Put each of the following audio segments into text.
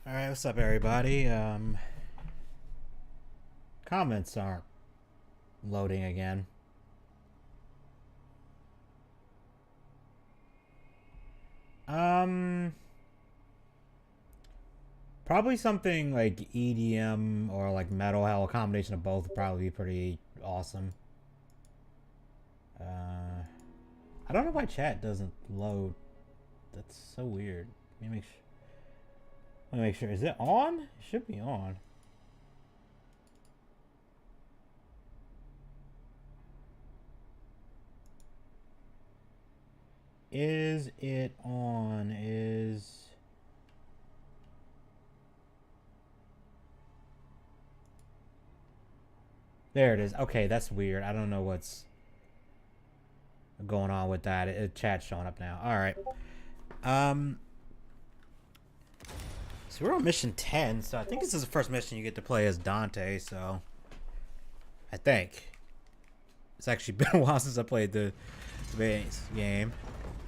Alright, what's up everybody? Comments aren't loading again. Probably something like EDM or like metal. Hell, a combination of both would probably be pretty awesome. I don't know why chat doesn't load. That's so weird. Let me make sure. Is it on? It should be on. Is it on? There it is. Okay, that's weird. I don't know what's going on with that. Chat's showing up now. All right. So we're on mission 10. So I think this is the first mission you get to play as Dante. So I think it's actually been a while since I played the base game.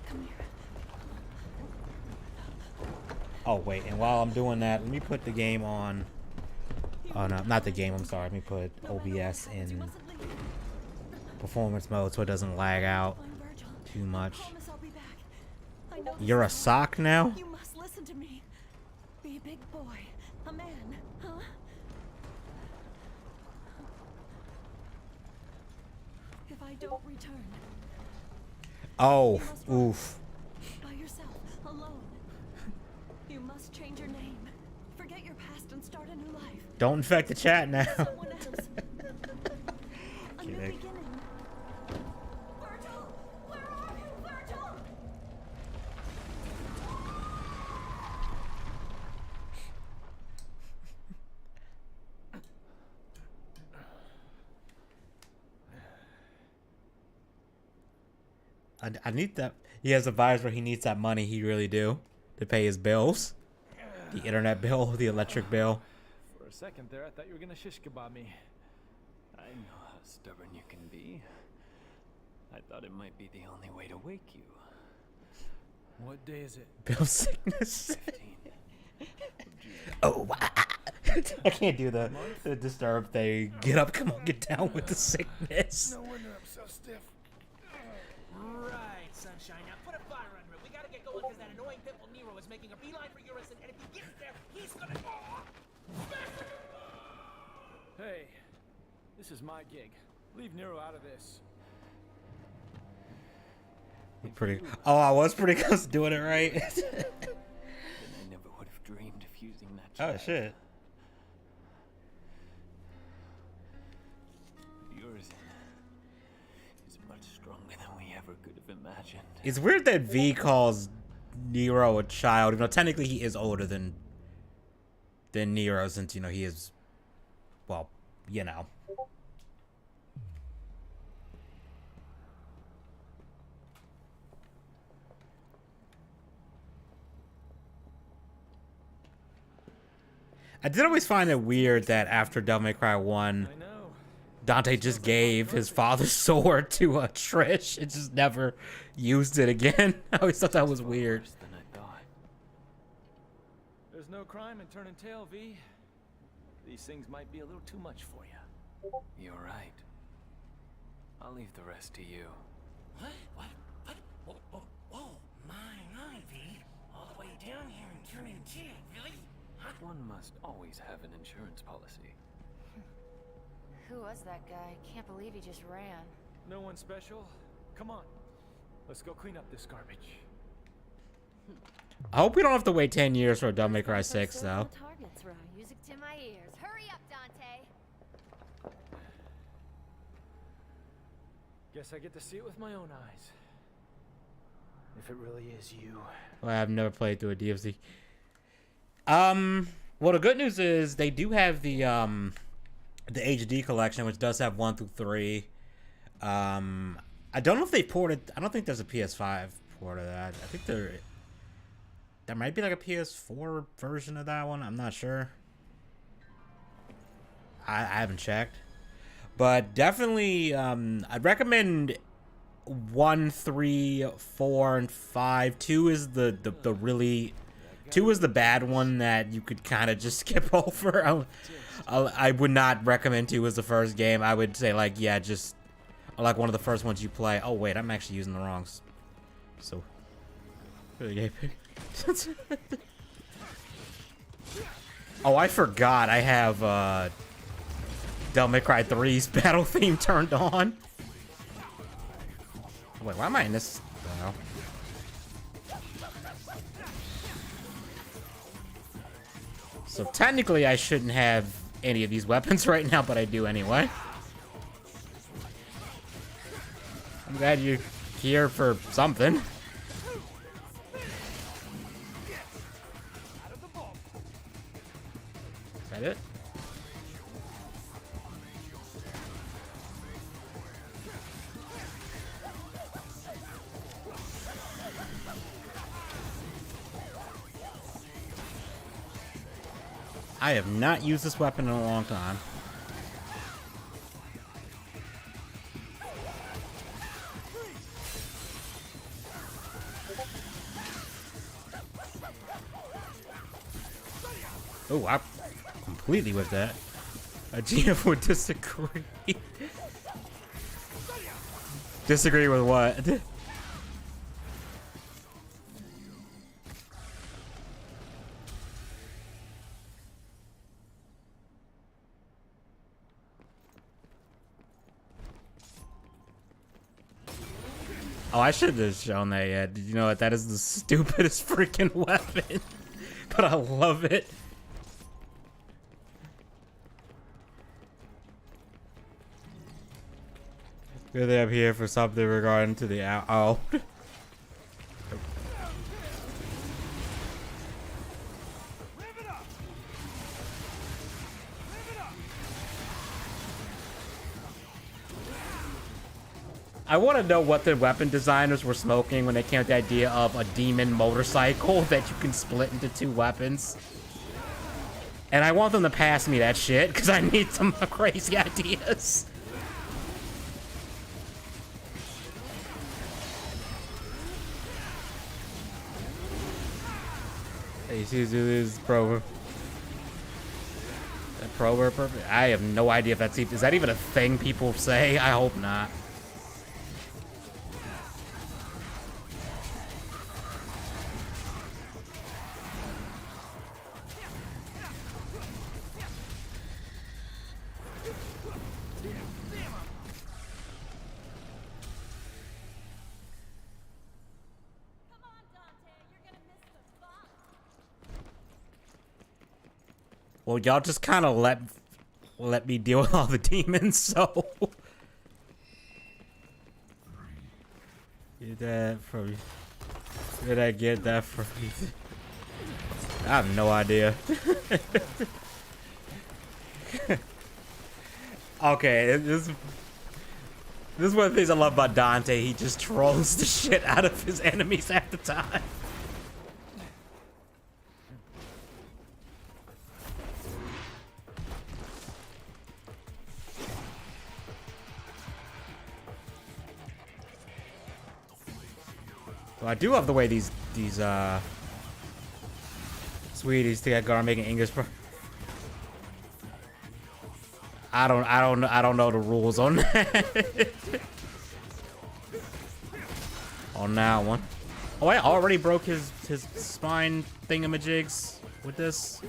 Come here. Oh wait, and while I'm doing that, let me put the game on. Oh no, not the game. I'm sorry. Let me put OBS in performance mode so it doesn't lag out too much. You're a sock now? You must listen to me. Be a big boy, a man, huh? If I don't return. Oh, oof. By yourself, alone. You must change your name. Forget your past and start a new life. Don't infect the chat now. Someone else. A new beginning. Virgil! Where are you, Virgil? I need that. He has a vibes where he needs that money. He really do to pay his bills, the internet bill, the electric bill. For a second there, I thought you were gonna shish kebab me. I know how stubborn you can be. I thought it might be the only way to wake you. What day is it? Bill sickness. 15. Oh, I can't do the disturb thing. Get up, come on, get down with the sickness. No wonder I'm so stiff. Right, sunshine. Now put a fire under it. We gotta get going because that annoying pitbull Nero is making a beeline for Eurus, and if he gets there, he's gonna. Hey, this is my gig. Leave Nero out of this. Pretty. Oh, I was pretty close to doing it right. Then I never would have dreamed of using that. Oh shit. Yours is much stronger than we ever could have imagined. It's weird that V calls Nero a child, even though technically he is older than Nero, since he is, well, I did always find it weird that after Devil May Cry 1, I know. Dante just gave his father's sword to Trish. It just never used it again. I always thought that was weird. Worse than I thought. There's no crime in turning tail, V. These things might be a little too much for you. You're right. I'll leave the rest to you. What? Whoa, my, V. All the way down here and turning tail, really? One must always have an insurance policy. Who was that guy? Can't believe he just ran. No one special? Come on. Let's go clean up this garbage. I hope we don't have to wait 10 years for Devil May Cry 6, though. Targets, right? Music to my ears. Hurry up, Dante. Guess I get to see it with my own eyes. If it really is you. Well, I've never played through a DFC. Well, the good news is they do have the HD collection, which does have 1 through 3. I don't know if they ported. I don't think there's a PS5 port of that. I think there might be like a PS4 version of that one. I'm not sure. I haven't checked, but definitely I'd recommend 1, 3, 4, and 5. 2 is the really. 2 is the bad one that you could kind of just skip over. I would not recommend 2 as the first game. I would say, like, yeah, just like one of the first ones you play. Oh, wait, I'm actually using the wrong. So. Oh, I forgot. I have Devil May Cry 3's battle theme turned on. Wait, why am I in this? Oh. So technically I shouldn't have any of these weapons right now, but I do anyway. I'm glad you're here for something. Is that it? I have not used this weapon in a long time. Oh, I completely with that. A GF would disagree. Disagree with what? Oh, I should have shown that yet. Did you know what? That is the stupidest freaking weapon. But I love it. Good I'm here for something regarding to the oh. I want to know what the weapon designers were smoking when they came with the idea of a demon motorcycle that you can split into 2 weapons. And I want them to pass me that shit, because I need some crazy ideas. Hey, see, this prober. I have no idea if that's even, is that even a thing people say? I hope not. Well, y'all just kind of let me deal with all the demons, so. Get that from you. Where did I get that from you? I have no idea. Okay, this is one of the things I love about Dante. He just trolls the shit out of his enemies at the time. I do love the way these Swedes think are making English. I don't know the rules on that. On that one. Oh, I already broke his spine thingamajigs with this.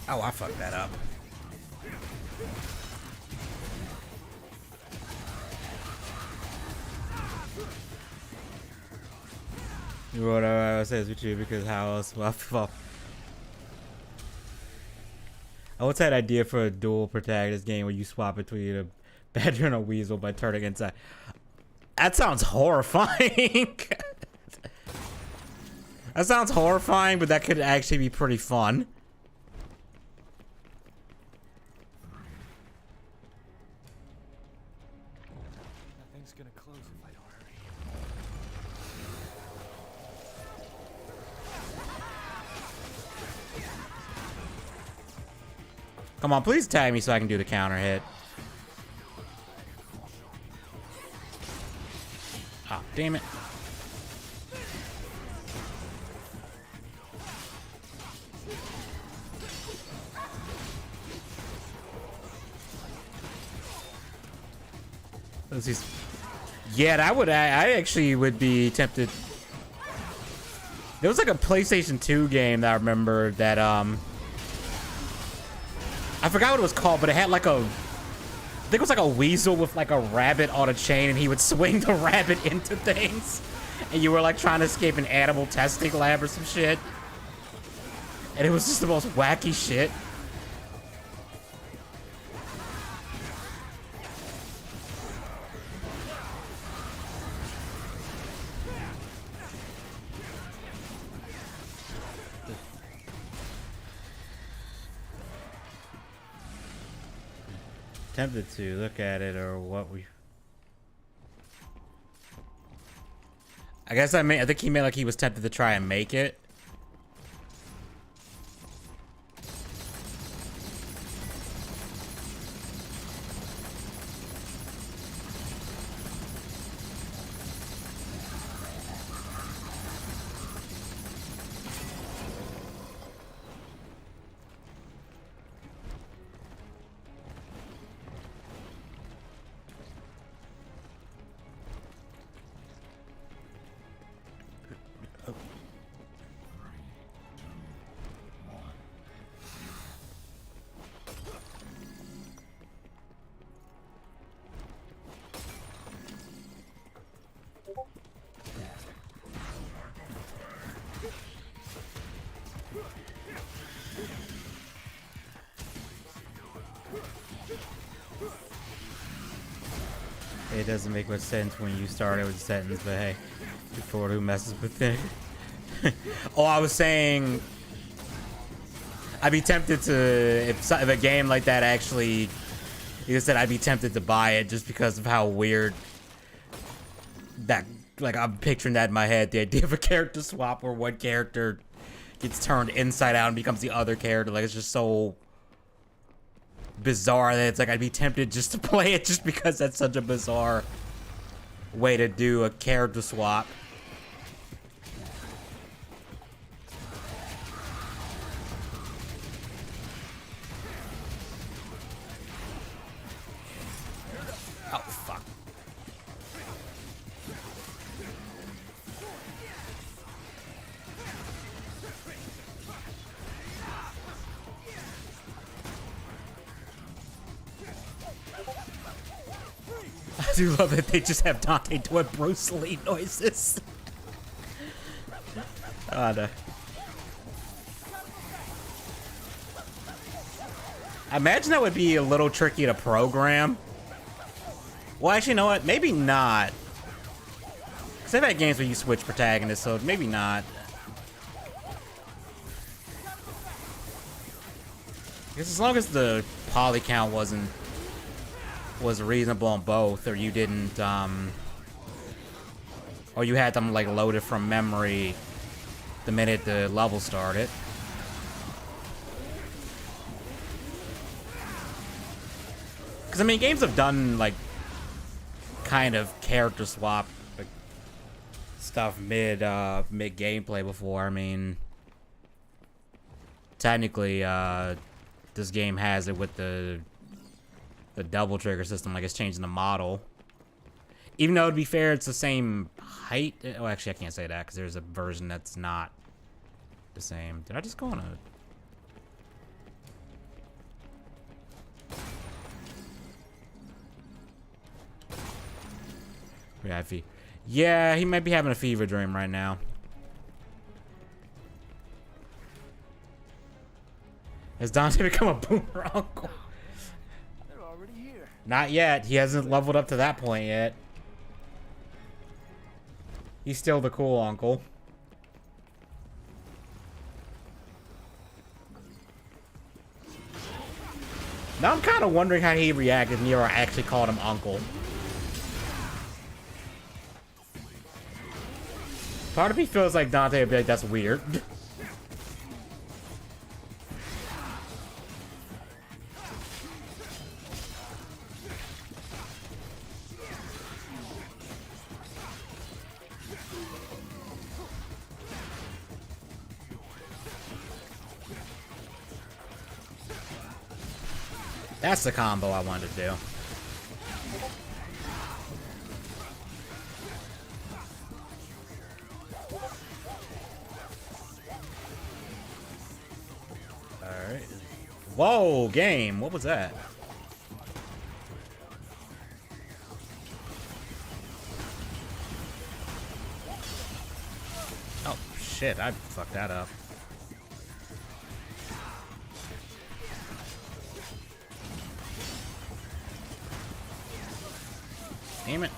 Oh, I fucked that up. What I say is with you because how else? Well, what's that idea for a dual protagonist game where you swap between a badger and a weasel by turning inside? That sounds horrifying. That sounds horrifying, but that could actually be pretty fun. Nothing's gonna close if I don't hurry. Come on, please tag me so I can do the counter hit. Ah, damn it. Let's see. Yeah, that would. I actually would be tempted. There was like a PlayStation 2 game that I remember that I forgot what it was called, but it had like a, I think it was like a weasel with like a rabbit on a chain, and he would swing the rabbit into things, and you were like trying to escape an animal testing lab or some shit, and it was just the most wacky shit. Tempted to look at it or what we. I guess I think he meant like he was tempted to try and make it. It doesn't make much sense when you start it with a sentence, but hey, before who messes with it. Oh, I was saying I'd be tempted to, if a game like that actually, you said I'd be tempted to buy it just because of how weird that, like I'm picturing that in my head, the idea of a character swap where one character gets turned inside out and becomes the other character. Like, it's just so bizarre that it's like I'd be tempted just to play it just because that's such a bizarre way to do a character swap. Oh, fuck. I do love that they just have Dante doing Bruce Lee noises. Oh, no. I imagine that would be a little tricky to program. Well, actually, you know what? Maybe not. Because I've had games where you switch protagonists, so maybe not. Because as long as the poly count wasn't was reasonable on both, or you didn't, or you had them like loaded from memory the minute the level started. Because I mean, games have done like kind of character swap like, stuff mid gameplay before. I mean, technically, this game has it with the double trigger system. Like it's changing the model. Even though, to be fair, it's the same height. Oh, actually, I can't say that because there's a version that's not the same. Did I just go on a... Yeah, he might be having a fever dream right now. Has Dante become a boomer uncle? They're already here. Not yet. He hasn't leveled up to that point yet. He's still the cool uncle. Now I'm kind of wondering how he reacted if Nero actually called him uncle. Part of me feels like Dante would be like, that's weird. That's the combo I wanted to do. Alright. Whoa, game. What was that? Oh, shit. I fucked that up. Damn it.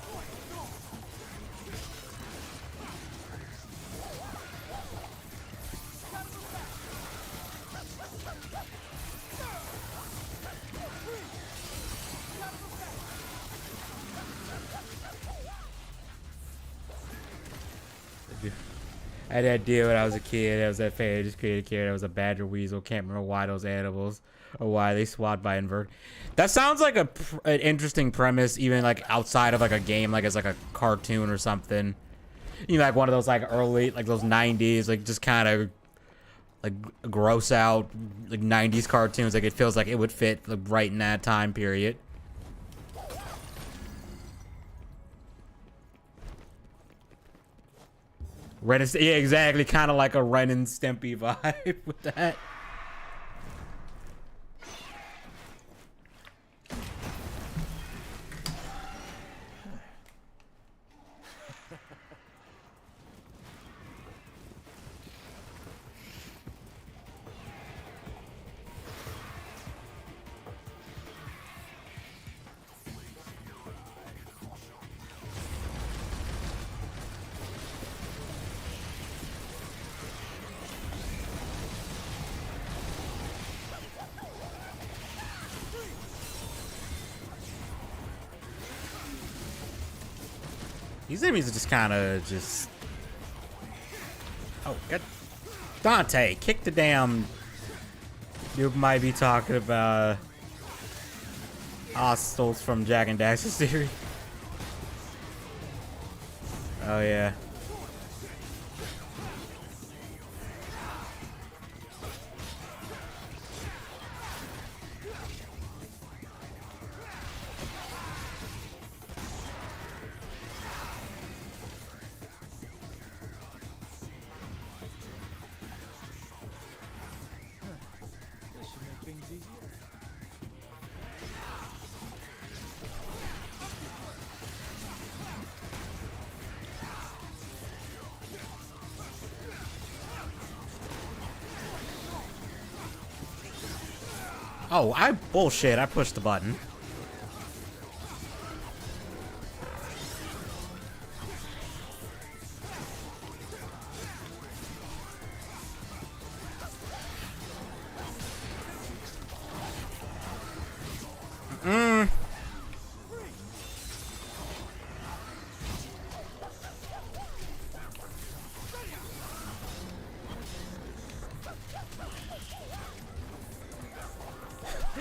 I had that deal when I was a kid. I was that fan. I just created a character. I was a badger weasel. Can't remember why those animals or why they swapped by invert. That sounds like an interesting premise, even like outside of like a game, like as like a cartoon or something. You know, like one of those like early, like those 90s, like just kind of like gross out like 90s cartoons. Like it feels like it would fit like, right in that time period. Ren and yeah, exactly, kind of like a Ren and Stimpy vibe with that. These enemies are just kind of just... Oh, God. Dante, kick the damn... You might be talking about... Hostiles from Jack and Daxter series. Oh, yeah. Oh, bullshit. I pushed the button.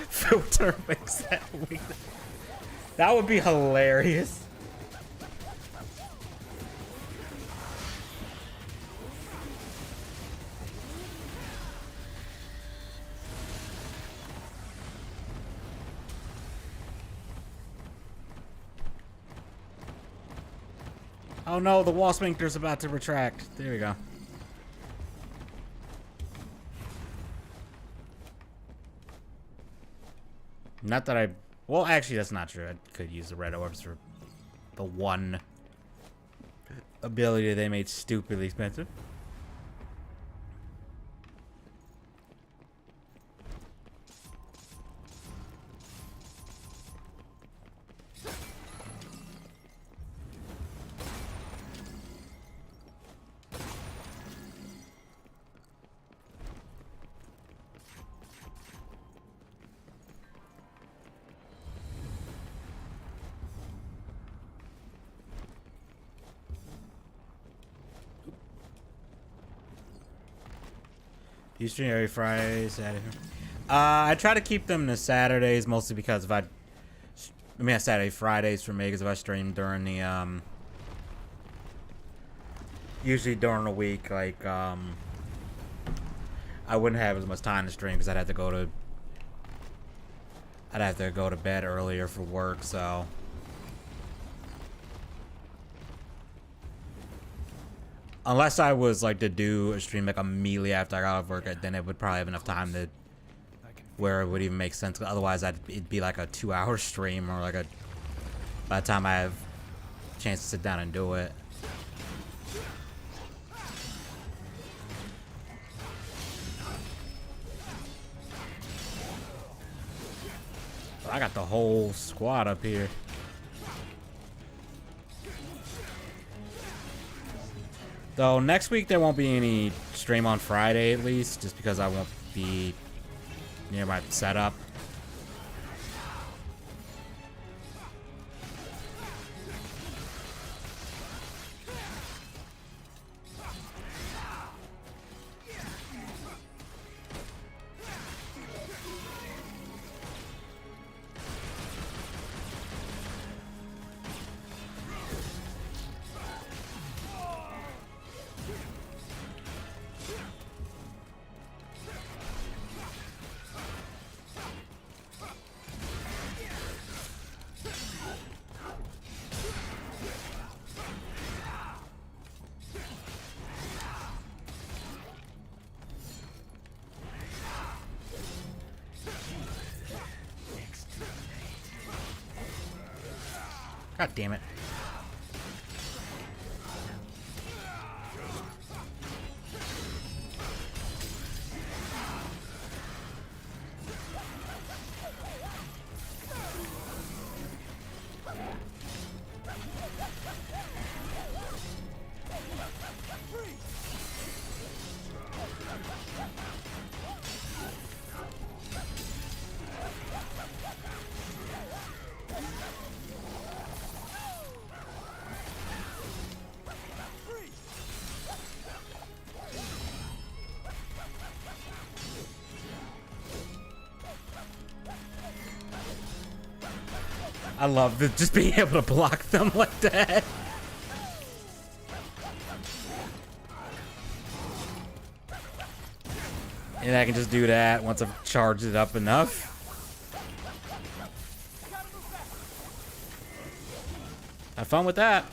filter makes that weak. That would be hilarious. Oh no, the wall sphincter's about to retract. There we go. Not that I... Well, actually, that's not true. I could use the red orbs for the one ability they made stupidly expensive. You stream every Friday, Saturday. I try to keep them to Saturdays mostly because if I mean Saturday, Fridays for me because if I stream during the usually during the week, like I wouldn't have as much time to stream because I'd have to go to bed earlier for work, so. Unless I was like to do a stream like immediately after I got off work, then it would probably have enough time to where it would even make sense. Otherwise, it'd be like a 2-hour stream or like a by the time I have a chance to sit down and do it. I got the whole squad up here. Though next week there won't be any stream on Friday at least, just because I won't be near my setup. God damn it. I love just being able to block them like that. And I can just do that once I've charged it up enough. Have fun with that.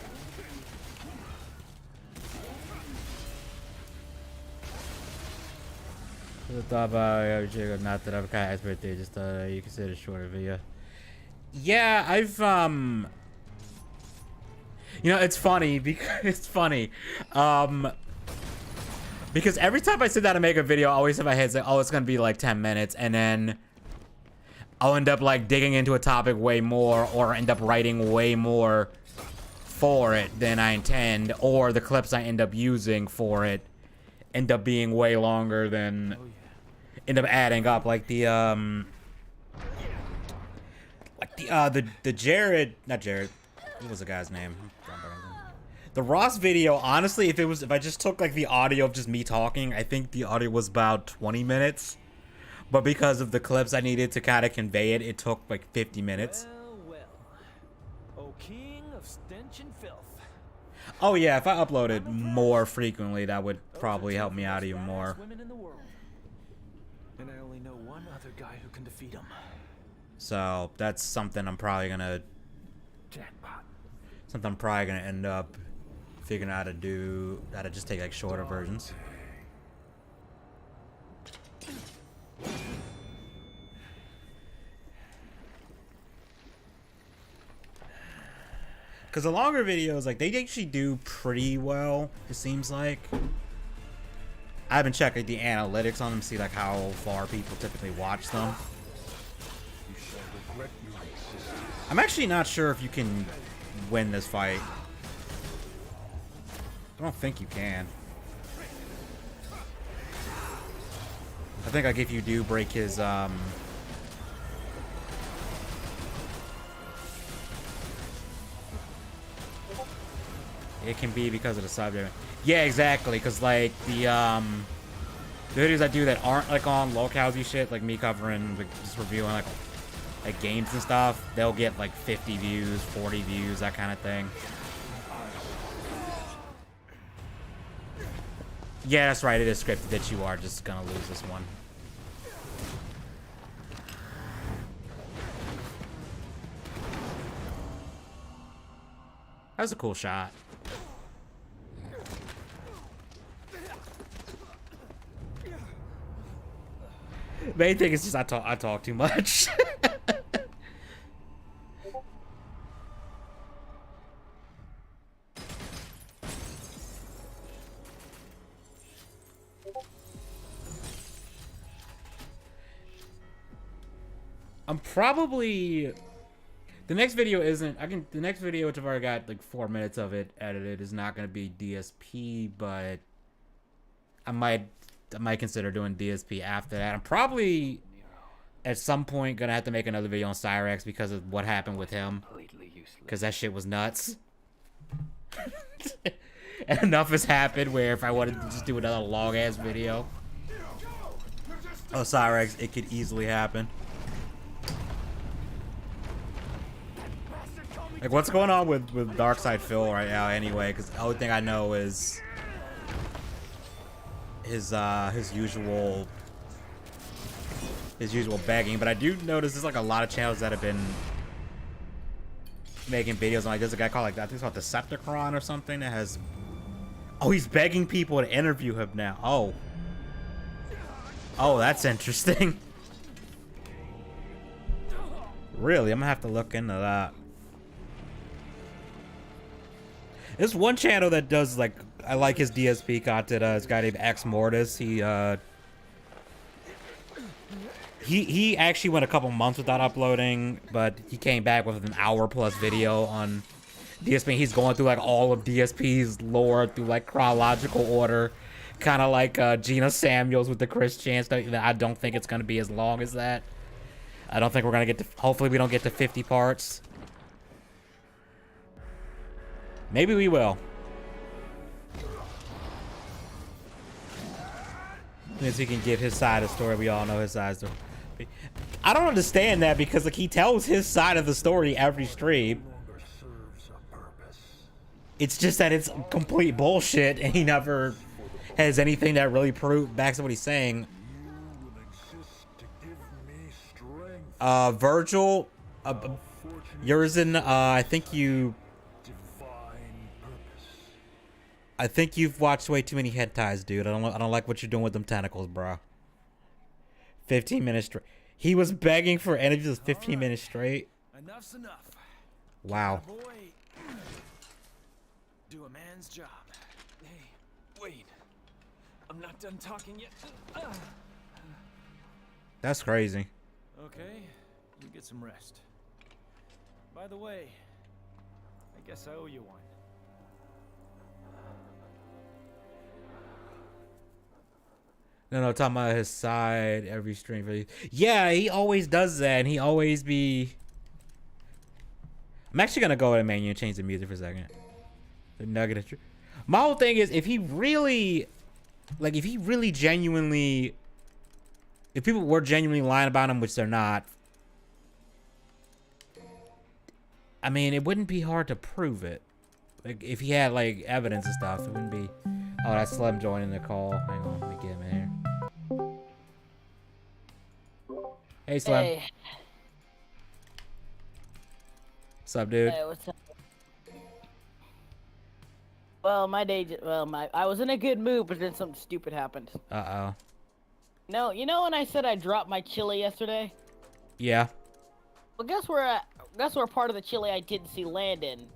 I thought about not that I'm kind of expert there, just you consider a shorter video. Yeah, I've you know, it's funny because because every time I sit down to make a video, I always have my head like, oh, it's gonna be like 10 minutes, and then I'll end up like digging into a topic way more, or end up writing way more for it than I intend, or the clips I end up using for it end up being way longer than end up adding up, like the Jared, not Jared, what was the guy's name? The Ross video, honestly, if I just took like the audio of just me talking, I think the audio was about 20 minutes. but because of the clips I needed to kind of convey it, it took like 50 minutes. Well, well. O king of stench and filth. Oh yeah, if I uploaded more frequently, that would probably help me out even Badass more. women in the world. And I only know one other guy who can defeat him. So that's something I'm probably gonna end up figuring out how to do. How to just take like shorter versions. Because the longer videos, like, they actually do pretty well, it seems like. I haven't checked like, the analytics on them to see like how far people typically watch them. I'm actually not sure if you can win this fight. I don't think you can. I think like if you do break his it can be because of the subject. Yeah, exactly. Because like the videos I do that aren't like on locality shit, like me covering, like just reviewing like games and stuff, they'll get like 50 views, 40 views, that kind of thing. Yeah, that's right. It is scripted that you are just gonna lose this one. That was a cool shot. Main thing is just I talk too much. I'm probably the next video isn't the next video, which I've already got like 4 minutes of it edited, is not gonna be DSP, but I might consider doing DSP after that. I'm probably at some point gonna have to make another video on Cyrex because of what happened with him. Because that shit was nuts. And enough has happened where if I wanted to just do another long ass video on Cyrex, it could easily happen. Like, what's going on with Darkside Phil right now anyway? Because the only thing I know is his usual begging. But I do notice there's like a lot of channels that have been making videos on, like, there's a guy called, like, I think it's called Decepticon or something that has, oh, he's begging people to interview him now. Oh, that's interesting. Really, I'm gonna have to look into that. There's one channel that does, like, I like his DSP content. This guy named X Mortis. He actually went a couple months without uploading, but he came back with an hour-plus video on DSP. He's going through like all of DSP's lore through like chronological order, kind of like Gina Samuels with the Chris Chance. I don't think it's gonna be as long as that. I don't think we're gonna get to. Hopefully, we don't get to 50 parts. Maybe we will. Since he can give his side of the story, we all know his side of the story. I don't understand that because like he tells his side of the story every stream. It's just that it's complete bullshit, and he never has anything that really backs up what he's saying. Virgil, yours in I think you've watched way too many head ties, dude. I don't like what you're doing with them tentacles, bro. 15 minutes straight. He was begging for interviews 15 minutes straight. Enough's enough. Wow. Boy, do a man's job. Hey, wait. I'm not done talking yet. That's crazy. Okay, you get some rest. By the way, I guess I owe you one. No, talking about his side every stream. Yeah, he always does that, and he always be. I'm actually gonna go to the menu and change the music for a second. The nugget of truth. My whole thing is, if he really genuinely if people were genuinely lying about him, which they're not, I mean, it wouldn't be hard to prove it. Like, if he had, like, evidence and stuff, it wouldn't be... Oh, that's Slim joining the call. Hang on, let me get him in here. Hey, Slim. Hey. What's up, dude? Hey, what's up? Well, I was in a good mood, but then something stupid happened. Uh-oh. No, you know when I said I dropped my chili yesterday? Yeah. Well, guess where part of the chili I didn't see land in?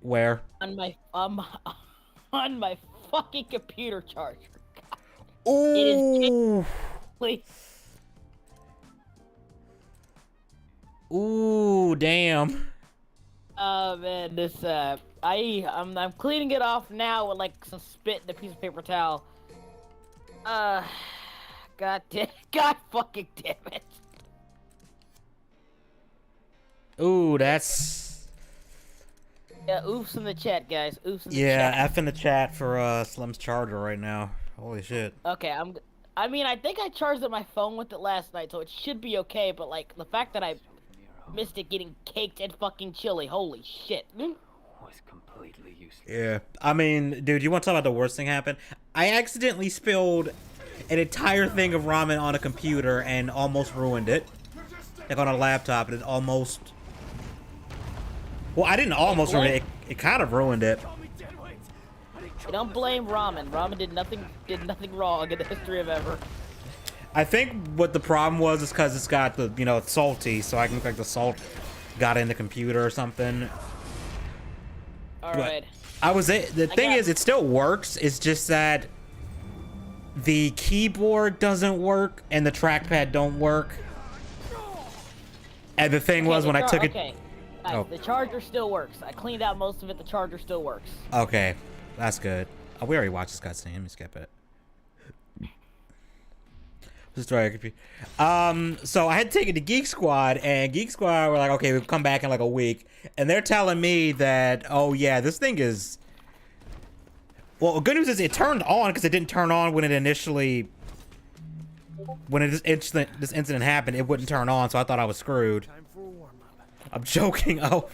Where? On my on my fucking computer charger. Ooh. It is please. Ooh, damn. Oh man, this I'm cleaning it off now with like some spit and a piece of paper towel. God fucking damn it. Ooh, that's... Yeah, oofs in the chat, guys. Oofs in the chat. Yeah, F in the chat for Slim's charger right now. Holy shit. Okay, I mean, I think I charged up my phone with it last night, so it should be okay, but like the fact that I missed it getting caked and fucking chili, holy shit. Was completely useless. Yeah. I mean, dude, you want to talk about the worst thing happened? I accidentally spilled an entire thing of ramen on a computer and almost ruined it. Like on a laptop, and it almost... Well, I didn't almost ruin it. It kind of ruined it. Don't blame ramen. Ramen did nothing wrong in the history of ever. I think what the problem was is because it's got the, you know, it's salty, so I can like the salt got in the computer or something. All right. The thing is, it still works. It's just that the keyboard doesn't work and the trackpad don't work. And the thing was when I took it. Okay. Guys, the charger still works. I cleaned out most of it. The charger still works. Okay, that's good. Oh, we already watched this cutscene. Let me skip it. So I had to take it to Geek Squad, and Geek Squad were like, okay, we'll come back in like a week. And they're telling me that, oh yeah, this thing is... Well, good news is it turned on because it didn't turn on when it initially... When this incident happened, it wouldn't turn on, so I thought I was screwed. I'm joking. Oh.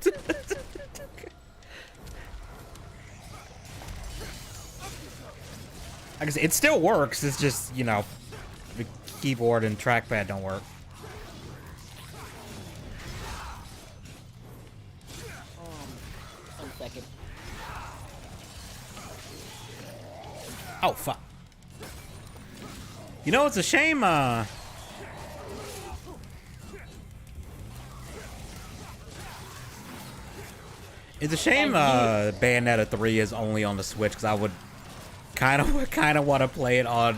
I guess it still works. It's just, you know, the keyboard and trackpad don't work. One second. Oh, fuck. You know, it's a shame, it's a shame Bayonetta 3 is only on the Switch, because I would kind of want to play it on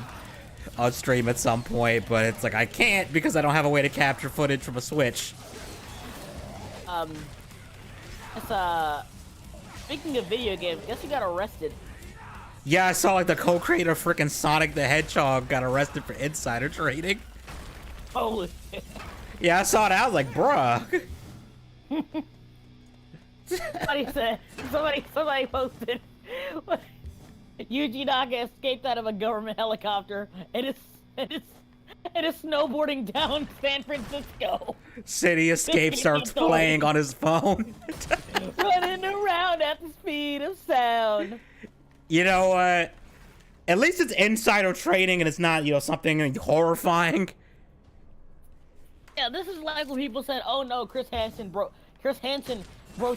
stream at some point, but it's like I can't because I don't have a way to capture footage from a Switch. Speaking of video games, guess who got arrested? Yeah, I saw like the co-creator freaking Sonic the Hedgehog got arrested for insider trading. Holy shit. Yeah, I saw it. I was like, bruh. Somebody posted Yuji Naka escaped out of a government helicopter and is snowboarding down San Francisco. City Escape starts playing on his phone. Running around at the speed of sound. You know what? At least it's insider trading and it's not, you know, something horrifying. Yeah, this is like when people said, "Oh no, Chris Hansen broke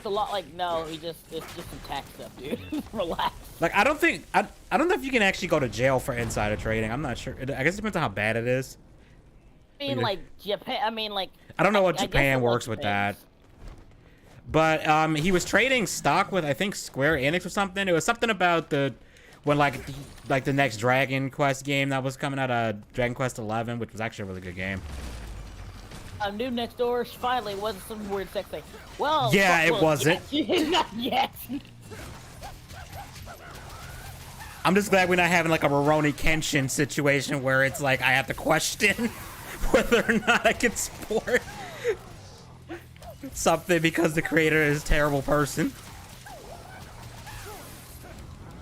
the law." Like, no, it's just some tax stuff, dude. Relax. Like, I don't know if you can actually go to jail for insider trading. I'm not sure. I guess it depends on how bad it is. I mean, like Japan. I mean, like. I don't know what Japan works with that. But he was trading stock with, I think, Square Enix or something. It was something about when like the next Dragon Quest game that was coming out, Dragon Quest 11, which was actually a really good game. Dude next door finally wasn't some weird sex thing. Well, yeah, it wasn't. Not yet. I'm just glad we're not having like a Rurouni Kenshin situation where it's like I have to question whether or not I can support something because the creator is a terrible person.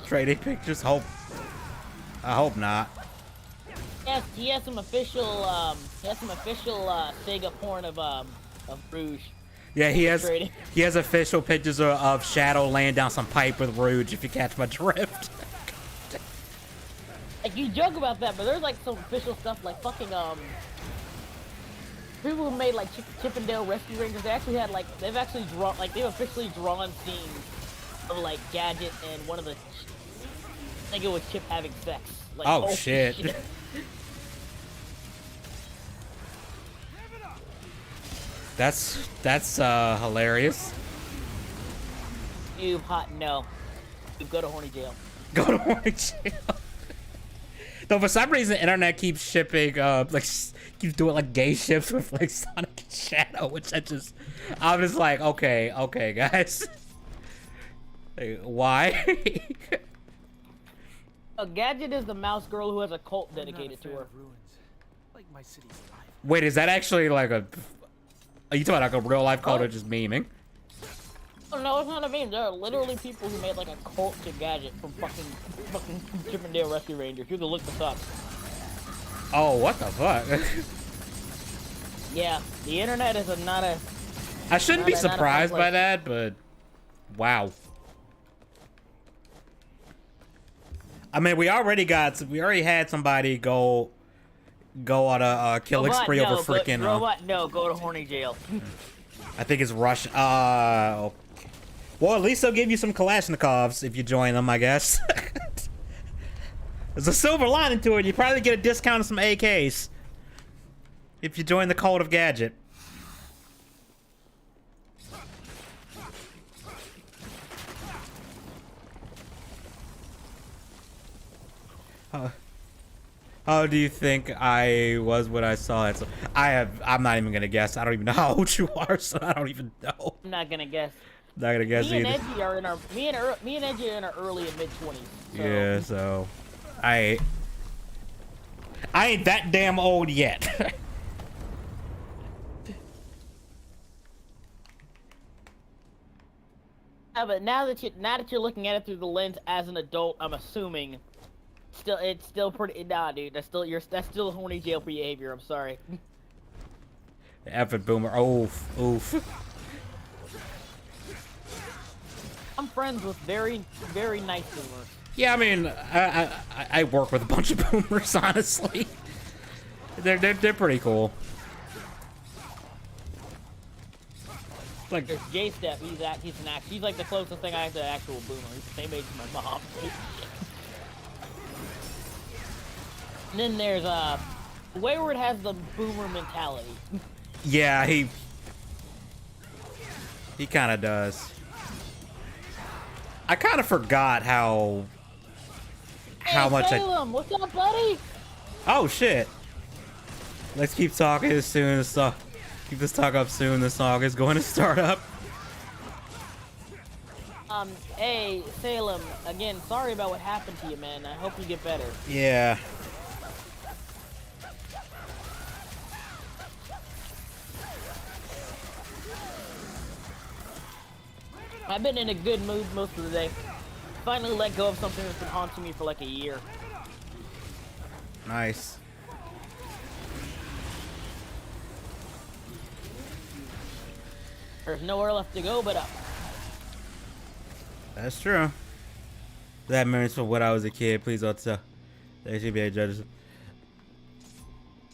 Trading pictures, I hope not. Yes, he has some official Sega porn of Rouge. Yeah, he has Trading. he has official pictures of Shadow laying down some pipe with Rouge, if you catch my drift. Like, you joke about that, but there's like some official stuff like fucking people who made like Chippendale Rescue Rangers. They actually had like they've officially drawn scenes of like Gadget and one of the I think it was Chip having sex. Like, Oh, shit. That's hilarious. You hot no. You go to horny jail. Go to horny jail. Though for some reason, the internet keeps shipping keeps doing like gay ships with like Sonic and Shadow, which I'm just like, okay, guys. Like, why? A Gadget is the mouse girl who has a cult dedicated to her. Like my city's life. Wait, is that actually like a? Are you talking about like a real life cult or just memeing? Oh, no, it's not a meme. There are literally people who made like a cult to Gadget from fucking Chippendale Rescue Rangers. You can look this up. Oh, what the fuck? Yeah, the internet is not a. I shouldn't be not a surprised by place. that, but wow. I mean, we already had somebody go on a killing spree over freaking. Robot, no, go to horny jail. I think it's Russian. Okay. Well, at least they'll give you some Kalashnikovs if you join them, I guess. There's a silver lining to it. You probably get a discount on some AKs if you join the cult of Gadget. How do you think I was when I saw it? I'm not even gonna guess. I don't even know how old you are, so I don't even know. I'm not gonna guess. Not gonna guess Me and either. Edgy are in our me and Edgy are in our early and mid 20s. So. Yeah, so I ain't that damn old yet. Yeah, but now that you're looking at it through the lens as an adult, I'm assuming it's still pretty. Nah, dude, that's still horny jail behavior. I'm sorry. Effort boomer. Oof. I'm friends with very, very nice boomers. Yeah, I mean, I work with a bunch of boomers, honestly. They're pretty cool. Like There's J-Step. He's like the closest thing I have to an actual boomer. He's the same age as my mom. And then there's Wayward has the boomer mentality. yeah, he kind of does. I kind of forgot how much Salem, what's up, buddy? Oh shit. Let's keep talking as soon as keep this talk up soon. The song is going to start up. Hey, Salem, again, sorry about what happened to you, man. I hope you get better. Yeah. I've been in a good mood most of the day. Finally let go of something that's been haunting me for like a year. Nice. There's nowhere left to go but up. That's true. That memories from when I was a kid. Please don't tell. They should be a judge.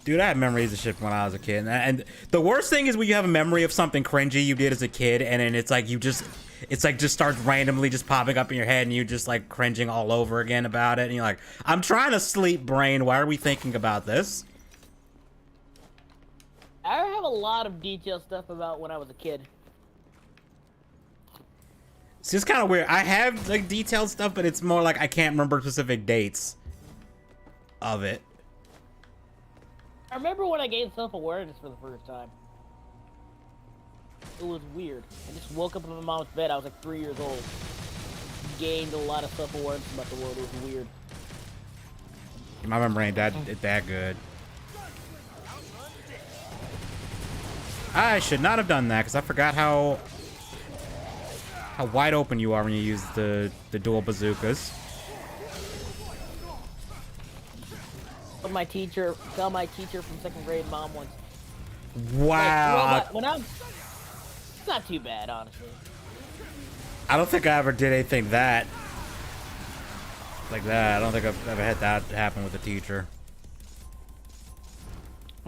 Dude, I have memories of shit from when I was a kid. And the worst thing is when you have a memory of something cringy you did as a kid, and then it's like just starts randomly just popping up in your head, and you just like cringing all over again about it. And you're like, I'm trying to sleep, brain. Why are we thinking about this? I have a lot of detailed stuff about when I was a kid. It's just kind of weird. I have like detailed stuff, but it's more like I can't remember specific dates of it. I remember when I gained self-awareness for the first time. It was weird. I just woke up in my mom's bed. I was like 3 years old. Gained a lot of self-awareness about the world. It was weird. My memory ain't that good. I should not have done that because I forgot how wide open you are when you use the dual bazookas. Tell my teacher from second grade mom once. Wow. Like, when I'm, it's not too bad, honestly. I don't think I ever did anything like that. I don't think I've ever had that happen with a teacher.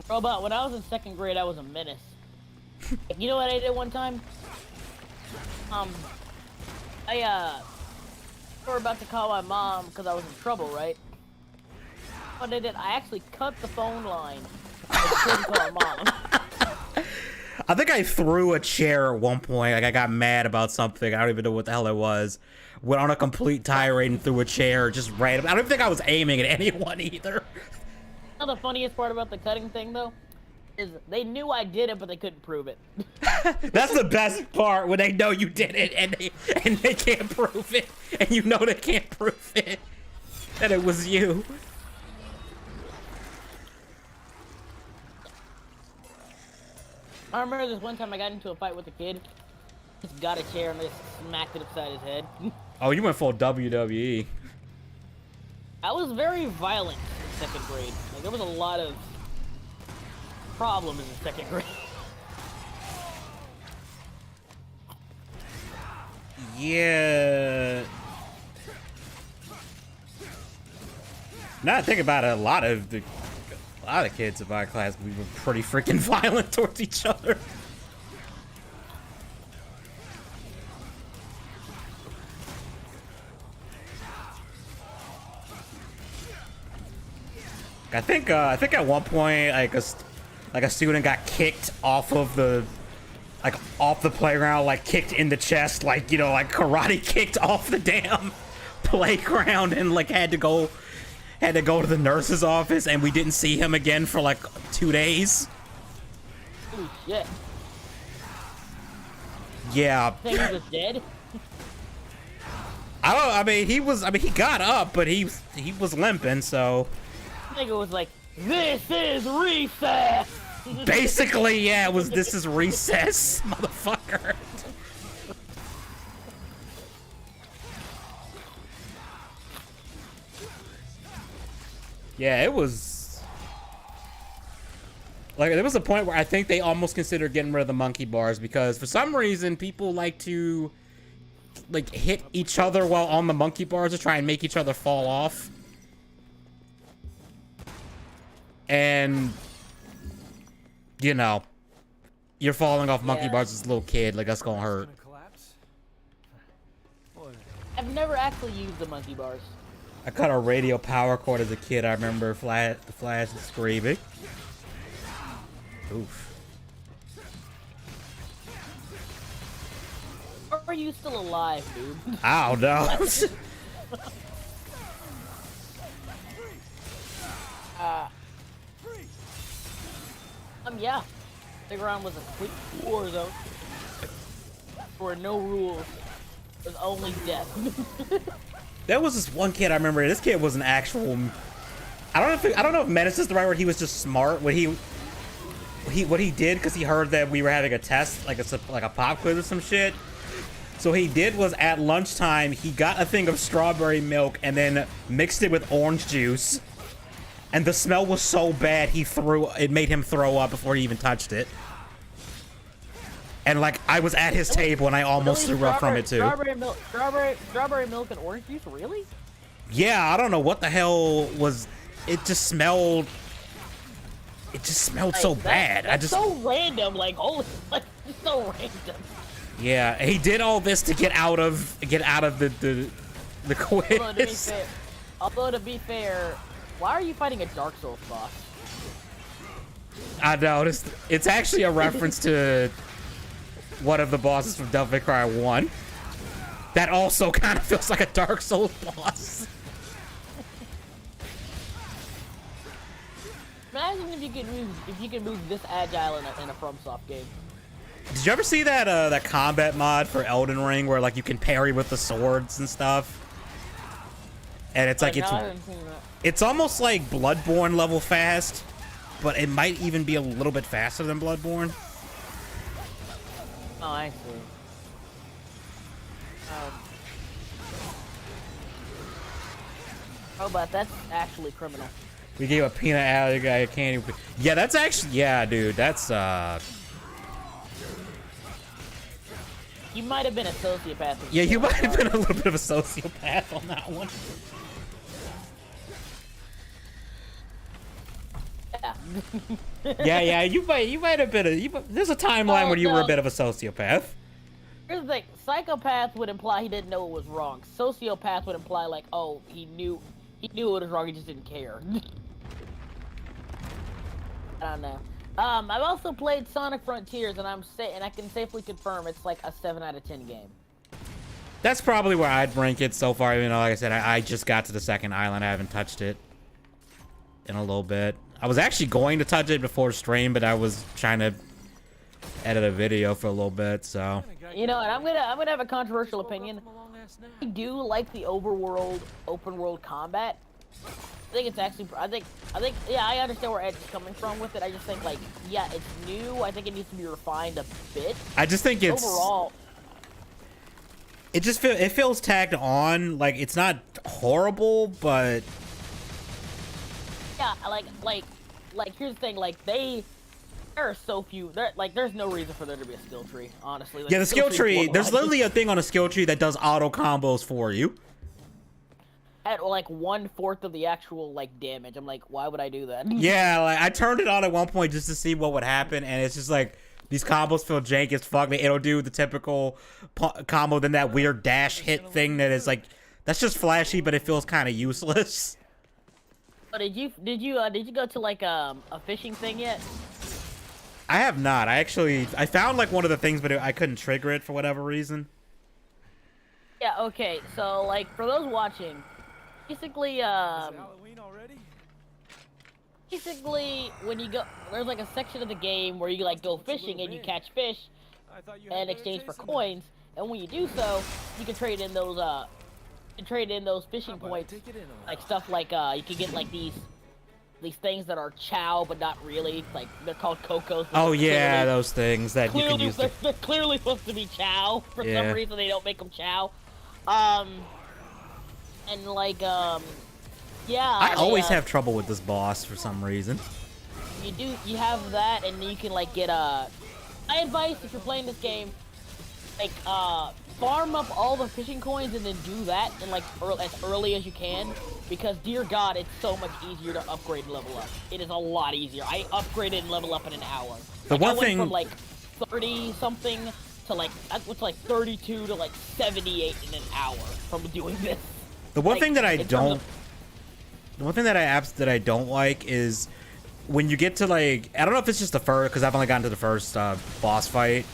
Robot, when I was in second grade, I was a menace. You know what I did one time? I were about to call my mom because I was in trouble, right? What I did, I actually cut the phone line. I couldn't call mom. I think I threw a chair at one point. Like, I got mad about something. I don't even know what the hell it was. Went on a complete tirade and threw a chair just random. I don't think I was aiming at anyone either. You know the funniest part about the cutting thing, though? Is they knew I did it, but they couldn't prove it. That's the best part, when they know you did it and they can't prove it. And you know they can't prove it. That it was you. I remember this one time I got into a fight with a kid. Just got a chair and just smacked it upside his head. Oh, you went full WWE. I was very violent in second grade. Like, there was a lot of problems in second grade. Yeah. Now I think about it, a lot of kids in my class, we were pretty freaking violent towards each other. I think at one point, like a student got kicked off of the playground, like kicked in the chest, like, you know, like karate kicked off the damn playground, and like had to go to the nurse's office, and we didn't see him again for like 2 days. Holy shit. Yeah. Think he was dead? He got up, but he was limping, so. I think it was like, this is recess! Basically, yeah, this is recess, motherfucker. Yeah, it was like, there was a point where I think they almost considered getting rid of the monkey bars, because for some reason people like to like hit each other while on the monkey bars to try and make each other fall off. And you know, you're falling off monkey bars as a little kid, like that's gonna hurt. I've never actually used the monkey bars. I cut a radio power cord as a kid. I remember the Flash screaming. Oof. How are you still alive, dude? I don't know. Yeah. Playground was a quick war zone. There were no rules. There's only death. There was this one kid I remember. This kid was an actual. I don't know if menace is the right word. He was just smart. What he did, because he heard that we were having a test, like a pop quiz or some shit. So what he did was, at lunchtime, he got a thing of strawberry milk and then mixed it with orange juice. And the smell was so bad, it made him throw up before he even touched it. And like, I was at his table and I almost threw up from it too. Strawberry milk and orange juice, really? Yeah, I don't know what the hell was. It just smelled. It just smelled Like, so bad. That's so random. Like, holy, like, it's so random. Yeah, he did all this to get out of the quiz. Although to be fair, why are you fighting a Dark Souls boss? I noticed. It's actually a reference to one of the bosses from Devil May Cry 1. That also kind of feels like a Dark Souls boss. Imagine if you could move this agile in a FromSoft game. Did you ever see that combat mod for Elden Ring where like you can parry with the swords and stuff? And it's like it's almost like Bloodborne level fast, but it might even be a little bit faster than Bloodborne. Oh, I see. Oh, but that's actually criminal. We gave a peanut allergy guy a candy. Yeah, that's actually, yeah, dude, that's You might have been a sociopath. yeah, you might have been a little bit of a sociopath on that one. Yeah, you might have been there's a timeline where you were a bit of a sociopath. Here's the thing, psychopath would imply he didn't know it was wrong. Sociopath would imply like, oh, he knew it was wrong, he just didn't care. I don't know. I've also played Sonic Frontiers, and I can safely confirm it's like a 7 out of 10 game. That's probably where I'd rank it so far. You know, like I said, I just got to the second island. I haven't touched it in a little bit. I was actually going to touch it before stream, but I was trying to edit a video for a little bit, so. You know, and I'm gonna have a controversial opinion. I do like the open world combat. I think it's actually, I think, yeah, I understand where Ed's coming from with it. I just think, like, yeah, it's new. I think it needs to be refined a bit. I just think it's overall. It just feels tagged on. Like, it's not horrible, but yeah, like here's the thing. Like, there are so few. There's no reason for there to be a skill tree. Honestly. Like, yeah, the skill tree. There's literally a thing on a skill tree that does auto combos for you. At like 1/4 of the actual like damage. I'm like, why would I do that? Yeah, like I turned it on at one point just to see what would happen, and it's just like these combos feel jank as fuck. It'll do the typical combo, then that weird dash hit thing that is like that's just flashy, but it feels kind of useless. But did you go to like a fishing thing yet? I have not. I found like one of the things, but I couldn't trigger it for whatever reason. Yeah. Okay. So like for those watching. Basically, when you go, there's like a section of the game where you like go fishing and you catch fish in exchange for coins, and when you do so, you can trade in those fishing points, like stuff like you can get like these things that are chow but not really, like they're called cocos. Oh yeah, those things that you can use. They're clearly supposed to be chow. For some reason, they don't make them chow. And like, yeah. I always have trouble with this boss for some reason. You have that, and you can like get my advice if you're playing this game, like farm up all the fishing coins and then do that in like as early as you can, because dear God, it's so much easier to upgrade and level up. It is a lot easier. I upgraded and level up in an hour. The one I went thing from like 30 something to like 32 to like 78 in an hour from doing this. The one thing that I don't like is when you get to like, I don't know if it's just the first, because I've only gotten to the first boss fight.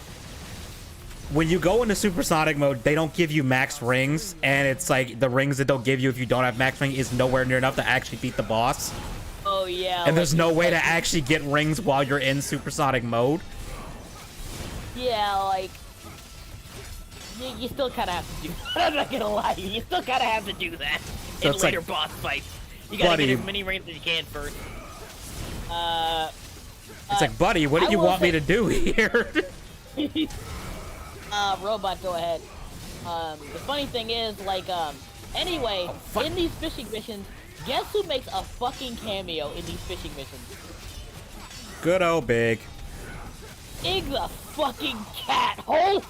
When you go into supersonic mode, they don't give you max rings, and it's like the rings that they'll give you if you don't have max ring is nowhere near enough to actually beat the boss. Oh yeah. And there's no way to actually get rings while you're in supersonic mode. Yeah, like you still kind of have to do that. I'm not gonna lie, you still kind of have to do that So in it's later like, boss fights. You gotta buddy, get as many rings as you can first. It's like, buddy, what do you want me to do here? Robot, go ahead. The funny thing is, like, anyway, in these fishing missions, guess who makes a fucking cameo in these fishing missions? Good old Big. Big the fucking cat hole.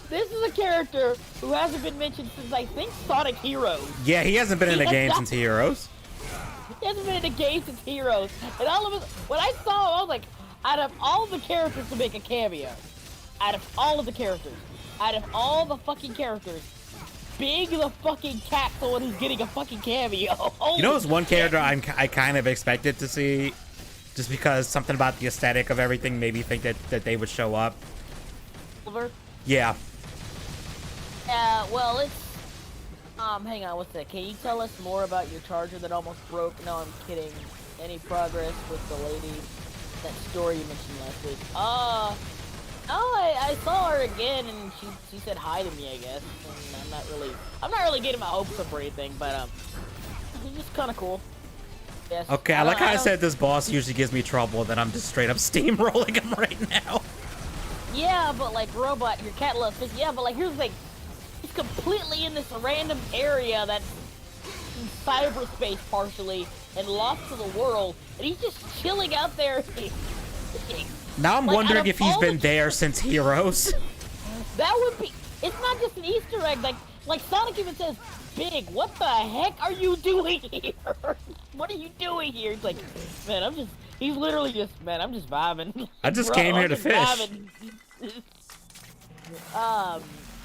This is a character who hasn't been mentioned since, I think, Sonic Heroes. Yeah, he hasn't been in a game since Heroes. He hasn't been in a game since Heroes. And all of us, when I saw him, I was like, out of all the characters to make a cameo, out of all the fucking characters, Big the fucking cat, the one who's getting a fucking cameo. Holy You know, there's one shit. character I kind of expected to see, just because something about the aesthetic of everything made me think that they would show up. Silver? Yeah. Well, it's... hang on, what's that? Can you tell us more about your charger that almost broke? No, I'm kidding. Any progress with the lady? That story you mentioned last week. I saw her again, and she said hi to me, I guess. And I'm not really getting my hopes up or anything, but, it's just kind of cool. Yes. Okay, I like how I said this boss usually gives me trouble, then I'm just straight up steamrolling him right now. Yeah, but like, Robot, your cat loves fish. Yeah, but like, here's the thing. He's completely in this random area that's in cyberspace partially and lost to the world, and he's just chilling out there. Now I'm Like, wondering out of if he's all been the- there since Heroes. That would be. It's not just an Easter egg. Like Sonic even says, "Big, what the heck are you doing here? What are you doing here?" He's like, "Man, I'm just." He's literally just, "Man, I'm just vibing." I just Bro, came here I'm to just fish. vibing.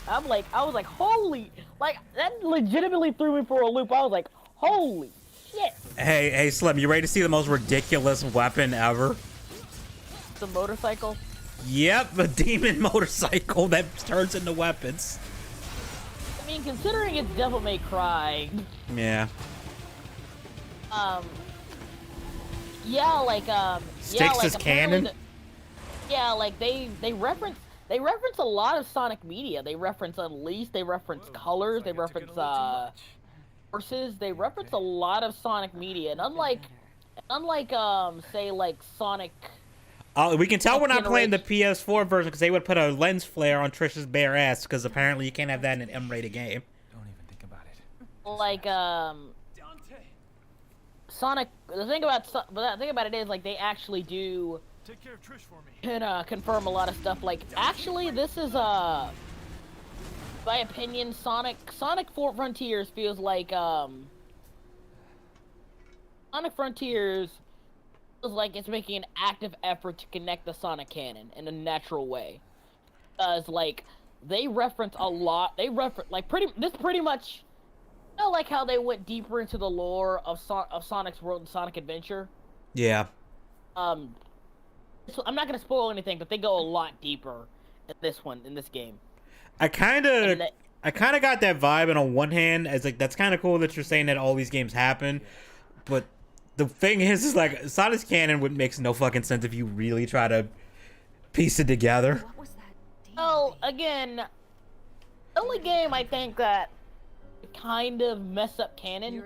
I was like, holy, like that legitimately threw me for a loop. I was like, holy shit. Hey, Slim, you ready to see the most ridiculous weapon ever? The motorcycle. Yep, a demon motorcycle that turns into weapons. I mean, considering it's Devil May Cry. Yeah. Yeah, like Styx is apparently canon? Yeah, like they reference a lot of Sonic media. They reference Unleashed, they reference Colors, they reference Horses, they reference a lot of Sonic media. And unlike say like Sonic We can tell we're not playing the generation. PS4 version because they would put a lens flare on Trish's bare ass because apparently you can't have that in an M-rated game. Don't even think about it. Like Sonic. The thing about it is like they actually do Take care of Trish for me. can confirm a lot of stuff. Like actually, this is my opinion. Sonic Frontiers feels like Sonic Frontiers feels like it's making an active effort to connect the Sonic canon in a natural way. Because like they reference a lot. They reference like pretty much. I like how they went deeper into the lore of Sonic's World and Sonic Adventure. Yeah. So I'm not gonna spoil anything, but they go a lot deeper in this game. I kind of got that vibe, and on one hand, as like that's kind of cool that you're saying that all these games happen, but the thing is like Sonic's canon would makes no fucking sense if you really try to piece it together. What was that? Well, again, the only game I think that kind of mess up canon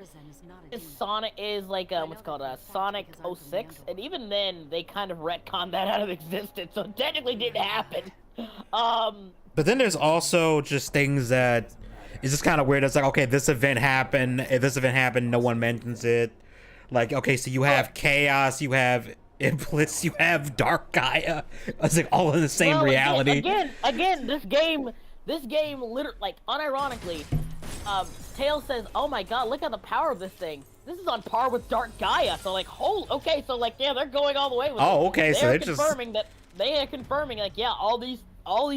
is Sonic is like what's called Sonic 06, and even then they kind of retconned that out of existence, so it technically didn't happen. But then there's also just things that is just kind of weird. It's like, okay, this event happened. If this event happened, no one mentions it. Like, okay, so you have Chaos, you have Iblis, you have Dark Gaia. It's like all in the same Well, reality. Again, this game literally, like, unironically, Tails says, "Oh my God, look at the power of this thing. This is on par with Dark Gaia." So like, okay, so like, yeah, they're going all the way with it. Okay, so they're they just confirming like, yeah, all these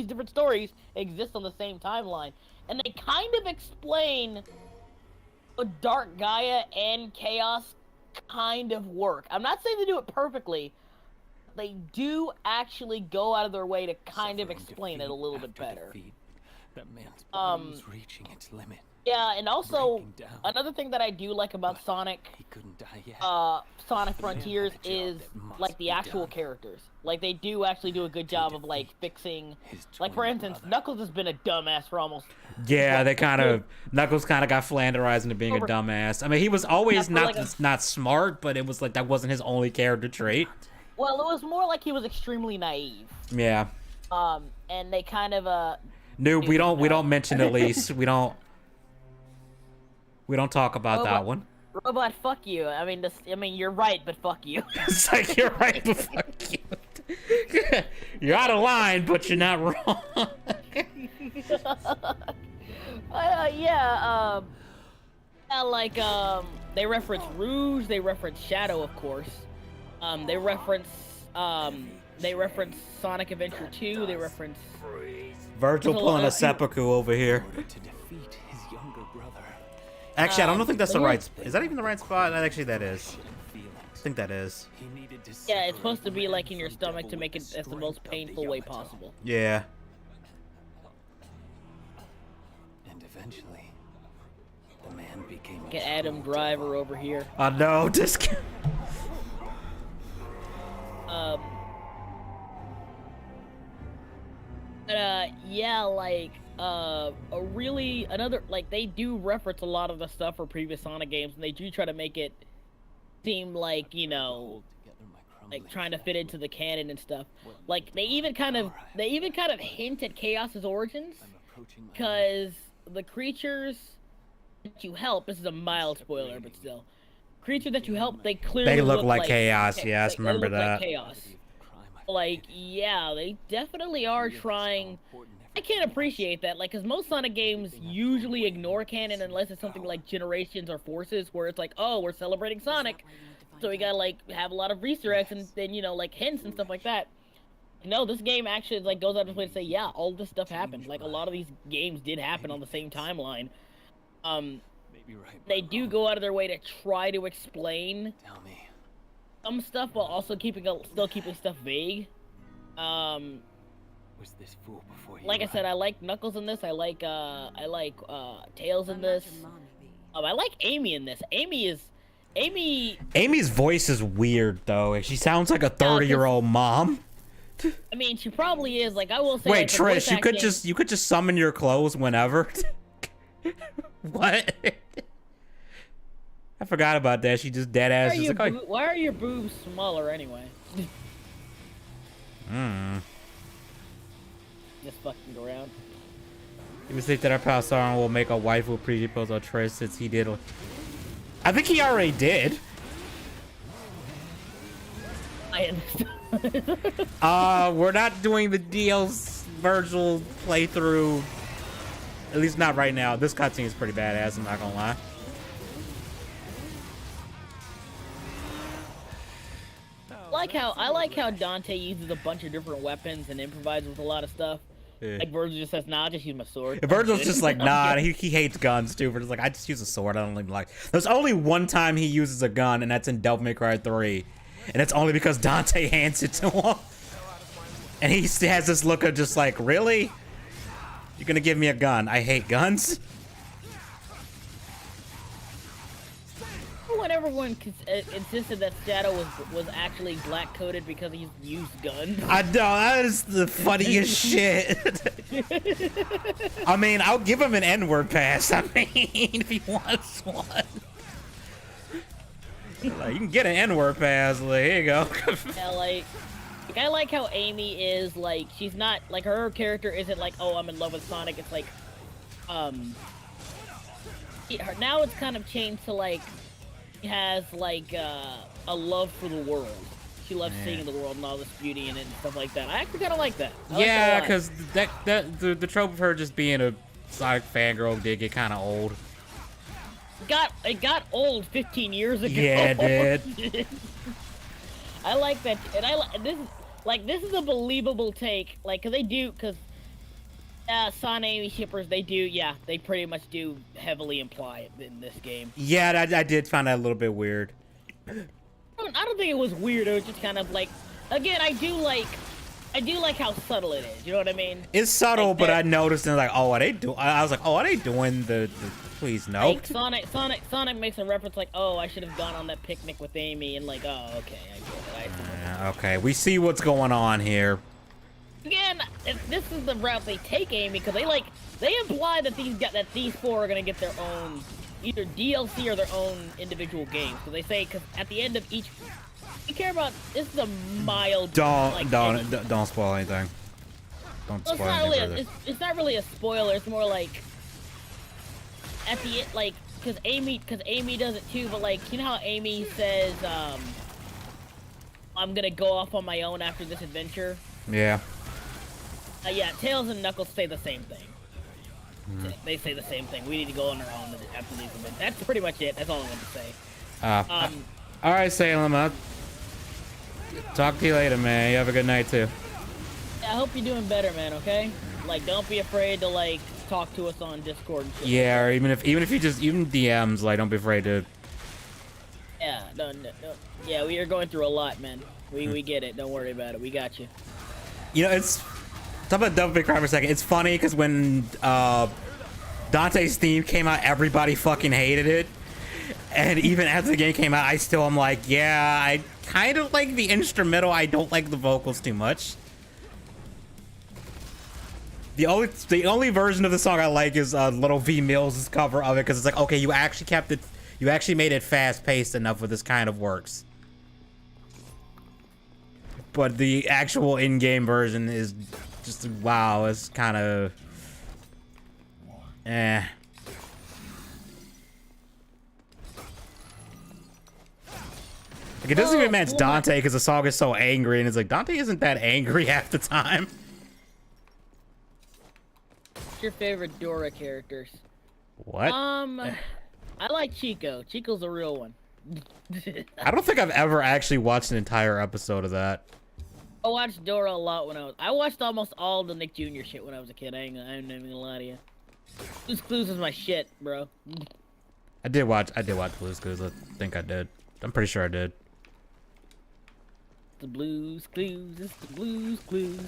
different stories exist on the same timeline, and they kind of explain what Dark Gaia and Chaos kind of work. I'm not saying they do it perfectly. They do actually go out of their way to kind of explain it a little bit better. That man's body was reaching its limit. Yeah, and also Breaking down. another thing that I do like about Sonic, He couldn't die yet. Sonic Frontiers had a job is that must like the be actual done. characters. Like they do actually do a good job of like fixing. His Like for twin instance, brother. Knuckles has been a dumbass for almost. Yeah, they kind of Knuckles kind of got flanderized into being a Over- dumbass. I mean, he was always Yeah, for not smart, but it was like that wasn't his only character trait. Well, it was more like he was extremely naive. Yeah. And they kind of Noob, we don't mention Elise. We don't talk about that one. Robot, fuck you. I mean, you're right, but fuck you. It's like you're right, but fuck you. You're out of line, but you're not wrong. Yeah, like, they reference Rouge, they reference Shadow, of course. They reference Sonic Adventure 2, they reference... Virgil pulling a seppuku over here. In order to defeat his younger brother. Actually, I don't think that's the but right. Is that even the right spot? Actually, that is. Feelings. I think that is. He needed to Yeah, it's separate supposed to be the like man in your from stomach Devil to make with it the as the most strength of painful the way Yamato. possible. Yeah. And eventually, the man became a Get Adam true Driver devil. over here. Oh no, this. Yeah, like, they do reference a lot of the stuff for previous Sonic games, and they do try to make it seem like, you know, Hold together my like crumbling trying to fit into the canon and stuff. Well, Like, they even kind of hint at Chaos's origins, I'm approaching my because the creatures that you help, this is a mild spoiler, but still, creatures that you help, they clearly They look like chaos. Yes, remember they look that. like chaos. Like, yeah, they definitely are trying. I can't appreciate that, like, because most Sonic games usually ignore canon unless it's something like Generations or Forces, where it's like, oh, we're celebrating Sonic, so we gotta, like, have a lot of Easter eggs and then, you know, like, hints and stuff like that. No, this game actually, like, goes out of its way to say, yeah, all this stuff happened. Like, a lot of these games did happen on the same timeline. They do go out of their way to try to explain some stuff while also still keeping stuff vague. Was this fool before you Like I said, I like Knuckles in this. I like Tails in this. I like Amy in this. Amy's voice is weird though. She sounds like a 30-year-old mom. I mean, she probably is. Like, I will say. Wait, like, Trish, you could just summon your clothes whenever. What? I forgot about that. She just dead ass. Why are your boobs smaller anyway? Just fucking go around. You would think that our pal Sauron will make a waifu pre-pose on Trish since he did. I think he already did. I understand. We're not doing the DL's Virgil playthrough. At least not right now. This cutscene is pretty badass, I'm not gonna lie. I like how Dante uses a bunch of different weapons and improvises with a lot of stuff. Yeah. Like Virgil just says, "Nah, just use my sword." Virgil's just like, nah, he hates guns too. Virgil's like, I just use a sword. I don't even like. There's only one time he uses a gun, and that's in Devil May Cry 3, and it's only because Dante hands it to him, and he has this look of just like, really? You're gonna give me a gun? I hate guns. When everyone insisted that Shadow was actually black coded because he used guns. I know, that is the funniest shit. I mean, I'll give him an N-word pass. I mean, if he wants one. Like, you can get an N-word pass. Like, here you go. Yeah, like I like how Amy is, like, she's not, like, her character isn't like, oh, I'm in love with Sonic. It's like, now it's kind of changed to, like, she has, like, a love for the world. She loves seeing the world and all this beauty in it and stuff like that. I actually kind of like that. Yeah, because the trope of her just being a Sonic fangirl did get kind of old. It got old 15 years ago. Yeah, it did. I like that, and this is a believable take, like, because Son Amy shippers, they pretty much do heavily imply it in this game. Yeah, I did find that a little bit weird. I don't think it was weird. It was just kind of like, again, I do like how subtle it is. You know what I mean? It's subtle, like, but I noticed and like, oh, are they doing? I was like, oh, are they doing the please no? Like Sonic makes a reference like, oh, I should have gone on that picnic with Amy, and like, oh, okay, I get it. Okay, we see what's going on here. Again, this is the route they take, Amy, because they imply that these four are gonna get their own either DLC or their own individual game. So they say, because at the end of each, you care about, this is a mild. Don't spoil anything. Don't spoil anything. It's not really a spoiler. It's more like at the end, like, because Amy does it too. But like, you know how Amy says, "I'm gonna go off on my own after this adventure." Yeah. Yeah, Tails and Knuckles say the same thing. They say the same thing. We need to go on our own after these events. That's pretty much it. That's all I want to say. All right, Salem. I'll talk to you later, man. You have a good night too. Yeah, I hope you're doing better, man. Okay? Like, don't be afraid to like talk to us on Discord and shit. Yeah, or even if you just DMs, like, don't be afraid to. Yeah, no. Yeah, we are going through a lot, man. We get it. Don't worry about it. We got you. You know, it's. Talk about Devil May Cry for a second. It's funny because when Dante's theme came out, everybody fucking hated it. And even after the game came out, I still am like, yeah, I kind of like the instrumental. I don't like the vocals too much. The only version of the song I like is Little V Mills' cover of it, because it's like, okay, you actually kept it, you actually made it fast paced enough where this kind of works. But the actual in-game version is just, wow, it's kind of, eh. Like, it doesn't even match Dante because the song is so angry, and it's like, Dante isn't that angry half the time. What's your favorite Dora characters? What? I like Chico. Chico's a real one. I don't think I've ever actually watched an entire episode of that. I watched Dora a lot when I watched almost all the Nick Jr. shit when I was a kid. I'm not even gonna lie to you. Blue's Clues is my shit, bro. I did watch Blue's Clues. I think I did. I'm pretty sure I did. The Blue's Clues, it's the Blue's Clues.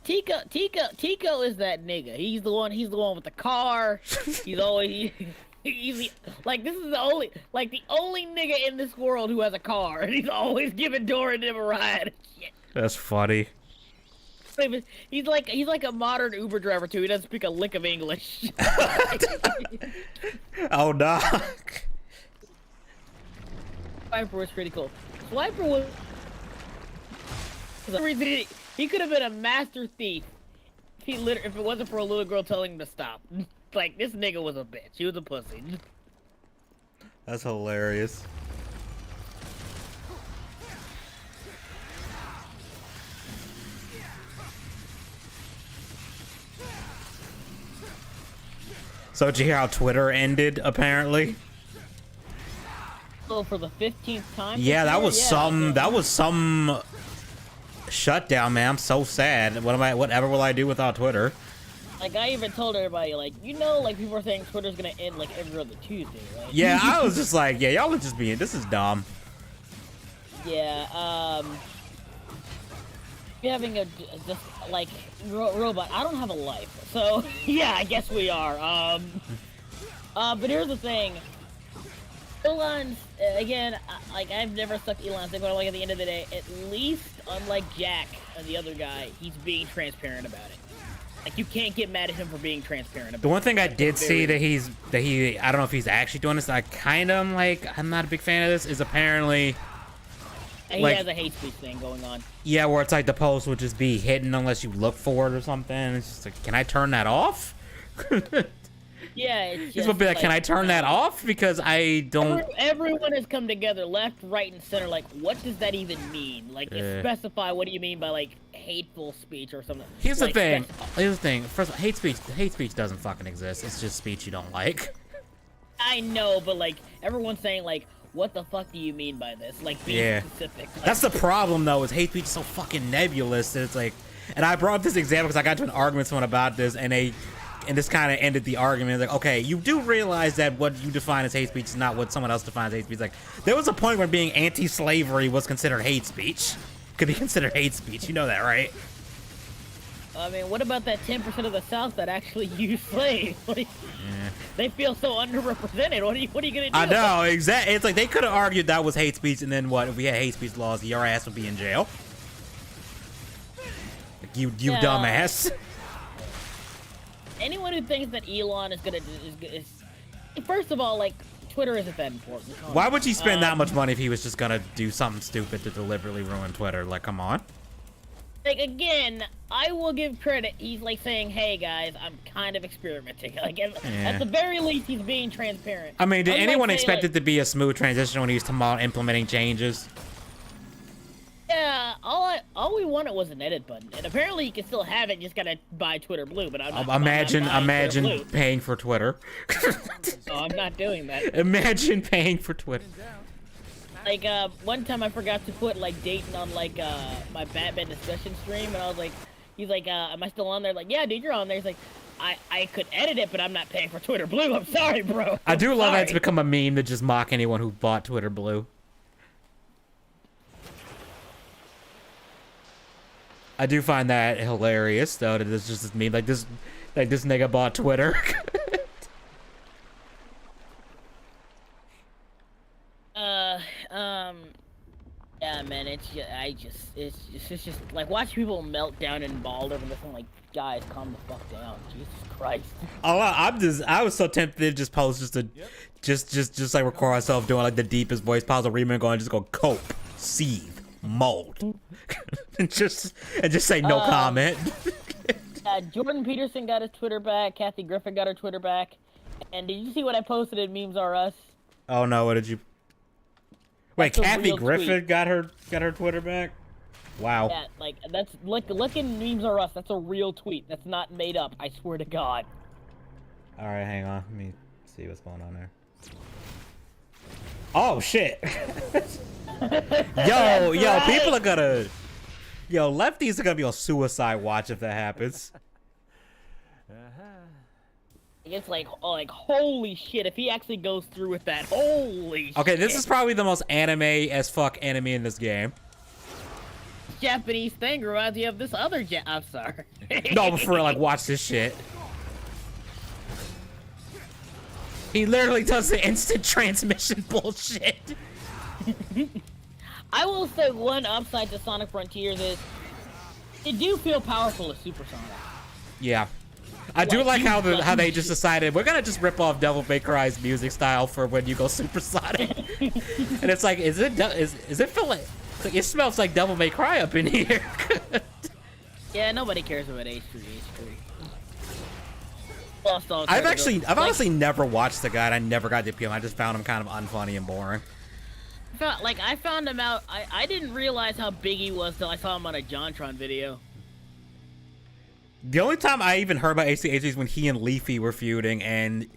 Tico is that nigga. He's the one with the car. He's always like, this is the only nigga in this world who has a car, and he's always giving Dora and him a ride. Shit. That's funny. He's like a modern Uber driver too. He doesn't speak a lick of English. Oh no. Swiper was pretty cool. Swiper was he could have been a master thief if it wasn't for a little girl telling him to stop. Like, this nigga was a bitch. He was a pussy. That's hilarious. So did you hear how Twitter ended, apparently? Oh, for the 15th time? Yeah, that was some shutdown, man. I'm so sad. Whatever will I do without Twitter? Like, I even told everybody, like, like, people are saying Twitter's gonna end, like, every other Tuesday, right? Yeah, I was just like, yeah, y'all are just being, this is dumb. Yeah, having just, like, robot, I don't have a life, so, yeah, I guess we are, but here's the thing. Elon's, again, like, I've never sucked Elon's dick, but like, at the end of the day, at least, unlike Jack and the other guy, he's being transparent about it. Like, you can't get mad at him for being transparent about it. The one thing I did see that he, I don't know if he's actually doing this, I kind of, like, I'm not a big fan of this, is apparently... He like, has a hate speech thing going on. Yeah, where it's like the post would just be hidden unless you look for it or something. It's just like, can I turn that off? Yeah, it's just This would be like, can I turn that off? Because I don't... Everyone has come together, left, right, and center, like, what does that even mean? Like, specify what do you mean by, like, hateful speech or something. Here's the like, thing. Here's the thing. First of all, hate speech doesn't fucking exist. It's just speech you don't like. I know, but, like, everyone's saying, like, what the fuck do you mean by this? Like, being specific. Like, that's the problem, though, is hate speech is so fucking nebulous that it's like... And I brought up this example because I got into an argument with someone about this, and this kind of ended the argument. Like, okay, you do realize that what you define as hate speech is not what someone else defines as hate speech. Like, there was a point where being anti-slavery was considered hate speech. Could be considered hate speech. You know that, right? I mean, what about that 10% of the South that actually use slaves? They feel so underrepresented. What are you gonna do? I know, exactly. It's like they could have argued that was hate speech, and then what? If we had hate speech laws, your ass would be in jail. Like, you dumbass. Anyone who thinks that Elon is first of all, like, Twitter isn't that important. Why would he spend that much money if he was just gonna do something stupid to deliberately ruin Twitter? Like, come on. Like, again, I will give credit. He's like saying, "Hey guys, I'm kind of experimenting." Like, at the very least, he's being transparent. I mean, did anyone expect it to be a smooth transition when he was implementing changes? Yeah, all we wanted was an edit button, and apparently you can still have it. You just gotta buy Twitter Blue, but I'm not. Imagine paying for Twitter. No, I'm not doing that. Imagine paying for Twitter. Like, one time I forgot to put, like, Dayton on, like, my Batman discussion stream, and I was like, he's like, am I still on there? Like, yeah, dude, you're on there. He's like, I could edit it, but I'm not paying for Twitter Blue. I'm sorry, bro. I do love that it's become a meme to just mock anyone who bought Twitter Blue. I do find that hilarious, though, that it's just this meme, like this nigga bought Twitter. Yeah, man, it's just like, watch people melt down and bald over this. I'm like, guys, calm the fuck down, Jesus Christ. I was so tempted to just post just like record myself doing like the deepest voice, pause a remake, and just go cope, seethe, mold, and just say no comment. Jordan Peterson got his Twitter back. Kathy Griffin got her Twitter back. And did you see what I posted in Memes R Us? Oh no, what did you? Wait, That's a Kathy real Griffin tweet. got her Twitter back? Wow. Yeah, like that's look in memes are us. That's a real tweet. That's not made up. I swear to God. All right, hang on. Let me see what's going on there. Oh shit! yo, people are gonna. Yo, lefties are gonna be on suicide watch if that happens. It's like holy shit! If he actually goes through with that, holy. Okay, shit. this is probably the most anime as fuck enemy in this game. Japanese thing reminds me of this other I'm sorry. No, but for real, like, watch this shit. He literally does the instant transmission bullshit. I will say one upside to Sonic Frontiers is it do feel powerful as Super Sonic. Yeah. I do like how they just shit. decided we're gonna just rip off Devil May Cry's music style for when you go supersonic. And it's like, is it feel like it smells like Devil May Cry up in here? Yeah, nobody cares about H3. I've honestly never watched the guy. I never got to appeal. I just found him kind of unfunny and boring. I found him out. I didn't realize how big he was till I saw him on a JonTron video. The only time I even heard about ACH is when he and Leafy were feuding, and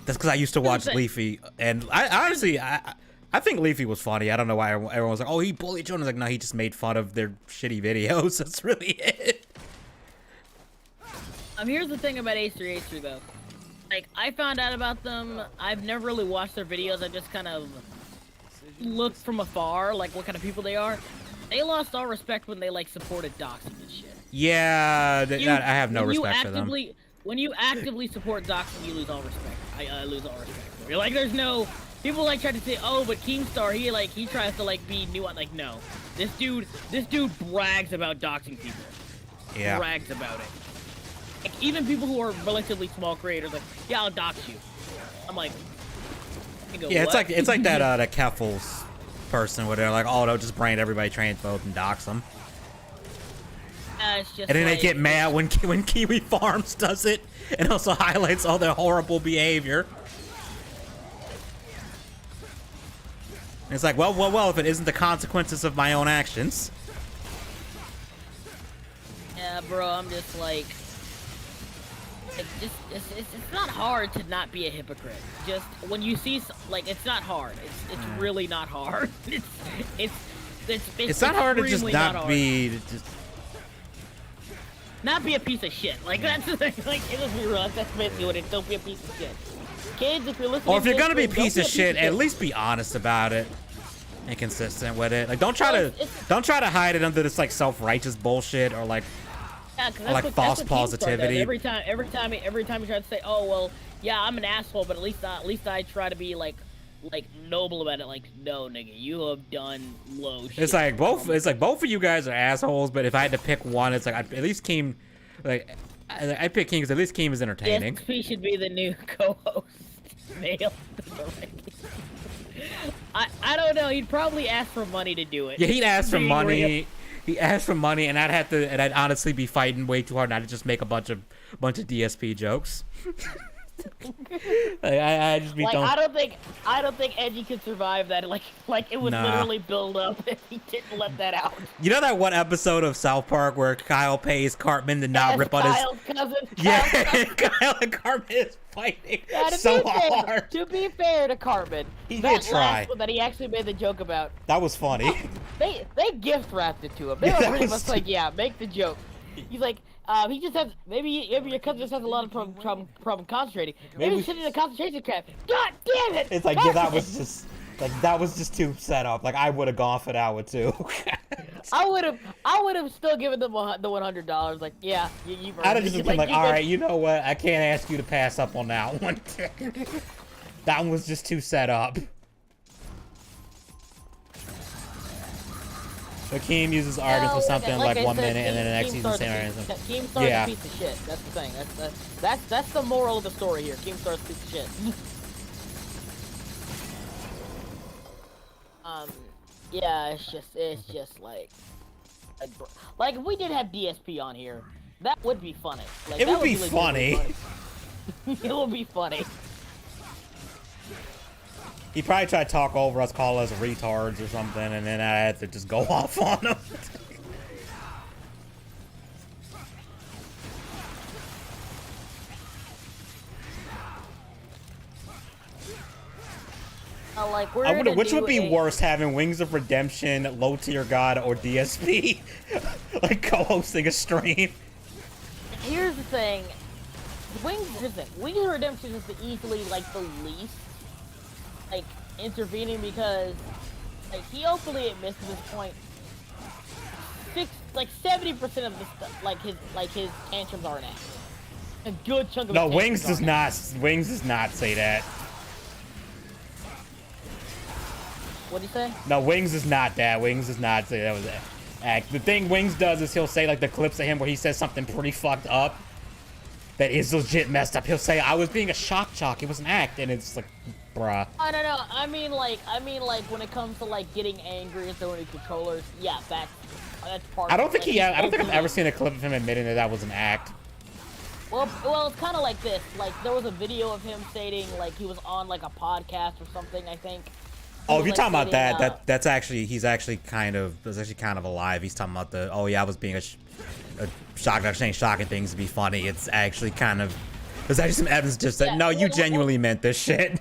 that's because I used to watch Leafy. And I honestly think Leafy was funny. I don't know why everyone was like, "Oh, he bullied children." I was like, no, he just made fun of their shitty videos. That's really it. Here's the thing about H3 though. Like, I found out about them. I've never really watched their videos. I just kind of looked from afar, like what kind of people they are. They lost all respect when they like supported doxing and shit. Yeah, I have no respect for them. When you actively support doxing, you lose all respect. I lose all respect for you. Like, there's no people like try to say, oh, but Keemstar, he tries to like be nuanced. Like, no, this dude brags about doxing people. Yeah, brags about it. Like, even people who are relatively small creators, like, yeah, I'll dox you. I'm like, yeah, what? it's like that that Keffels person where they're like, oh, they'll just brand everybody transphobe and dox them. It's just And then like, they get mad when Kiwi Farms does it, and also highlights all their horrible behavior. And it's like, well, if it isn't the consequences of my own actions. Yeah, bro, I'm just like it's not hard to not be a hypocrite. Just when you see, like, it's not hard. It's really not hard. It's not hard to just not be not be a piece of shit. Like, that's the thing. Like, let's be real. That's basically what it is. Don't be a piece of shit. Kids, if you're listening, or if you're gonna be a don't piece of shit, at least be honest about it and consistent with it. Like, don't try to hide it under this like self-righteous bullshit or like. Yeah, or like false positivity. Every time you try to say, "Oh well, yeah, I'm an asshole," but at least I try to be like noble about it. Like, no, nigga, you have done low shit. It's like both of you guys are assholes. But if I had to pick one, it's like at least Keem, like I pick Keem because at least Keem is entertaining. Yes, he should be the new co-host. Male. I don't know. He'd probably ask for money to do it. Yeah, he'd ask for money. He asked for money, and I'd honestly be fighting way too hard not to just make a bunch of DSP jokes. I just be like, I don't think Edgy could survive that. Like it would literally build up if he didn't let that out. You know that one episode of South Park where Kyle pays Cartman to not rip on his cousin? Yeah, Kyle and Cartman is fighting so hard. To be fair to Cartman, he did try. Last one that he actually made the joke about. That was funny. They gift wrapped it to him. They were pretty much like, yeah, make the joke. He's like, he just has maybe your cousin just has a lot of problem concentrating. Maybe he's sitting in a concentration camp. God damn it! It's like, yeah, that was just too set up. Like, I would have gone for that one too. I would have still given them the $100. Like, yeah, you. I'd have just been like, all right, you know what? I can't ask you to pass up on that one. That one was just too set up. Akeem uses artists for something like 1 minute, and then the next season same artist. Keemstar's a piece of shit. That's the thing. That's the moral of the story here. Keemstar's a piece of shit. Yeah, it's just like if we did have DSP on here, that would be funny. Like, it would be funny. It would be funny. He probably tried to talk over us, call us retards or something, and then I had to just go off on him. Like, Which would be worse, having Wings of Redemption, Low Tier God, or DSP like co-hosting a stream? Here's the thing. Wings of Redemption is easily like the least like intervening because like he openly admits at this point 70% of the stuff like his tantrums are an act. A good chunk of no, Wings does not say that. What'd he say? No, Wings is not that. Wings does not say that was an act. The thing Wings does is he'll say like the clips of him where he says something pretty fucked up that is legit messed up. He'll say, I was being a shock jock. It was an act. And it's like, bruh. I don't know. I mean like when it comes to like getting angry and throwing controllers, yeah, that's part I don't of think it. I don't think I've ever seen a clip of him admitting that that was an act. Well, it's kind of like this. Like there was a video of him stating like he was on like a podcast or something, I think. Oh, if you're talking about that, that's actually kind of alive. He's talking about the, oh yeah, I was being a shock, I was saying shocking things to be funny. It's actually kind of, there's actually some evidence just that, no, you genuinely meant this shit.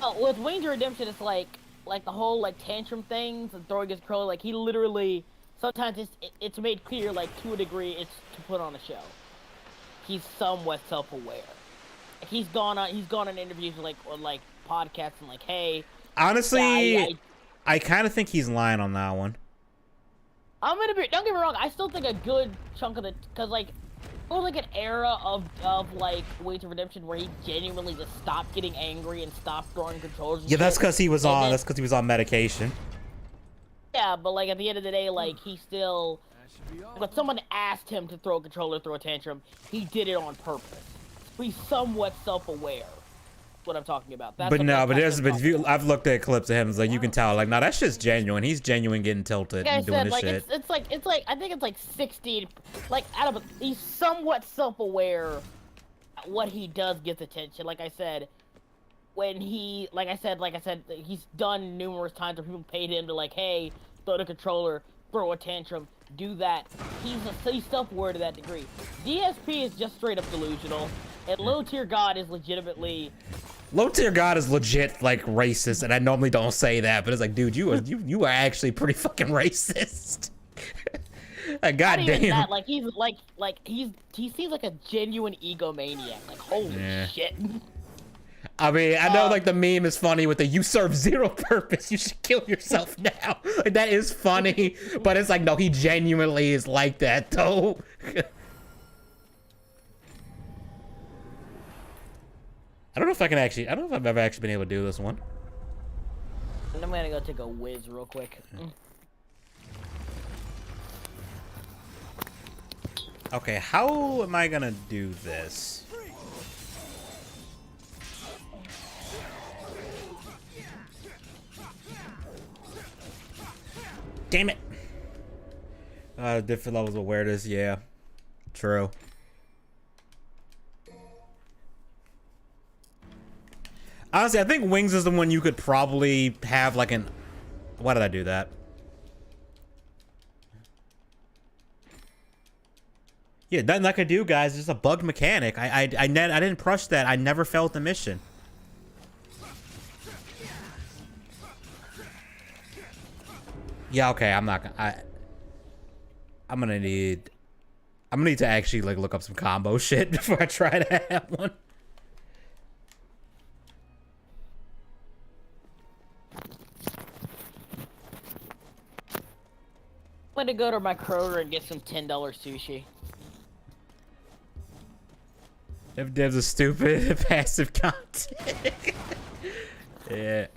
Oh, with Wings of Redemption, it's like the whole like tantrum things and throwing his controller, like he literally, sometimes it's made clear, like to a degree, it's to put on a show. He's somewhat self-aware. Like, he's gone on interviews or podcasts and like, hey, honestly, I kind of think he's lying on that one. Don't get me wrong, I still think a good chunk of because like, there was like an era of like Wings of Redemption where he genuinely just stopped getting angry and stopped throwing controllers. Yeah, that's because he was on medication. Yeah, but like at the end of the day, like he still, but someone asked him to throw a controller, throw a tantrum, he did it on purpose. He's somewhat self-aware. What I'm talking about. I've looked at clips of him. It's like you can tell, like, no, that shit's genuine. He's genuine getting tilted and doing this shit. It's like I think it's like 60. Like he's somewhat self-aware. What he does gets attention. Like I said, like I said, he's done numerous times where people paid him to like, hey, throw the controller, throw a tantrum, do that. He's self-aware to that degree. DSP is just straight up delusional, and Low Tier God is legitimately. Low Tier God is legit like racist, and I normally don't say that, but it's like, dude, you are actually pretty fucking racist. Like, goddamn. That, like he seems like a genuine egomaniac. Like, holy shit. I mean, I know like the meme is funny with the "you serve zero purpose, you should kill yourself now." Like that is funny, but it's like no, he genuinely is like that though. I don't know if I've ever actually been able to do this one. I'm gonna go take a whiz real quick. Okay, how am I gonna do this? Damn it! Different levels of awareness, yeah. True. Honestly, I think Wings is the one you could probably have like an... Why did I do that? Yeah, nothing I could do, guys. It's just a bugged mechanic. I didn't push that. I never failed the mission. Yeah, okay. I'm gonna need to actually like look up some combo shit before I try to have one. I'm gonna go to my Kroger and get some $10 sushi. If devs are stupid, passive content. Yeah.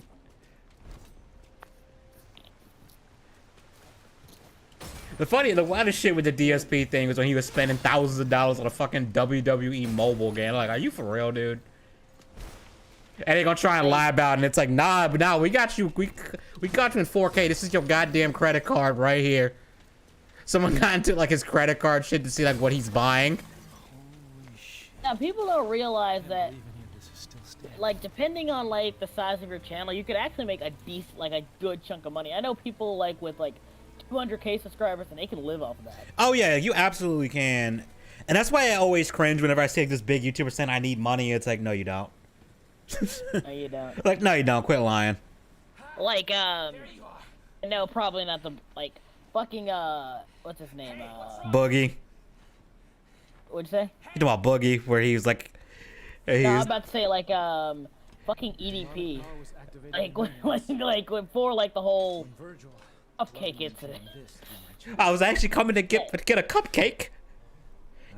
The wildest shit with the DSP thing was when he was spending thousands of dollars on a fucking WWE mobile game. Like, are you for real, dude? And they gonna try and lie about it, and it's like, nah, we got you. We got you in 4K. This is your goddamn credit card right here. Someone got into like his credit card shit to see like what he's buying. Now people don't realize that like depending on like the size of your channel, you could actually make a good chunk of money. I know people like with like 200K subscribers and they can live off of that. Oh yeah, you absolutely can. And that's why I always cringe whenever I see like, this big YouTuber saying I need money. It's like, no, you don't. No, you don't. Like, no, you don't. Quit lying. Like, no, probably not the, like, fucking, what's his name? Boogie. What'd you say? You talking about Boogie, where he was like... No, I'm about to say, like, fucking EDP. Like, before, like, the whole cupcake incident. I was actually coming to get a cupcake.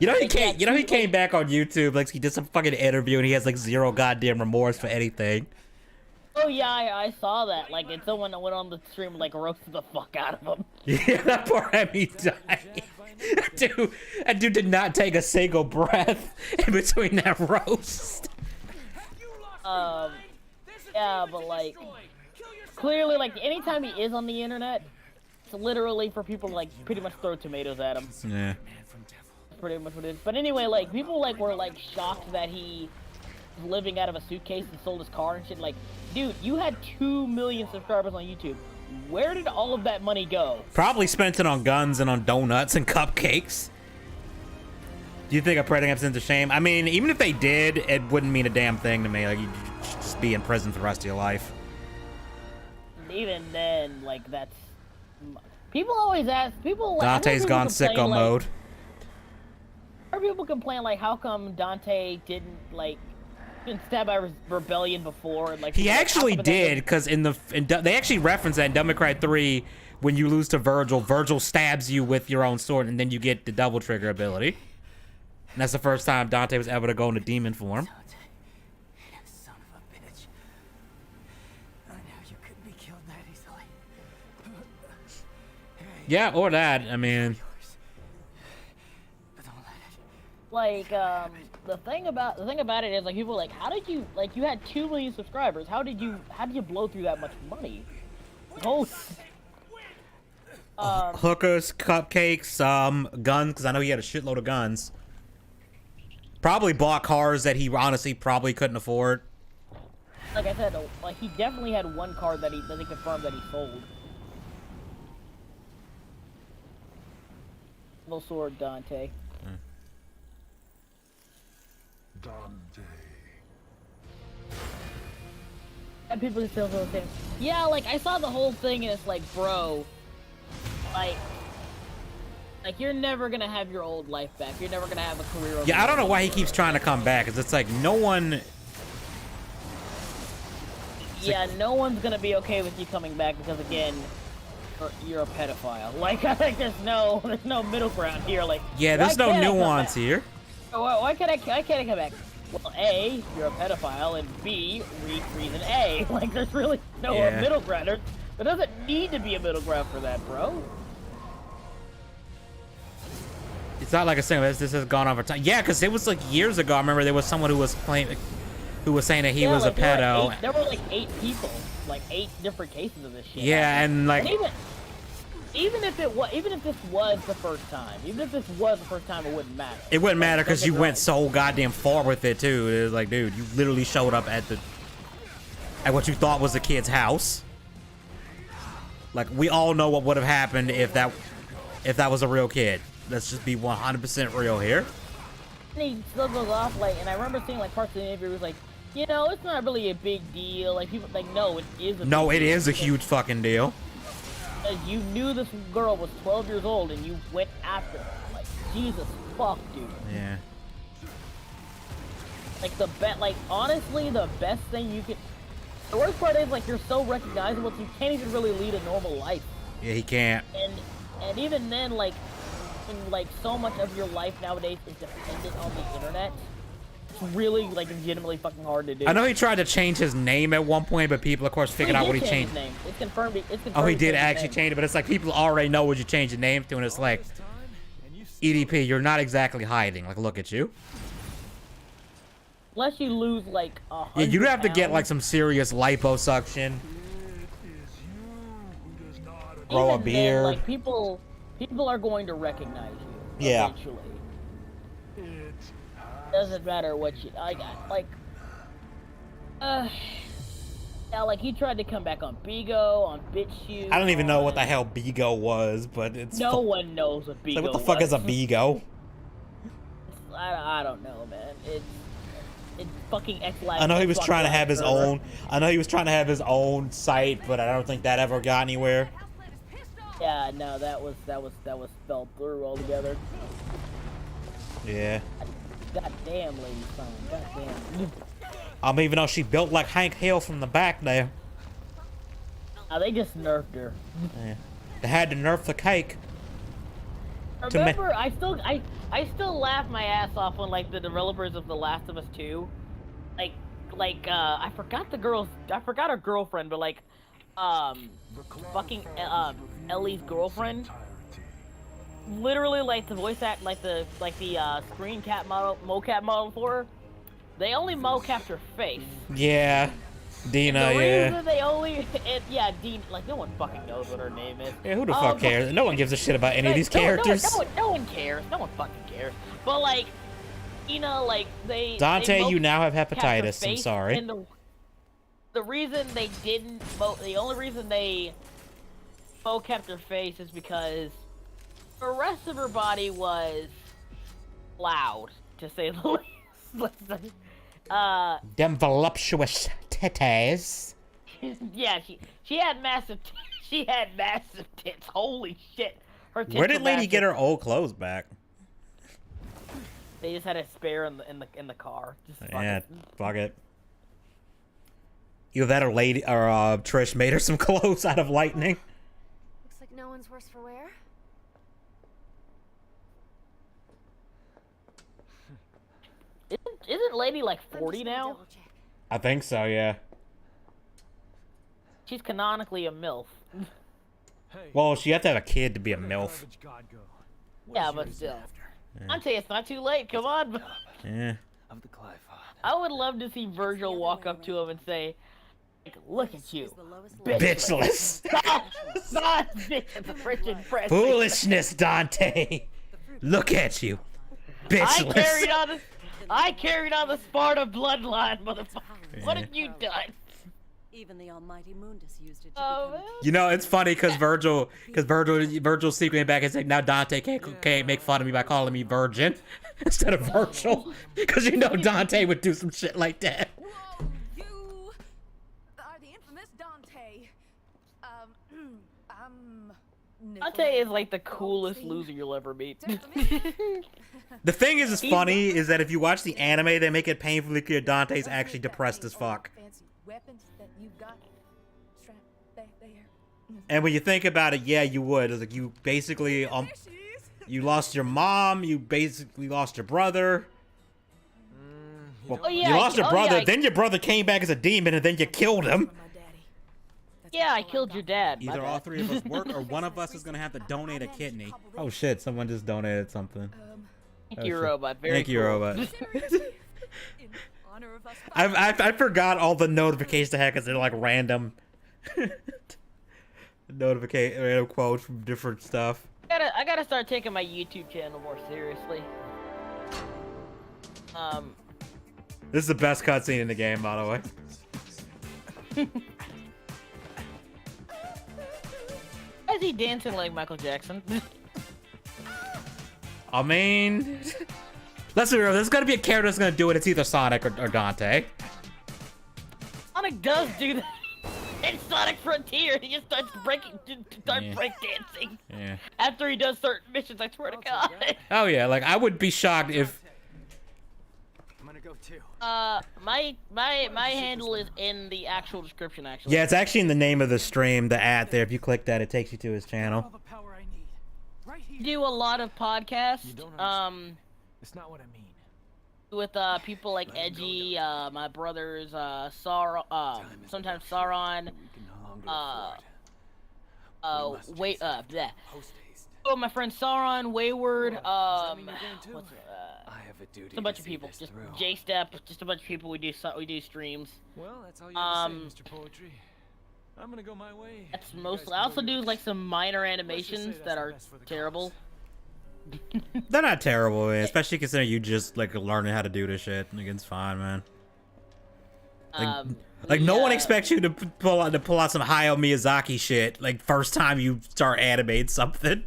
You know he came back on YouTube, like he did some fucking interview and he has like zero goddamn remorse for anything. Oh yeah, I saw that. Like, it's someone that went on the stream and like roasted the fuck out of him. Yeah, that poor Emmy died. That dude did not take a single breath in between that roast. Yeah, but like, clearly, like, anytime he is on the internet, it's literally for people to, like, pretty much throw tomatoes at him. Yeah. Pretty much what it is. But anyway, like, people like were like shocked that he was living out of a suitcase and sold his car and shit. Like, dude, you had 2 million subscribers on YouTube. Where did all of that money go? Probably spent it on guns and on donuts and cupcakes. Do you think a putting him to shame? I mean, even if they did, it wouldn't mean a damn thing to me. Like, you'd just be in prison for the rest of your life. Even then, like, that's... People always ask... People like... Dante's gone sicko mode. People complain, like, how come Dante didn't, like, been stabbed by rebellion before? And, like, he actually did, because they actually reference that in Devil May Cry 3, when you lose to Virgil, Virgil stabs you with your own sword, and then you get the double trigger ability. And that's the first time Dante was able to go into demon form. Son of a bitch. I know you couldn't be killed that easily. Yeah, or that. I mean... Like, the thing about it is, like, people are like, how did you, like, you had 2 million subscribers, how did you blow through that much money? Oh, hookers, cupcakes, guns, because I know he had a shitload of guns. Probably bought cars that he honestly probably couldn't afford. Like I said, like, he definitely had one car that he confirmed that he sold. No sword, Dante. Dante. And people still feel the same. Yeah, like, I saw the whole thing and it's like, bro, like you're never gonna have your old life back. You're never gonna have a career. Yeah, I don't know why he keeps trying to come back, because it's like no one... Yeah, no one's gonna be okay with you coming back because, again, you're a pedophile. Like, I think there's no middle ground here. Like, yeah, there's no nuance here. Why can't I come back? Well, A, you're a pedophile, and B, reason A. Like, there's really no middle ground. There doesn't need to be a middle ground for that, bro. It's not like a single. This has gone on for time. Yeah, because it was like years ago. I remember there was someone who was saying that he was like, a pedo. There were like 8 people, like 8 different cases of this shit. Yeah, and like. Even if this was the first time, it wouldn't matter. It wouldn't matter because you went so goddamn far with it too. It was like, dude, you literally showed up at what you thought was the kid's house. Like, we all know what would have happened if that was a real kid. Let's just be 100% real here. And he still goes off, like, and I remember seeing like parts of the interview was like, you know, it's not really a big deal. Like, people like, no, it is. It is a huge fucking deal. You knew this girl was 12 years old and you went after her. Like, Jesus fuck, dude. Yeah. Like, honestly, the best thing you could... The worst part is, like, you're so recognizable, so you can't even really lead a normal life. Yeah, he can't. And even then, like, when, so much of your life nowadays is dependent on the internet, it's really, like, legitimately fucking hard to do. I know he tried to change his name at one point, but people, of course, figured out what he changed. His name. It's confirmed. Oh, he did actually change it, but it's like people already know what you changed the name to, and it's like, EDP, you're not exactly hiding. Like, look at you. Unless you lose, like, 100 Yeah, you'd have to get, pounds. like, some serious liposuction. Grow a Even beard. then, like, people are going to recognize you. Yeah. Eventually. Doesn't matter what you... like, Yeah, like he tried to come back on Bigo, on BitChute. I don't even know what the hell Bigo was, but it's No one knows what Bigo like, what the fuck is a Bigo? I don't know, man. It's fucking X-Live. I know he was trying to have his own. I know he was trying to have his own site, but I don't think that ever got anywhere. Yeah, no, that was spelled through altogether. Yeah. God damn, Lady Phone. God damn. Even though she built like Hank Hill from the back there. They just nerfed her. Yeah. They had to nerf the cake. Remember, I still laugh my ass off when like the developers of The Last of Us 2, I forgot her girlfriend, but like, fucking Ellie's girlfriend. Literally, like the voice act, like the screen cap model, mocap model for her. They only mocapped her face. Yeah. Dina, the yeah. reason they only, Dina, like no one fucking knows what her name is. Yeah, who the fuck cares? No one gives a shit about any of these characters. No one cares. No one fucking cares. But like, like they. Dante, you now have mocapped her hepatitis. I'm face, sorry. And the reason they didn't, the only reason they mocapped her face is because the rest of her body was loud, to say the least. Them voluptuous titties. Yeah, she had massive tits. Holy shit. Her tits Where did were Lady massive. get her old clothes back? They just had a spare in the car. Just Yeah, fuck it. Either that or Lady or Trish made her some clothes out of lightning. Looks like no one's worse for wear. Isn't Lady like I'm 40 just gonna now? double check. I think so, yeah. She's canonically a MILF. Hey, Well, she have to have a kid to be a where did MILF. garbage God go? Yeah, but still. Dante, it's not too late. Come on. Yeah. Of the Clive. I would love to see Virgil walk up to him and say, like, "Look at you, Is the lowest Bitchless. not bitch at the freaking press." Foolishness, Dante. Look at you. Bitchless. I carried on the Sparda bloodline, motherfucker. What have you done? Even the almighty Mundus used it to Oh, become... man. You know, it's funny because Virgil's secretly back and saying, now Dante can't make fun of me by calling me Virgin instead of Virgil. Because you know Dante would do some shit like that. Whoa, you are the infamous Dante. Dante is like the coolest loser you'll ever meet. The thing is funny is that if you watch the anime, they make it painfully clear Dante's actually depressed as fuck. Fancy weapons that you've got strapped back there. And when you think about it, yeah, you would. It's like you basically you lost your mom, you basically lost your brother. Well, yeah, you lost your brother, yeah, then your brother came back as a demon, and then you killed him. For my daddy. That's Yeah, I all killed got. your dad. my Either all bad. three of us work, or one of us is gonna have to donate a kidney. Oh shit! Someone just donated something. Thank you, shit. robot. Very Thank you, cool. robot. In honor of us. I forgot all the notifications I had because they're like random random quotes from different stuff. I gotta start taking my YouTube channel more seriously. This is the best cutscene in the game, by the way. Why is he dancing like Michael Jackson? I mean, let's be real. There's gonna be a character that's gonna do it. It's either Sonic or Dante. Sonic does do that. In Sonic Frontier, he just starts break dancing. Yeah. After he does certain missions, I swear to God. Oh yeah, like I would be shocked if. I'm gonna go too. My handle is in the actual description, actually. Yeah, it's actually in the name of the stream. The ad there. If you click that, it takes you to his All channel. the power I need. Right here. Do a lot of podcasts. You don't understand. It's not what I mean. With people like Edgy, my brothers, sometimes Sauron, We can no longer afford. wait, bleh. Post haste. Oh, my friend Sauron, Wayward, Does that mean you're going too? what's I have a duty. just a bunch to of see people, this just through. J-Step, just a bunch of people. We do streams. Well, that's all you have to say, Mr. Poetry. I'm gonna go my way. That's You guys mostly. can I go also do yours. like some minor Let's just say animations that's that the are best for the terrible. They're not terrible, man. Especially considering you just like learning how to do this shit. Like, it's fine, man. Like no one expects you to pull out some Hayao Miyazaki shit like first time you start animating something.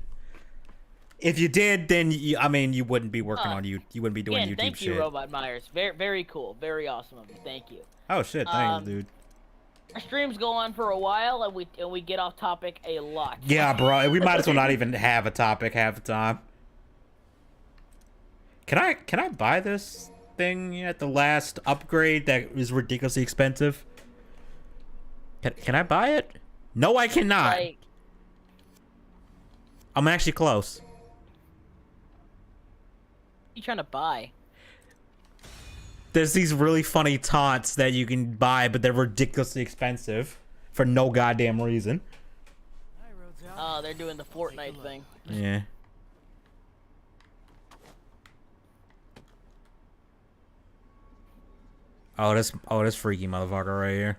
If you did, then you wouldn't be working on you wouldn't be doing YouTube thank shit. you, Robot Myers. Very, very cool. Very awesome of you. Thank you. Oh shit, thanks, dude. Our streams go on for a while, and we get off topic a lot. Yeah, bro. We might as well not even have a topic half the time. Can I buy this thing at the last upgrade that is ridiculously expensive? Can I buy it? No, I cannot. Like, I'm actually close. what are you trying to buy? There's these really funny taunts that you can buy, but they're ridiculously expensive for no goddamn reason. Oh, they're doing the Fortnite thing. Yeah. Oh, this freaky motherfucker right here.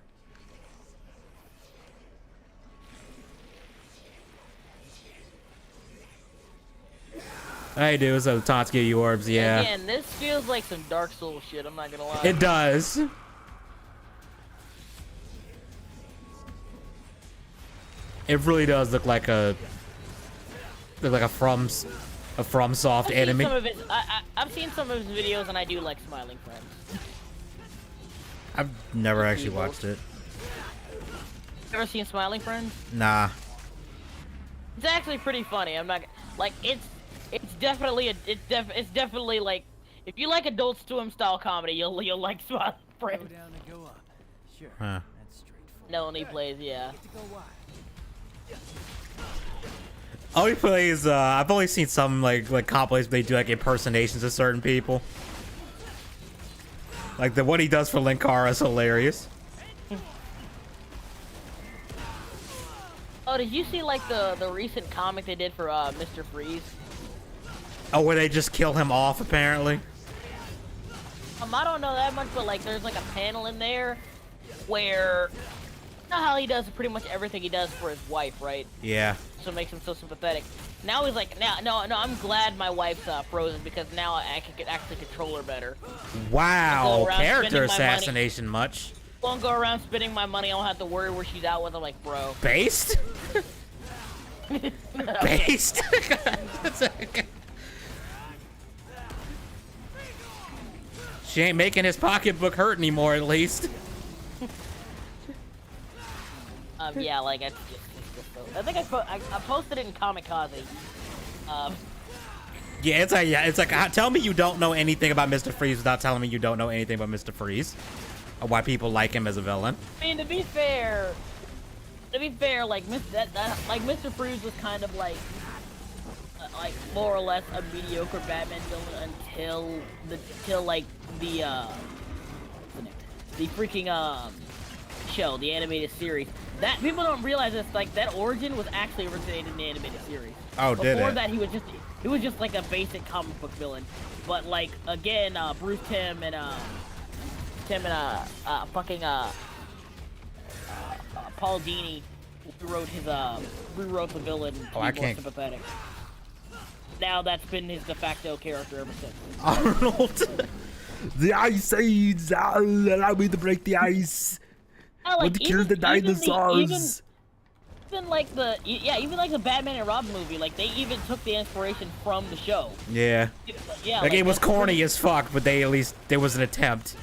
Hey, dude, so taunts give you orbs, yeah. Again, this feels like some Dark Souls shit, I'm not gonna lie. It does. It really does look like a FromSoft enemy. I've seen some of his videos, and I do like Smiling Friends. I've never actually watched it. Ever seen Smiling Friends? Nah. It's actually pretty funny. I'm not like it's definitely definitely like if you like Adult Swim style comedy, you'll like Smiling Friends. Go down and go up. Sure. Huh. That's straightforward. No, and he plays, yeah. Get to go wide. All he plays, I've only seen some like compilations where they do like impersonations of certain people. Like the what he does for Linkara is hilarious. Oh, did you see like the recent comic they did for Mr. Freeze? Oh, where they just kill him off apparently. I don't know that much, but like there's like a panel in there where you know how he does pretty much everything he does for his wife, right? Yeah. So it makes him so sympathetic. Now he's like, no, I'm glad my wife's frozen because now I can actually control her better. Wow, around character spending my money. assassination much. Won't go around spending my money. I don't have to worry where she's out with. I'm like, bro. Based? Based? She ain't making his pocketbook hurt anymore, at least. Yeah, like I think I posted it in Kamikaze. Yeah, it's like tell me you don't know anything about Mr. Freeze without telling me you don't know anything about Mr. Freeze. Or why people like him as a villain. I mean, to be fair, like Mr. Freeze was kind of like more or less a mediocre Batman villain until the freaking show, the animated series. That people don't realize this, like that origin was actually originated in the animated series. Oh, did it? Before that, he was just like a basic comic book villain. But like again, Bruce Timm and Paul Dini rewrote the villain to be more sympathetic. Now that's been his de facto character ever since. Arnold, the Ice Age, allow me to break the ice. Like, to kill the dinosaurs. Even like the Batman and Robin movie, like they even took the inspiration from the show. Yeah. Yeah. Like it was corny as fuck, but at least there was an attempt.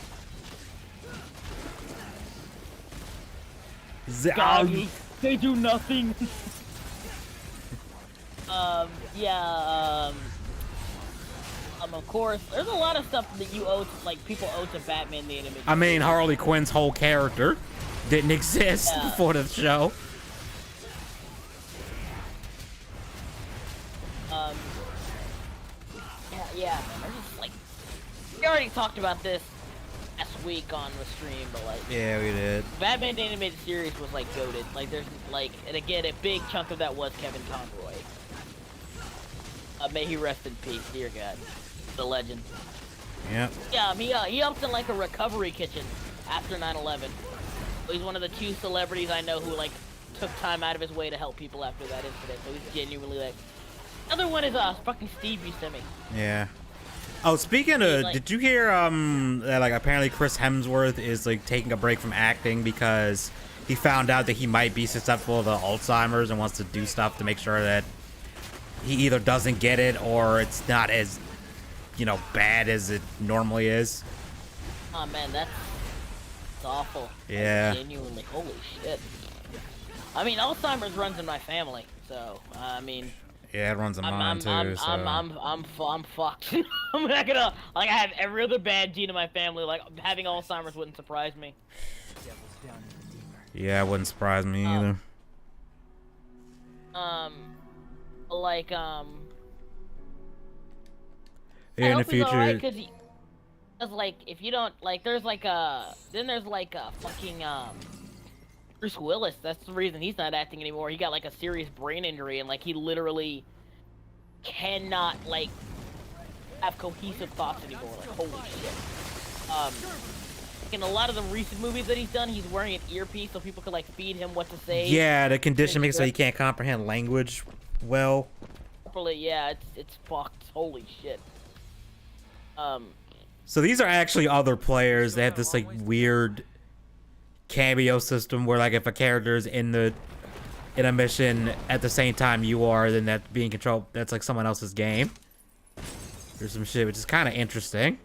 Doggy, they do nothing. Of course, there's a lot of stuff that you owe to, like, people owe to Batman the animated. I mean, Harley Quinn's whole character didn't exist before the show. Yeah, man, I just, like, we already talked about this last week on the stream, but, like... Yeah, we did. Batman the animated series was, like, goated. Like, there's, like, and again, a big chunk of that was Kevin Conroy. May he rest in peace, dear God. The legend. Yep. Yeah, he helped in, like, a recovery kitchen after 9/11. He's one of the 2 celebrities I know who, like, took time out of his way to help people after that incident. So he's genuinely, like... Another one is, fucking Steve Buscemi. Yeah. Oh, speaking of, Like- did you hear that like apparently Chris Hemsworth is like taking a break from acting because he found out that he might be susceptible to Alzheimer's and wants to do stuff to make sure that he either doesn't get it or it's not as, you know, bad as it normally is. Oh man, that's awful. Yeah. Genuinely, holy shit. I mean, Alzheimer's runs in my family, so I mean. Yeah, it runs in mine too. I'm fucked. I'm not gonna like. I have every other bad gene in my family. Like having Alzheimer's wouldn't surprise me. Yeah, it wouldn't surprise me either. Like Yeah, I in the hope he's future. alright, cause like if you don't like, there's like there's like a fucking Bruce Willis. That's the reason he's not acting anymore. He got like a serious brain injury and like he literally cannot like have cohesive thoughts anymore. Like holy shit. In a lot of the recent movies that he's done, he's wearing an earpiece so people could like feed him what to say. Yeah, the condition makes it so he can't comprehend language well. Yeah, it's fucked. Holy shit. So these are actually other players. They have this like weird cameo system where like if a character is in a mission at the same time you are, then that being controlled, that's like someone else's game. There's some shit which is kind of interesting.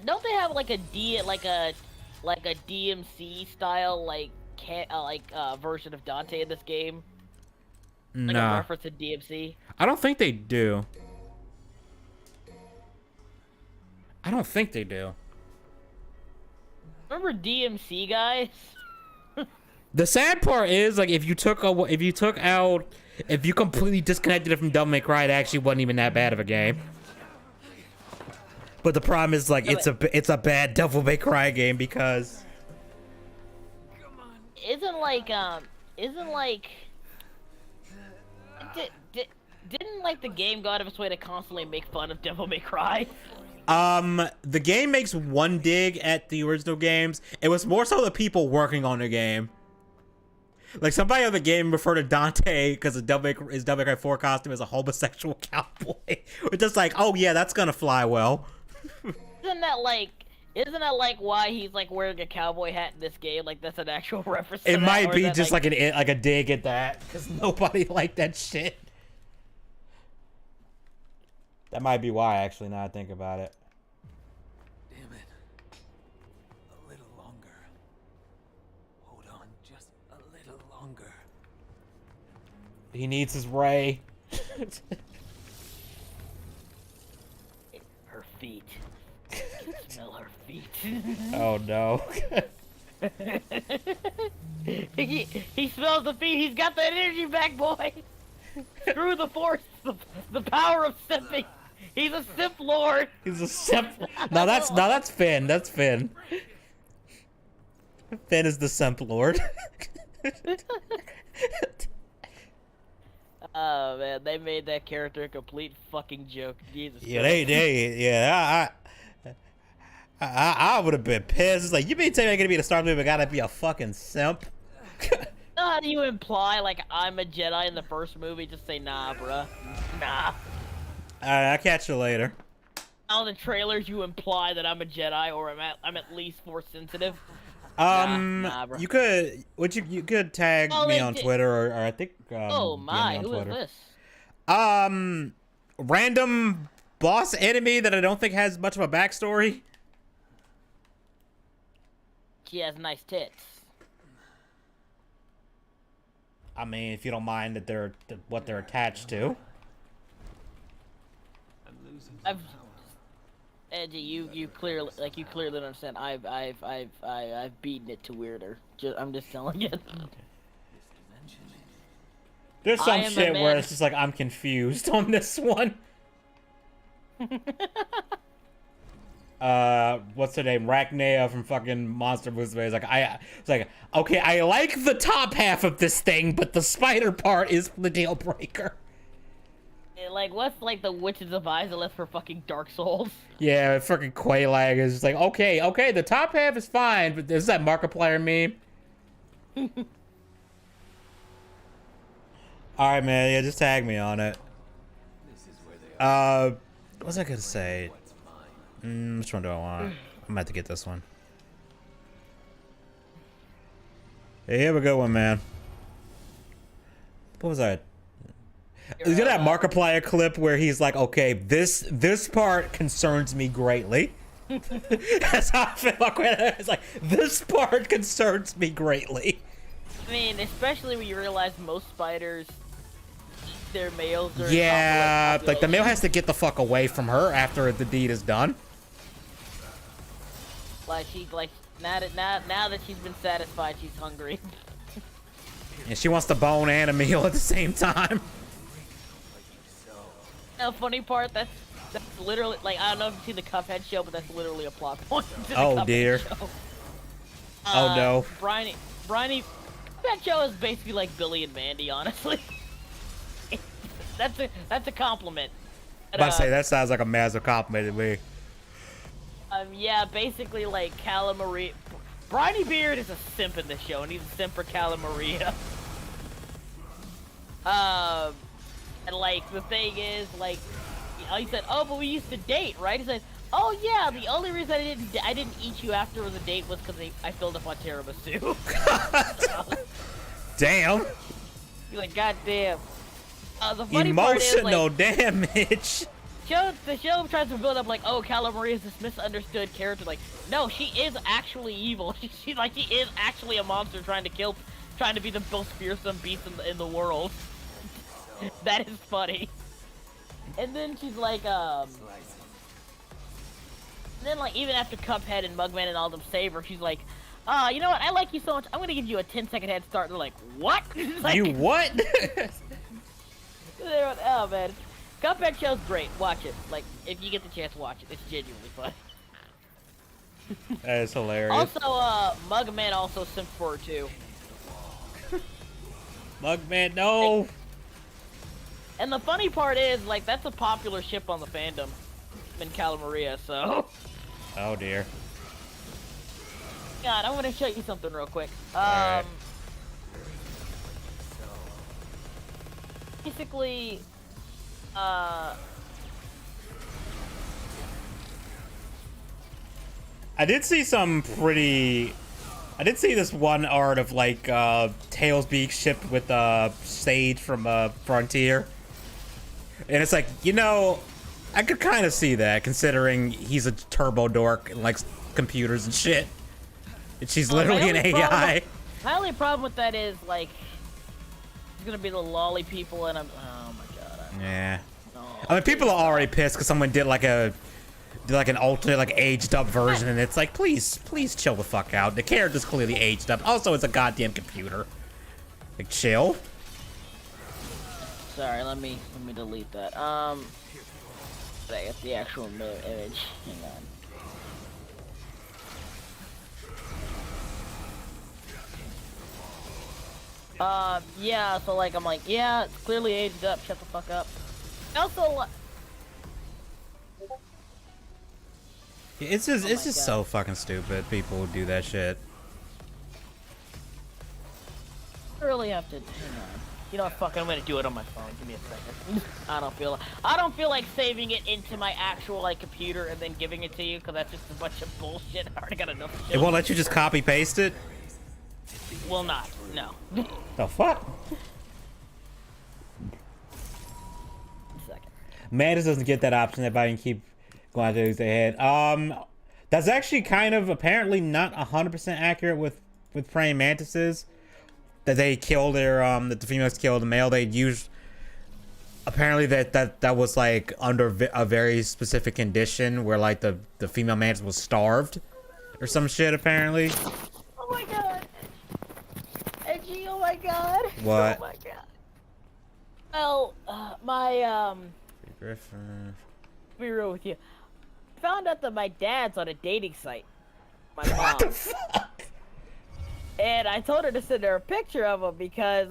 Don't they have like a DMC style version of Dante in this game? Like a Nah, reference to DMC? I don't think they do. I don't think they do. Remember DMC, guys? The sad part is like if you completely disconnected it from Devil May Cry, it actually wasn't even that bad of a game. But the problem is like it's a bad Devil May Cry game because Didn't like the game go out of its way to constantly make fun of Devil May Cry? the game makes one dig at the original games. It was more so the people working on the game. Like somebody on the game referred to Dante because his Devil May Cry 4 costume as a homosexual cowboy. It's just like, oh yeah, that's gonna fly well. Isn't that like why he's like wearing a cowboy hat in this game? Like that's an actual reference to It that, might or be is that, just like a dig at that because nobody liked that shit. That might be why, actually, now I think about it. Damn it. A little longer. Hold on just a little longer. He needs his ray. her feet. I can smell her feet. Oh no. he smells the feet. He's got that energy back, boy. Screw the force, the power of simping. He's a simp lord. He's a simp. No, that's Finn. That's Finn. Finn is the simp lord. Oh man, they made that character a complete fucking joke. Jesus. Yeah, Christ. I would have been pissed. It's like, you mean tell me I'm gonna be the Star Movie, but gotta be a fucking simp? How do you imply like I'm a Jedi in the first movie? Just say nah, bruh. Nah. Alright, I'll catch you later. All the trailers you imply that I'm a Jedi or I'm at least force sensitive. Nah, bro. You could tag Oh, me they on did- Twitter or I think Oh DM me my, on who is Twitter. this? Random boss enemy that I don't think has much of a backstory. She has nice tits. I mean, if you don't mind that they're what they're attached to. I'm losing some I've power. Edgy, you clearly don't understand. I've beaten it to weirder. I'm just telling you. This dimension. There's I some am a shit where man. it's just like I'm confused on this one. What's her name? Rachnia from fucking Monster Musume is like, it's like, okay, I like the top half of this thing, but the spider part is the deal breaker. Like, what's like the Witches of Izalith for fucking Dark Souls? Yeah, fucking Quaylag is just like, okay, the top half is fine, but this is that Markiplier meme. Alright, man, yeah, just tag me on it. This is where they are. What was I gonna say? Which one do I want? I'm about to get this one. Hey, here we go, one man. What was that? Is there that Markiplier clip where he's like, "Okay, this part concerns me greatly." That's how I feel like when it's like, this part concerns me greatly. I mean, especially when you realize most spiders eat their males. Yeah, like the male has to get the fuck away from her after the deed is done. Like now that she's been satisfied, she's hungry. And she wants the bone and a meal at the same time. The funny part, that's literally, like, I don't know if you've seen the Cuphead show, but that's literally a plot point. To the Cuphead dear. Show. Oh no. Briny, that show is basically like Billy and Mandy, honestly. that's a compliment. I'm about to say, that sounds like a massive compliment to me. Yeah, basically like Calla Maria. Briny Beard is a simp in this show, and he's a simp for Calla Maria. And like the thing is, like, he said, "Oh, but we used to date, right?" He said, "Oh yeah, the only reason I didn't eat you after the date was because I filled up on tiramisu." Damn. You're like, God damn. The funny Emotional part is, like, damage. the show tries to build up like, oh, Calla Maria is this misunderstood character. Like, no, she is actually evil. She is actually a monster trying to be the most fearsome beast in the world. That is funny. And then she's like, then like even after Cuphead and Mugman and all them save her, she's like, you know what? I like you so much. I'm gonna give you a 10-second head start. And they're like, what? Like, You what? Oh man, Cuphead show's great. Watch it. Like, if you get the chance, watch it. It's genuinely fun. That is hilarious. Also, Mugman also simped for her too. Mugman, no. And the funny part is, like, that's a popular ship on the fandom in Calla Maria, so. Oh dear. God, I'm gonna show you something real quick. Alright. Basically, I did see some pretty. I did see this one art of like Tails being shipped with Sage from Frontier, and it's like, you know, I could kind of see that considering he's a turbo dork and likes computers and shit, and she's literally an AI. My only problem with that is, like, it's gonna be the lolly people, and oh my god. Yeah. I mean, people are already pissed because someone did like an alternate, like, aged up version, and it's like, please chill the fuck out. The character's clearly aged up. Also, it's a goddamn computer. Like, chill. Sorry, let me delete that. I get the actual image. Hang on. Yeah, so like, I'm like, yeah, it's clearly aged up, shut the fuck up. Also, It's just so fucking stupid. People who do that shit. I really have to, hang on. You know what, fuck it, I'm gonna do it on my phone. Give me a second. I don't feel like saving it into my actual, like, computer and then giving it to you, because that's just a bunch of bullshit. I already got enough shit. It won't let you just copy paste it? Will not, no. The fuck? Second. Madness doesn't get that option if I can keep going to their head. That's actually kind of apparently not 100% accurate with praying mantises. That they kill their that the females kill the male. They use apparently that was like under a very specific condition where like the female mantis was starved or some shit apparently. Oh my god. Edgy, oh my god. What? Oh my god. Well, my Griffin. be real with you. I found out that my dad's on a dating site. My mom. What the fuck? And I told her to send her a picture of him because,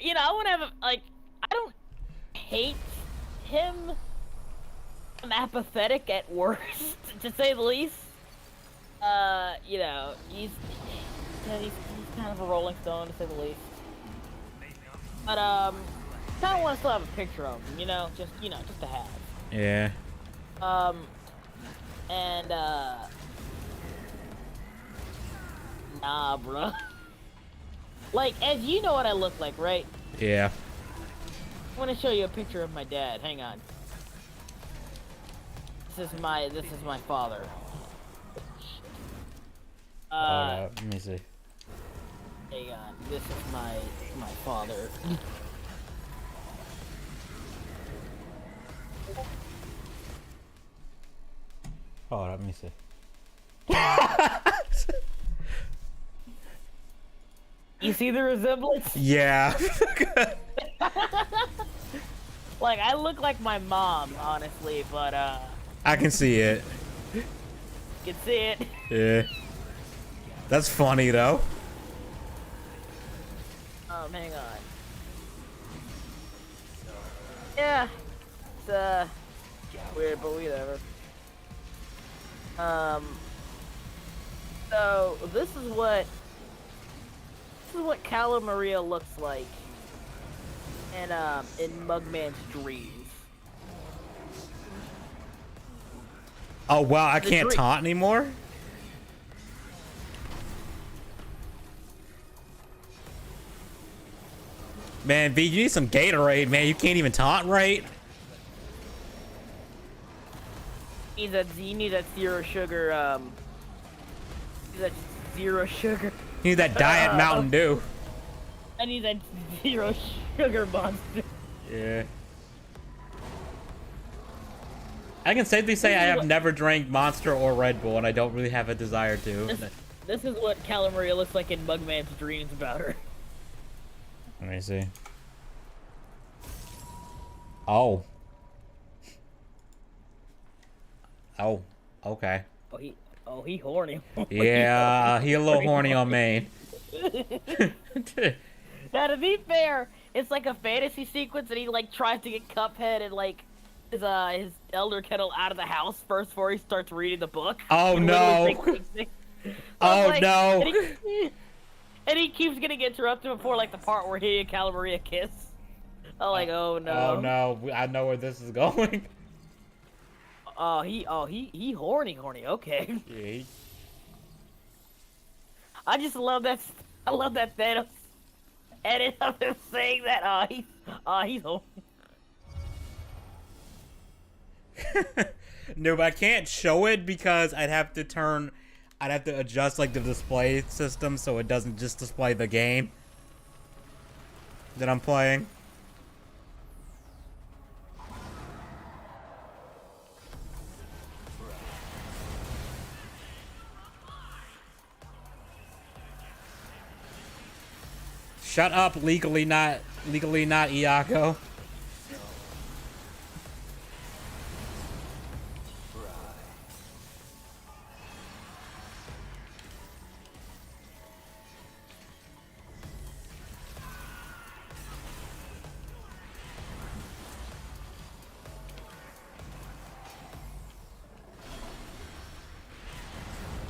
you know, I want to have, like, I don't hate him. I'm apathetic at worst, to say the least. You know, he's kind of a rolling stone, to say the least. But, kind of want to still have a picture of him, just to have. Yeah. And nah, bro. Like, as you know what I look like, right? Yeah. I want to show you a picture of my dad. Hang on. This is my father. Let me see. Hang on. This is my father. Oh, let me see. You see the resemblance? Yeah. Like, I look like my mom, honestly, but I can see it. you can see it. Yeah. That's funny though. Hang on. Yeah. It's weird, but whatever. So this is what Cala Maria looks like in Mugman's dreams. Oh wow, I can't taunt anymore? Man, V, you need some Gatorade, man. You can't even taunt right. You need that zero sugar, that zero sugar. You need that Diet Mountain Dew. I need that zero sugar monster. Yeah. I can safely say I have never drank Monster or Red Bull, and I don't really have a desire to. This is what Cala Maria looks like in Mugman's dreams about her. Let me see. Oh. Oh. Okay. He horny. Yeah, he a little horny on main. Now, to be fair, it's like a fantasy sequence, and he like tries to get Cuphead and like his elder kettle out of the house first before he starts reading the book. Oh no! Oh no! And he keeps getting interrupted before like the part where he and Cala Maria kiss. I'm like, oh no. Oh no! I know where this is going. He horny. Okay. Yeah. I just love that. I love that Thanos edit of him saying that. He's horny. No, but I can't show it because I'd have to adjust like the display system so it doesn't just display the game that I'm playing. Shut up, legally not Iago.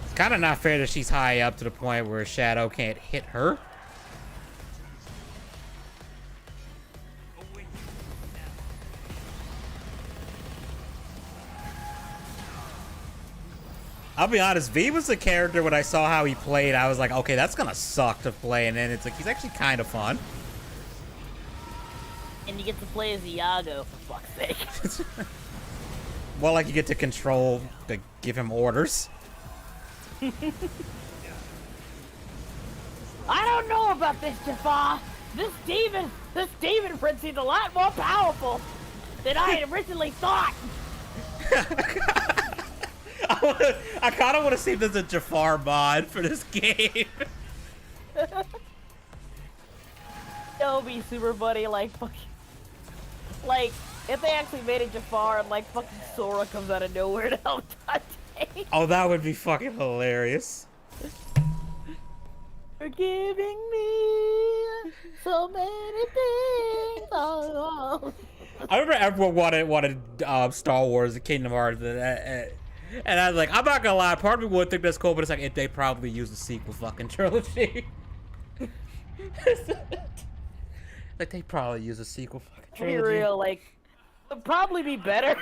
It's kind of not fair that she's high up to the point where Shadow can't hit her. I'll be honest, V was the character when I saw how he played, I was like, okay, that's gonna suck to play, and then it's like, he's actually kind of fun. And you get to play as Iago, for fuck's sake. Well, like you get to control, to give him orders. I don't know about this, Jafar. This demon prince seems a lot more powerful than I had originally thought. I kind of want to see if there's a Jafar mod for this game. That would be super funny, like fucking, like if they actually made a Jafar and like fucking Sora comes out of nowhere to help Dante. Oh, that would be fucking hilarious. You're giving me so many things. I remember everyone wanted Star Wars, Kingdom Hearts, and I was like, I'm not gonna lie, part of me would think that's cool, but it's like, if they probably use the sequel fucking trilogy. Like they probably use a sequel fucking To be trilogy. real, like, it'd probably be better.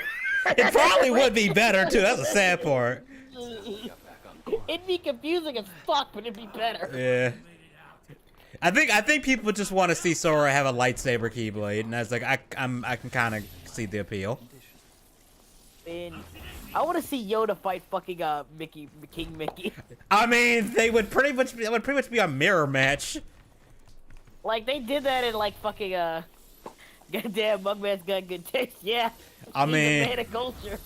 It probably would be better too. That's the sad part. It'd be confusing as fuck, but it'd be better. Yeah. I think people just want to see Sora have a lightsaber keyblade, and that's like I can kind of see the appeal. And I want to see Yoda fight fucking King Mickey. I mean, that would pretty much be a mirror match. Like they did that in like fucking goddamn Mugman's got good taste. Yeah. I He's mean, a man of culture.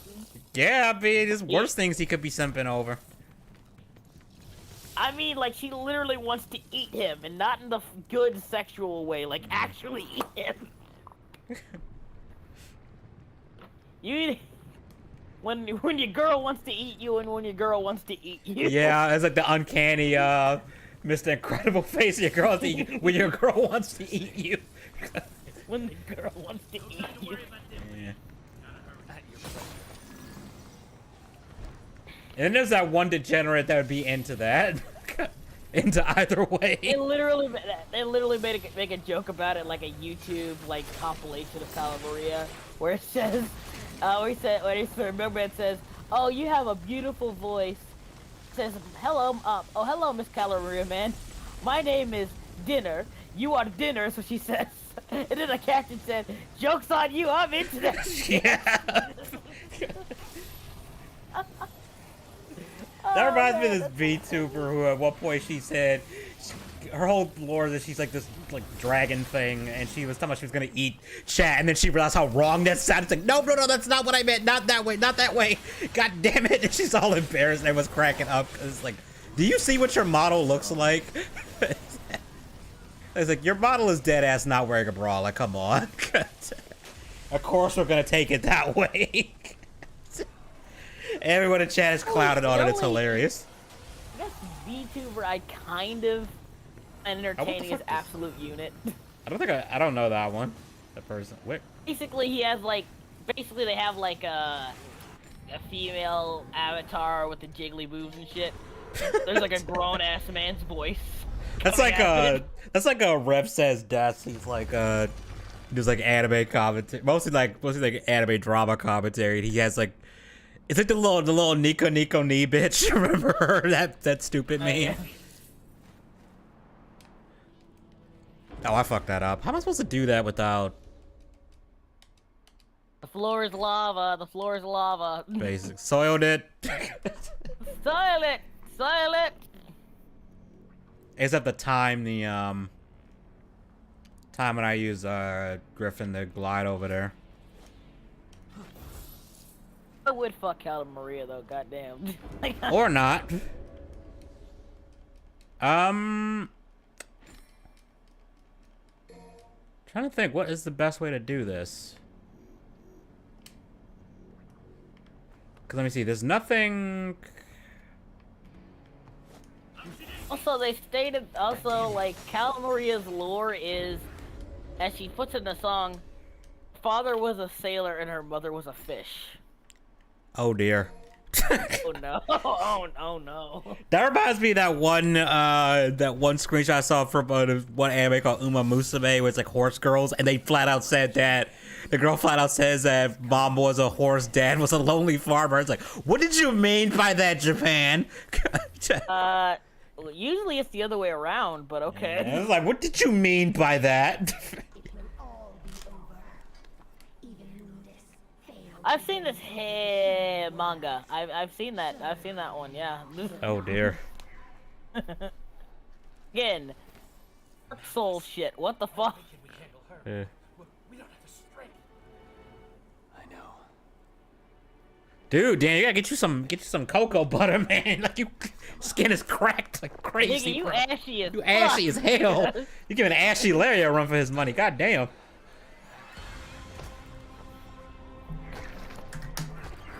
yeah, I mean, there's worse things he could be simping over. I mean, like she literally wants to eat him, and not in the good sexual way. Like actually eat him. You. When your girl wants to eat you, and when your girl wants to eat you. Yeah, it's like the uncanny Mr. Incredible face of your girl to eat when your girl wants to eat you. When the girl wants to eat you. Yeah. And there's that one degenerate that would be into that. Into either way. They literally make a joke about it, like a YouTube like compilation of Sala Maria, where it says, Mugman says, "Oh, you have a beautiful voice." Says, "Hello, hello, Miss Caloria Man. My name is Dinner. You are Dinner," so she says. And then the captain said, "Joke's on you, I'm into that." Yeah. That reminds me of this VTuber who at one point she said her whole lore that she's like this like dragon thing, and she was talking about she was gonna eat chat, and then she realized how wrong that sounded. It's like, no, that's not what I meant. Not that way. Not that way. God damn it! And she's all embarrassed and was cracking up because it's like, do you see what your model looks like? It's like your model is dead ass not wearing a bra. Like, come on. Of course we're gonna take it that way. Everyone in chat is clouded on it. It's hilarious. I guess VTuber I kind of entertaining his absolute unit. I don't know that one. That person. Where? Basically, he has like, they have like a female avatar with the jiggly boobs and shit. There's like a grown ass man's voice. That's like a Rev Says Death. He's like does like anime commentary, mostly like anime drama commentary. And he has like, it's like the little Nico knee bitch. Remember her? That stupid meme. Yeah. Oh, I fucked that up. How am I supposed to do that without? The floor is lava. The floor is lava. Basic. Soiled it. Soil it. Soil it. Except the time when I use Griffin to glide over there. I would fuck Cala Maria though. Goddamn. Or not. Trying to think, what is the best way to do this? Cause let me see. There's nothing. Also, they stated like Cala Maria's lore is, as she puts in the song, father was a sailor and her mother was a fish. Oh dear. Oh no! Oh no! That reminds me of that one screenshot I saw from one anime called Uma Musume, where it's like horse girls, and they flat out said that the girl flat out says that mom was a horse, dad was a lonely farmer. It's like, what did you mean by that, Japan? Usually it's the other way around, but okay. Yeah, I was like, what did you mean by that? I've seen this manga. I've seen that. I've seen that one. Yeah. Oh dear. Again, soul shit. What the fuck? Yeah. We don't have the strength. I know. Dude, Dan, you gotta get you some cocoa butter, man. Like your skin is cracked like crazy. Nigga, you bro. ashy as You ashy as hell. You giving Ashy Larry a run for his money. God damn.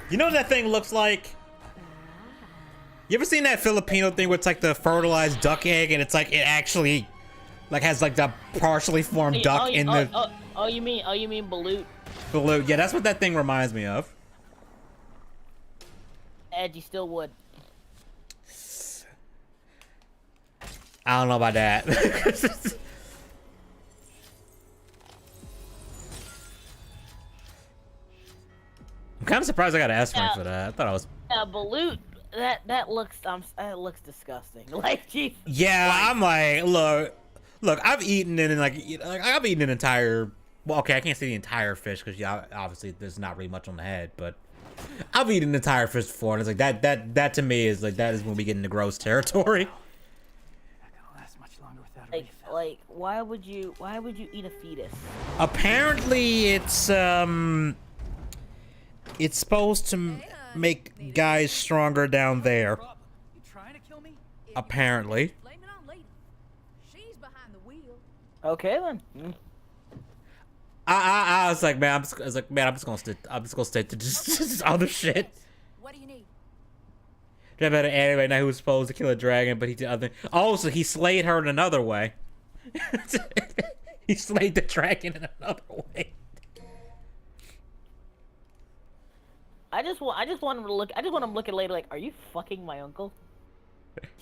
You know what that thing looks like? You ever seen that Filipino thing where it's like the fertilized duck egg and it's like it actually like has like the partially formed duck in the Oh, you mean balut? balut? Yeah, that's what that thing reminds me of. Ed, you still would. I don't know about that. kind of surprised I got an S rank for that. I thought I was. Balut. That looks disgusting. Like, geez. Yeah, I'm like, look. I've eaten it in like I've eaten an entire. Well, okay, I can't say the entire fish because obviously there's not really much on the head, but I've eaten an entire fish before, and it's like that to me is like that is when we get into gross territory. Not gonna last much longer without a refill. Like, why would you eat a fetus? Apparently, it's supposed to make guys stronger down there. You trying to kill me? Apparently. Blame it on Lady. She's behind the wheel. Okay then. I was like, man, I'm just gonna stick to just other shit. What do you need? There's about an anime now who was supposed to kill a dragon, but he did other. Oh, so he slayed her in another way. He slayed the dragon in another way. I just want him to look. I just want him looking later. Like, are you fucking my uncle?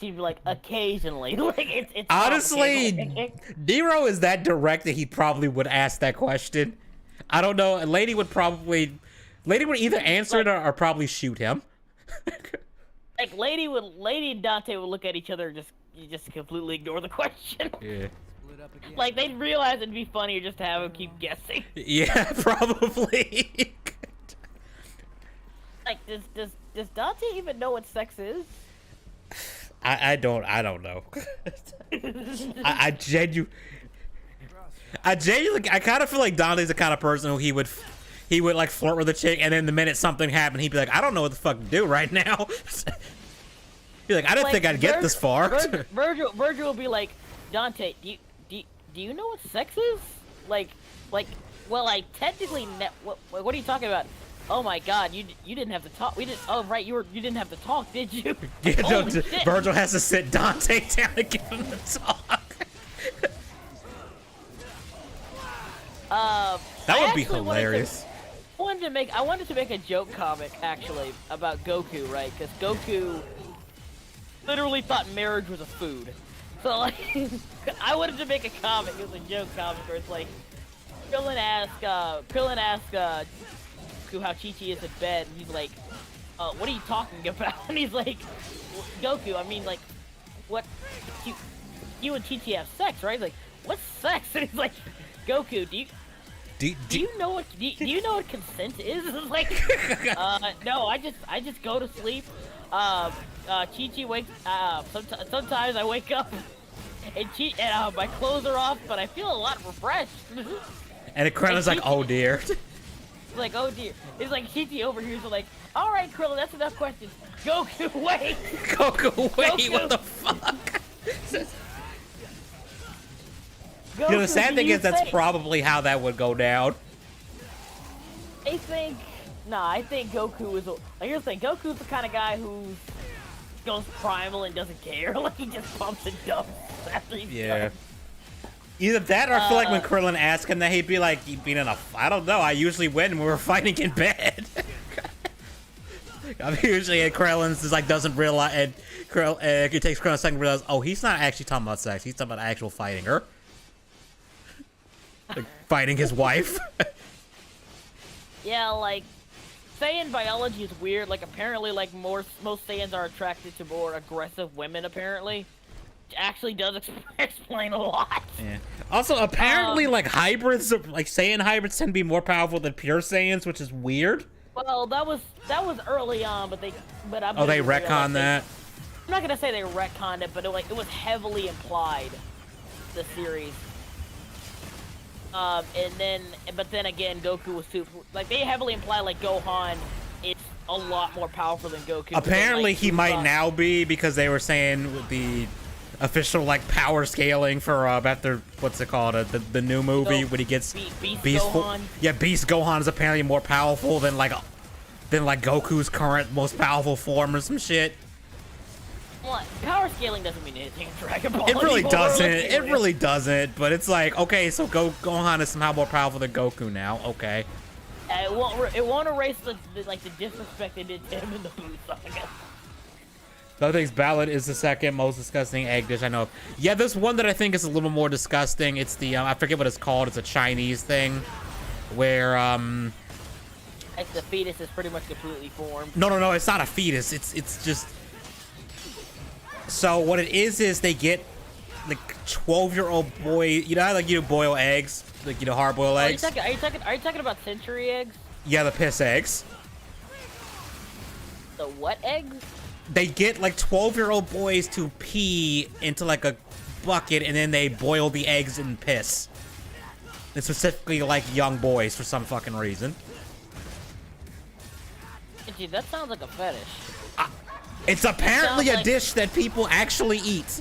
She'd be like, occasionally. Like, it's honestly, Nero is that direct that he probably would ask that question. I don't know. Lady would either answer it or probably shoot him. Like, Lady and Dante would look at each other and just completely ignore the question. Yeah. Like, they'd realize it'd be funnier just to have him keep guessing. Yeah, probably. Like, does Dante even know what sex is? I don't know. I genuinely, I kind of feel like Dante's the kind of person who he would like flirt with a chick, and then the minute something happened, he'd be like, I don't know what the fuck to do right now. He's like, I didn't think I'd get this far. Virgil will be like, Dante, do you know what sex is? Like, well, I technically, what are you talking about? Oh my God, you didn't have to talk. We didn't. Oh right, you didn't have to talk, did you? Yeah, no, shit. Virgil has to sit Dante down and give him the talk. That would be hilarious. I wanted to make a joke comic actually about Goku, right? Because Goku literally thought marriage was a food. So like, I wanted to make a comic. It was a joke comic where it's like, Krillin asked how Chi-Chi is in bed, and he's like, what are you talking about? And he's like, Goku, I mean, like, what, you and Chi-Chi have sex, right? He's like, what's sex? And he's like, Goku, do you know what consent is? It's like, no, I just go to sleep. Chi-Chi wakes, sometimes I wake up, and my clothes are off, but I feel a lot refreshed. And Krillin's like, oh dear. Like, oh dear. It's like Chi-Chi over here, so like, alright Krillin, that's enough questions. Goku, wait! Goku, wait, Goku. what the fuck? Goku, You know, the sad thing is that's probably how that would go down. I think Goku is, like, here's the thing, Goku's the kind of guy who goes primal and doesn't care. Like, he just pumps and dumps after he's done. Either that or I feel like when Krillin asked him that, he'd be like, I don't know, I usually win when we're fighting in bed. I mean, usually Krillin's just like doesn't realize, and it takes Krillin a second to realize, oh, he's not actually talking about sex, he's talking about actual fighting her. Like, fighting his wife. Yeah, like, Saiyan biology is weird. Like, apparently, like, most Saiyans are attracted to more aggressive women, apparently. Actually does explain a lot. Yeah. Also, apparently, like hybrids, like Saiyan hybrids, tend to be more powerful than pure Saiyans, which is weird. Well, that was early on, but they retconned that. I'm not gonna say they retconned it, but it was heavily implied. The series. But then again, Goku was super. Like they heavily imply like Gohan is a lot more powerful than Goku. Apparently, like, he might now be because they were saying the official like power scaling for after what's it called the new movie when he gets Beast Gohan. Beast Gohan is apparently more powerful than Goku's current most powerful form or some shit. Well, power scaling doesn't mean anything in Dragon Ball. It really anymore. doesn't. It really doesn't. But it's like, okay, so Gohan is somehow more powerful than Goku now. Okay. It won't erase the disrespect they did to him in the Buu saga. The other thing's Ballad is the second most disgusting egg dish I know of. Yeah, there's one that I think is a little more disgusting. It's the I forget what it's called. It's a Chinese thing, where Like the fetus is pretty much completely formed. No, it's not a fetus. It's just. So what it is they get like 12-year-old boy. You know how like you boil eggs, like hard boiled eggs. Are you talking about century eggs? Yeah, the piss eggs. The what eggs? They get like 12-year-old boys to pee into like a bucket, and then they boil the eggs in piss. And specifically like young boys for some fucking reason. Dude, that sounds like a fetish. It's apparently a like... dish that people actually eat.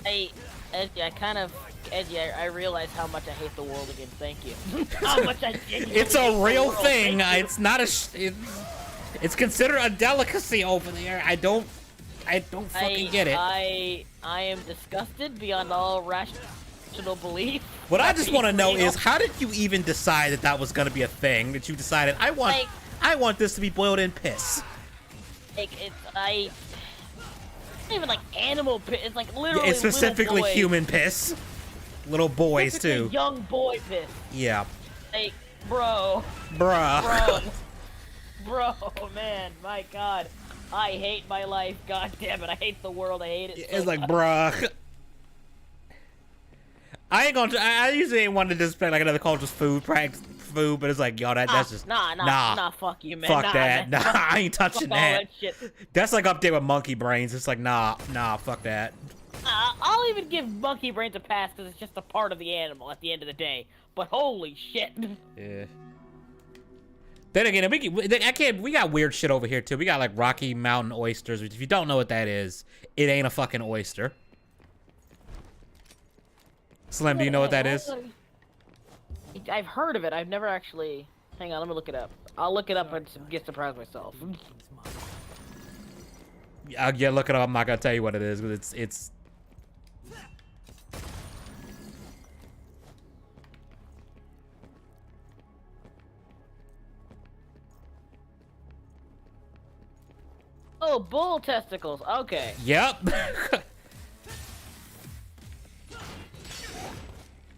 Hey, Edgy, I realize how much I hate the world again. Thank you. How much I genuinely It's a hate real the world. thing. It's not a. It's considered a delicacy over there. I don't fucking get it. I am disgusted beyond all rational belief. What I just want to know is, how did you even decide that was going to be a thing? That you decided I want this to be boiled in piss. Like it's not even like animal piss. It's like literally. It's specifically little boys. human piss. Little boys too. Young boy piss. Yeah. Like, bro. Bruh. Bro, man, my God, I hate my life. God damn it, I hate the world. I hate it. It's like, bruh. I usually ain't one to disrespect like another culture's food, but it's like, yo, that's just nah, fuck you, man. Fuck that. Man. Nah, I ain't touching Fuck all that. shit. That's like up there with monkey brains. It's like, nah, fuck that. I'll even give monkey brains a pass because it's just a part of the animal at the end of the day. But holy shit. Yeah. Then again, we got weird shit over here too. We got like Rocky Mountain oysters, which if you don't know what that is, it ain't a fucking oyster. Slim, do you know what that is? I've heard of it. I've never actually... Hang on, let me look it up. I'll look it up and get surprised myself. Yeah, look it up. I'm not gonna tell you what it is, but it's... Oh, bull testicles. Okay. Yep.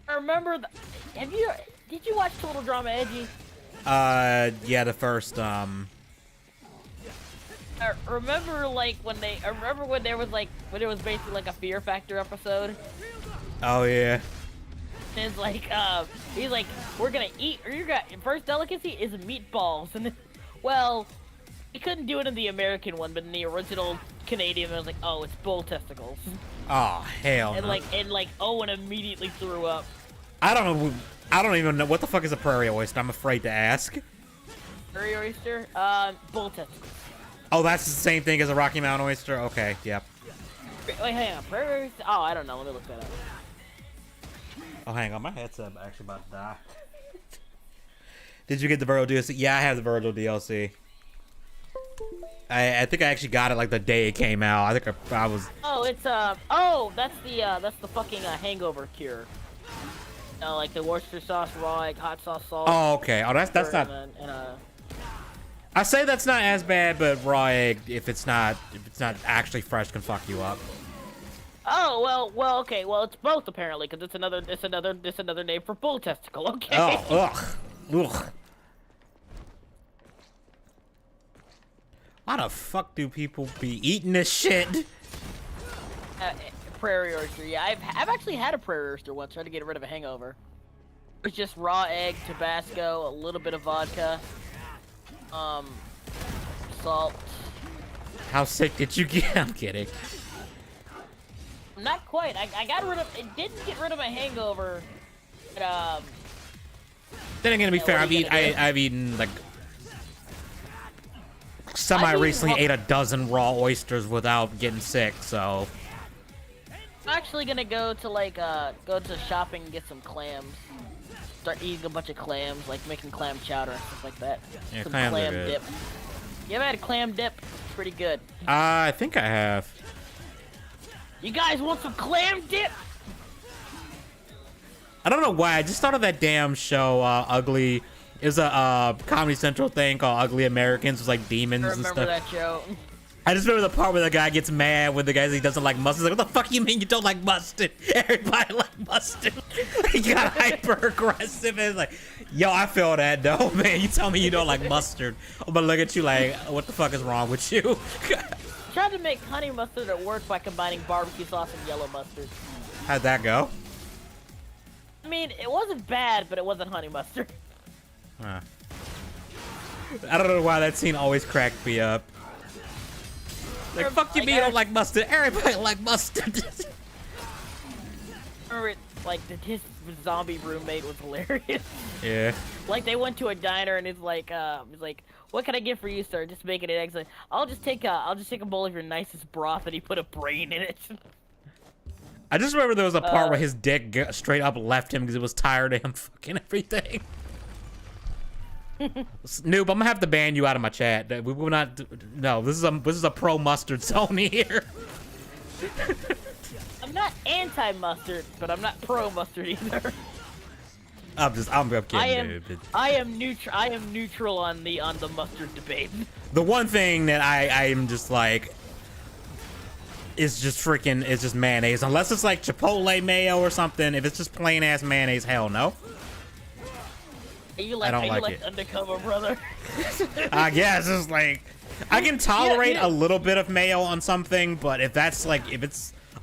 I remember did you watch Total Drama Edgy? Yeah, the first, I remember when there was when it was basically like a Fear Factor episode. Oh, yeah. And it's like, he's like, we're gonna eat, or first delicacy is meatballs. And then, well, he couldn't do it in the American one, but in the original Canadian, it was like, oh, it's bull testicles. Oh, hell And no. Owen immediately threw up. I don't even know. What the fuck is a prairie oyster? I'm afraid to ask. Prairie oyster? Bull testicles. Oh, that's the same thing as a Rocky Mountain oyster? Okay, yep. Wait, hang on. Prairie oyster? Oh, I don't know. Let me look that up. Oh, hang on. My headset actually about to die. Did you get the Virgil DLC? Yeah, I have the Virgil DLC. I think I actually got it like the day it came out. I think I was... Oh, it's, that's the fucking, hangover cure. Like the Worcester sauce, raw egg, hot sauce, salt. Oh, okay. Oh, that's not... I say that's not as bad, but raw egg, if it's not actually fresh, can fuck you up. Oh, well, okay. Well, it's both apparently, because it's another name for bull testicle. Okay. Oh, ugh. Why the fuck do people be eating this shit? Prairie oyster. Yeah, I've actually had a prairie oyster once, trying to get rid of a hangover. It's just raw egg, Tabasco, a little bit of vodka, salt. How sick did you get? I'm kidding. Not quite. I got rid of. It didn't get rid of my hangover. But, Then again, to be fair, I've eaten like recently ate a dozen raw oysters without getting sick, so. I'm actually gonna go to shopping and get some clams. Start eating a bunch of clams, like making clam chowder and stuff like that. Yeah, some clams are clam good. dip. You ever had a clam dip? It's pretty good. I think I have. You guys want some clam dip? I don't know why. I just thought of that damn show, Ugly. It was a Comedy Central thing called Ugly Americans. It was like demons I and remember stuff. that show. I just remember the part where the guy gets mad when the guy says he doesn't like mustard. He's like, what the fuck you mean you don't like mustard? Everybody like mustard. He got hyper aggressive and it's like, yo, I feel that though, man. You tell me you don't like mustard. I'm gonna look at you like, what the fuck is wrong with you? Tried to make honey mustard at work by combining barbecue sauce and yellow mustard. How'd that go? I mean, it wasn't bad, but it wasn't honey mustard. Huh. I don't know why that scene always cracked me up. Like, fuck you, me, I don't like mustard. Everybody like mustard. Remember, like, his zombie roommate was hilarious. Yeah. Like, they went to a diner and he's like, what can I get for you, sir? Just making it eggs. Like, I'll just take a bowl of your nicest broth, and he put a brain in it. I just remember there was a part where his dick straight up left him because it was tired of him fucking everything. Noob, I'm gonna have to ban you out of my chat. We will not. No, this is a pro mustard zone here. I'm not anti-mustard, but I'm not pro-mustard either. I'm kidding, dude. I am neutral on the mustard debate. The one thing that I am just like is just mayonnaise. Unless it's like Chipotle mayo or something. If it's just plain ass mayonnaise, hell no. I don't like it. Undercover brother. I guess it's like I can tolerate a little bit of mayo on something, but if it's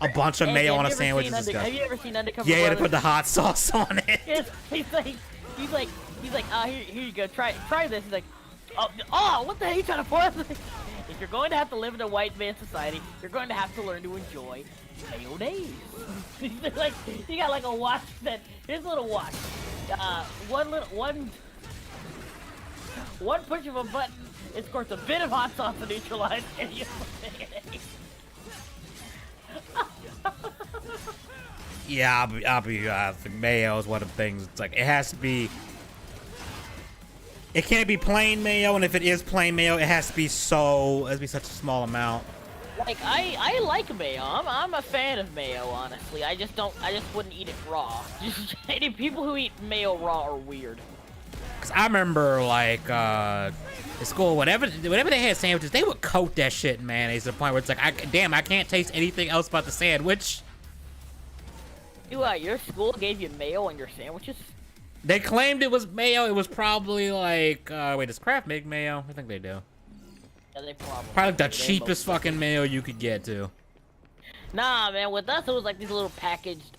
a bunch of mayo on a sandwich, it's disgusting. Have you ever seen Undercover Yeah, Brother? to put the hot sauce on it. Yes, he's like, here you go, try this. He's like, oh, what the hell are you trying to force? If you're going to have to live in a white man society, you're going to have to learn to enjoy mayonnaise. Like, you got like a watch that, here's a little watch. One push of a button, it squirts a bit of hot sauce to neutralize any of the mayonnaise. Yeah, I'll be mayo is one of the things. It's like it has to be. It can't be plain mayo, and if it is plain mayo, it has to be such a small amount. Like I like mayo. I'm a fan of mayo, honestly. I just wouldn't eat it raw. Any people who eat mayo raw are weird. Cause I remember like at school, whenever they had sandwiches, they would coat that shit in mayonnaise to the point where it's like, I can't taste anything else but the sandwich. Your school gave you mayo on your sandwiches? They claimed it was mayo. It was probably like, wait, does Kraft make mayo? I think they do. Yeah, they probably like the cheapest fucking mayo you could get too. Nah, man, with us it was like these little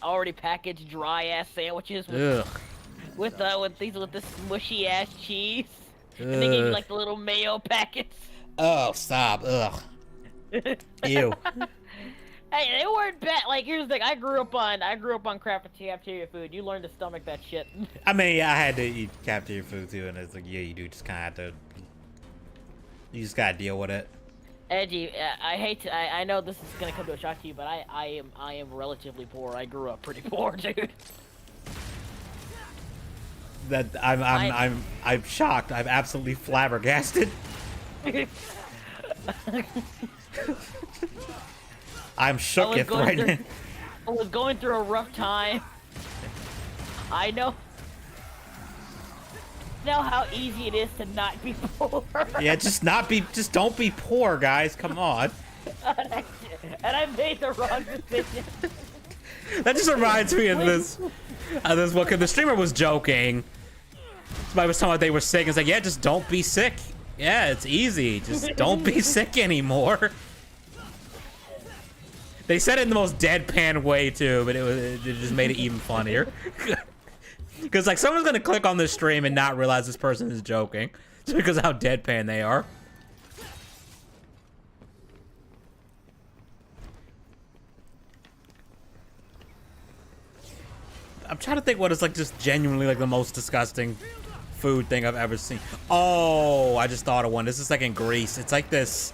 already packaged dry ass sandwiches with this mushy ass cheese. And they gave you like the little mayo packets. Oh, stop. Ugh. Ew. Hey, they weren't bad. Like, here's the thing. I grew up on cafeteria food. You learn to stomach that shit. I mean, I had to eat cafeteria food too, and it's like, yeah, you do just kind of have to. You just gotta deal with it. Edgy, I know this is gonna come to a shock to you, but I am relatively poor. I grew up pretty poor, dude. That I'm shocked. I'm absolutely flabbergasted. I'm shooketh right now. I was going through a rough time. I know how easy it is to not be poor. Yeah, just don't be poor, guys. Come on. And I made the wrong decision. That just reminds me of this one, cause the streamer was joking. Somebody was talking about they were sick. It's like, yeah, just don't be sick. Yeah, it's easy. Just don't be sick anymore. They said it in the most deadpan way too, but it just made it even funnier. Because like someone's gonna click on this stream and not realize this person is joking, just because of how deadpan they are. I'm trying to think what is like just genuinely like the most disgusting food thing I've ever seen. Oh, I just thought of one. This is like in Greece. It's like this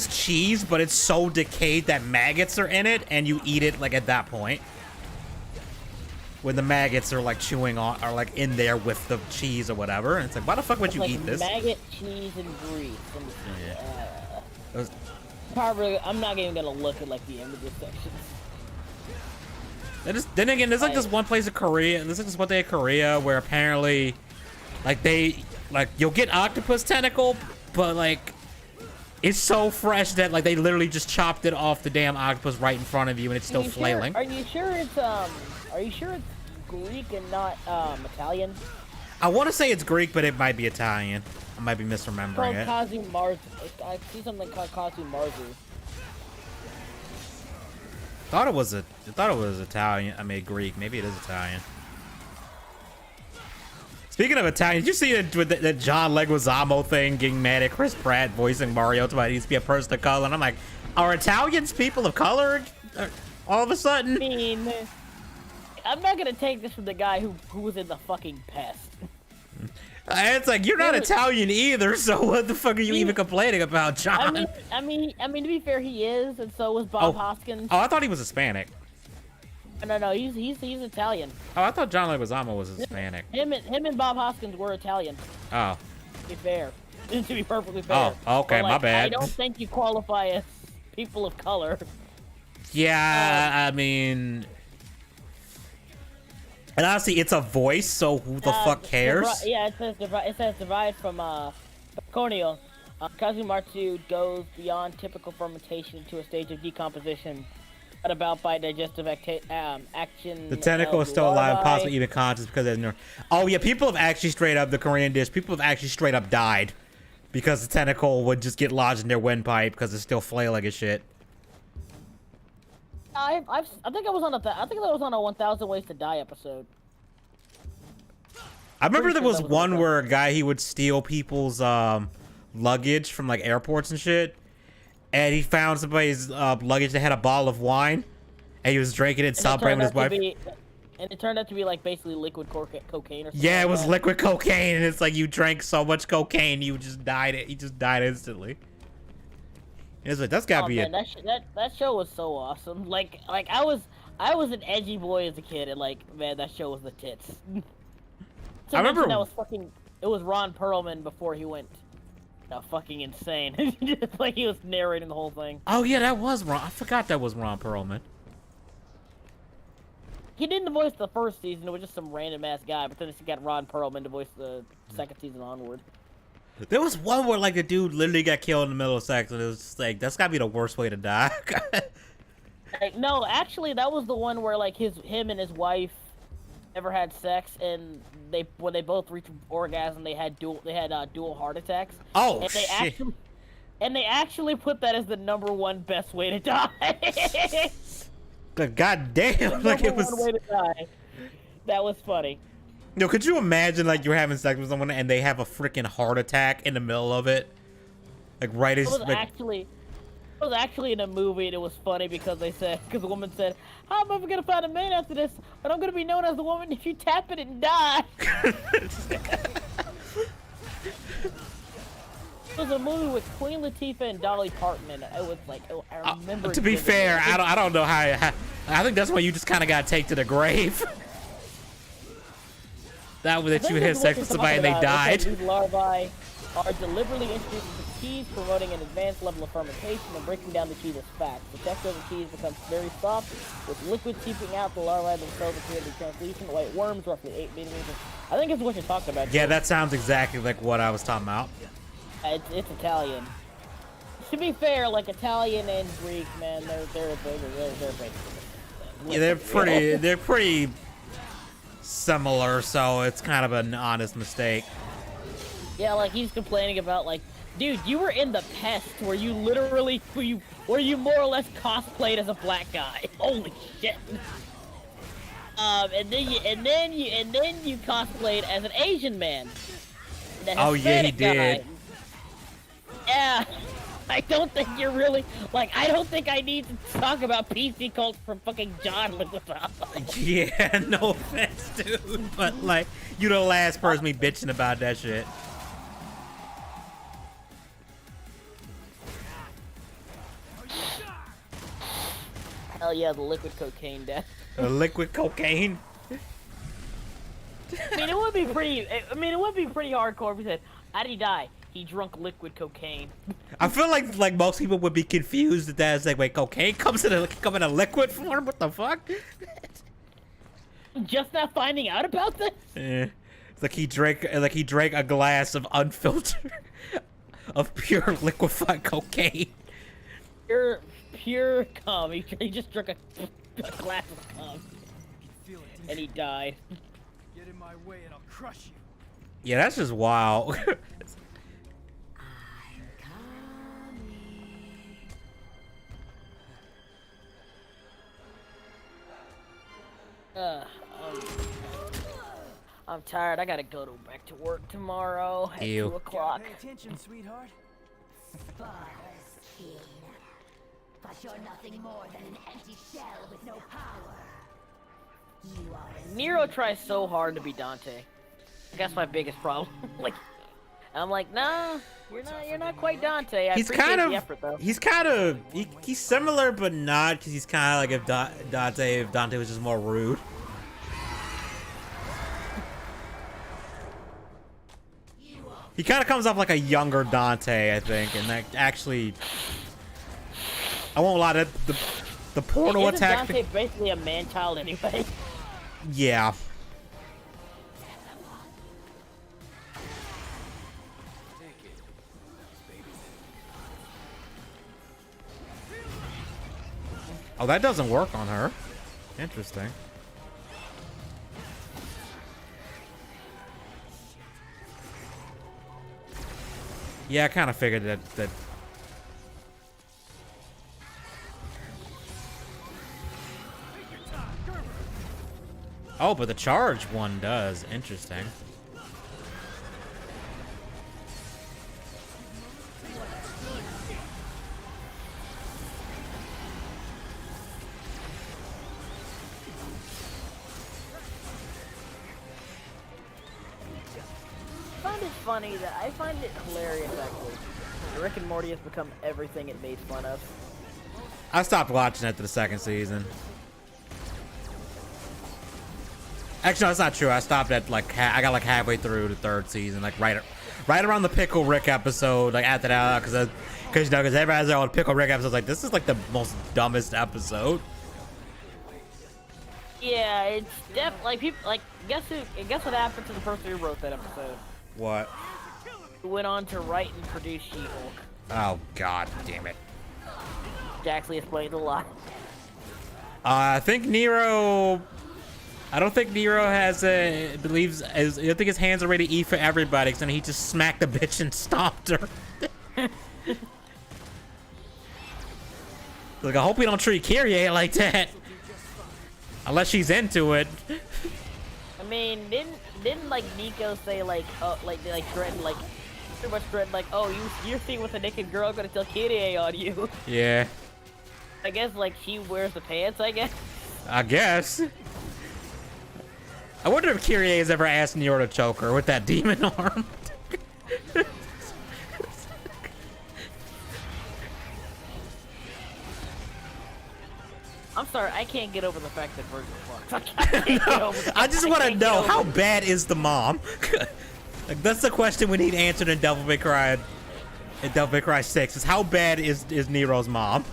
cheese, but it's so decayed that maggots are in it, and you eat it like at that point. When the maggots are like chewing on, are like in there with the cheese or whatever. And it's like, why the fuck would you eat this? Maggot cheese and Greece. Probably, I'm not even gonna look at like the images sections. Then again, there's like this one place in Korea, and this is just one day in Korea where apparently, like you'll get octopus tentacle, but like It's so fresh that like they literally just chopped it off the damn octopus right in front of you, and it's still flailing. Are you sure it's Greek and not Italian? I want to say it's Greek, but it might be Italian. I might be misremembering it. Kazu Marzu. I see something called Kazu Marzu. I thought it was Italian. I mean Greek. Maybe it is Italian. Speaking of Italian, did you see it with the John Leguizamo thing, getting mad at Chris Pratt voicing Mario to needs to be a person of color? And I'm like, are Italians people of color all of a sudden? I mean, I'm not gonna take this from the guy who was in the fucking Pest. It's like, you're not Italian either, so what the fuck are you even complaining about, John? I mean, to be fair, he is, and so was Bob Hoskins. Oh, I thought he was Hispanic. No, he's Italian. Oh, I thought John Leguizamo was Hispanic. Him and Bob Hoskins were Italian. Oh. To be fair. To be perfectly fair. Oh, okay, my bad. I don't think you qualify as people of color. Yeah, I mean... And honestly, it's a voice, so who the fuck cares? It says derived from Conio. Kazumatsu goes beyond typical fermentation to a stage of decomposition brought about by digestive action. The tentacle is still alive, possibly even conscious because there's no... Oh yeah, people have actually straight up, the Korean dish, people have actually straight up died because the tentacle would just get lodged in their windpipe because it's still flailing and shit. I think I was on a 1,000 Ways to Die episode. I remember there was one where a guy, he would steal people's luggage from like airports and shit, and he found somebody's luggage that had a bottle of wine, and he was drinking it, celebrating with his wife. And it turned out to be like basically liquid cocaine or something. Yeah, it was liquid cocaine, and it's like you drank so much cocaine, you just died. He just died instantly. It's like, that's gotta be it. That show was so awesome. Like I was an edgy boy as a kid, and like, man, that show was the tits. I remember that was fucking. It was Ron Perlman before he went fucking insane. Just like he was narrating the whole thing. Oh yeah, that was Ron. I forgot that was Ron Perlman. He didn't voice the first season. It was just some random ass guy. But then he got Ron Perlman to voice the second season onward. There was one where like the dude literally got killed in the middle of sex, and it was just like, that's gotta be the worst way to die. Like, no, actually, that was the one where like him and his wife never had sex, and when they both reached orgasm, they had dual heart attacks. Oh, and shit. They actually put that as the #1 best way to die. God damn! Like it was. Way to die. That was funny. Yo, could you imagine like you're having sex with someone and they have a freaking heart attack in the middle of it? Like right as it was actually in a movie, and it was funny because the woman said, "How am I ever gonna find a man after this? But I'm gonna be known as the woman if you tap it and die." It was a movie with Queen Latifah and Dolly Parton, and it was like, I remember. To be fair, I don't know how. I think that's why you just kind of gotta take to the grave. That was that you had sex with somebody and they died. These larvae are deliberately introduced into cheese, promoting an advanced level of fermentation and breaking down the cheese as fat. The texture of the cheese becomes very soft, with liquid seeping out. The larvae themselves appear to be translucent, white worms, roughly 8 millimeters. I think it's what you're talking about. Yeah, that sounds exactly like what I was talking about. It's Italian. To be fair, like Italian and Greek, man, they're basically. Yeah, they're pretty similar, so it's kind of an honest mistake. Yeah, like he's complaining about like, dude, you were in the Pest where you literally where you more or less cosplayed as a black guy. Holy shit. And then you cosplayed as an Asian man. Oh yeah, he did. Yeah. I don't think you're really, like, I don't think I need to talk about PC cults from fucking John Leguizamo. Yeah, no offense, dude, but, like, you the last person me bitching about that shit. Hell yeah, the liquid cocaine death. The liquid cocaine? I mean, it would be pretty hardcore if we said, how did he die? He drunk liquid cocaine. I feel like most people would be confused at that. It's like, wait, cocaine come in a liquid form? What the fuck? Just not finding out about this? Yeah. It's like he drank a glass of unfiltered of pure liquefied cocaine. Pure cum. He just drank a glass of cum. And he died. Get in my way and I'll crush you. Yeah, that's just wild. I'm tired. I gotta go back to work tomorrow at Ew. 2 o'clock. Pay attention, sweetheart. Sparda's king. But you're nothing more than an empty shell with no power. You are as Nero tries so hard to be Dante. That's my biggest problem. Like, I'm like, nah, you're not quite Dante. I He's appreciate kind the of, effort, though. he's similar, but not, because he's kind of like if Dante was just more rude. He kind of comes off like a younger Dante, I think, and that actually, I won't lie, the portal Isn't attack. Dante basically a man-child anyway? Yeah. Oh, that doesn't work on her. Interesting. Yeah, I kind of figured that. Oh, but the charge one does. Interesting. I find it hilarious actually. Rick and Morty has become everything it made fun of. I stopped watching after the second season. Actually, no, that's not true. I stopped at like I got like halfway through the third season, like right around the Pickle Rick episode. Like after that, because everybody has their own Pickle Rick episodes. Like this is like the most dumbest episode. Yeah, it's like people like guess what happened to the person who wrote that episode? What? Who went on to write and produce She-Hulk. Oh God, damn it! Jaxley explains a lot. I think Nero. I don't think Nero has believes. I think his hands are ready to eat for everybody. Cause then he just smacked the bitch and stomped her. Like I hope we don't treat Kyrie like that. Unless she's into it. I mean, didn't like Nico say like threaten like pretty much threaten like, oh, you're seen with a naked girl, I'm gonna tell Kyrie on you. Yeah. I guess like she wears the pants, I guess. I guess. I wonder if Kyrie has ever asked Nero to choke her with that demon arm. I'm sorry, I can't get over the fact that Virgil fucks. I just want to know how bad is the mom? Like that's the question we need answered in Devil May Cry. In Devil May Cry 6 is how bad is Nero's mom?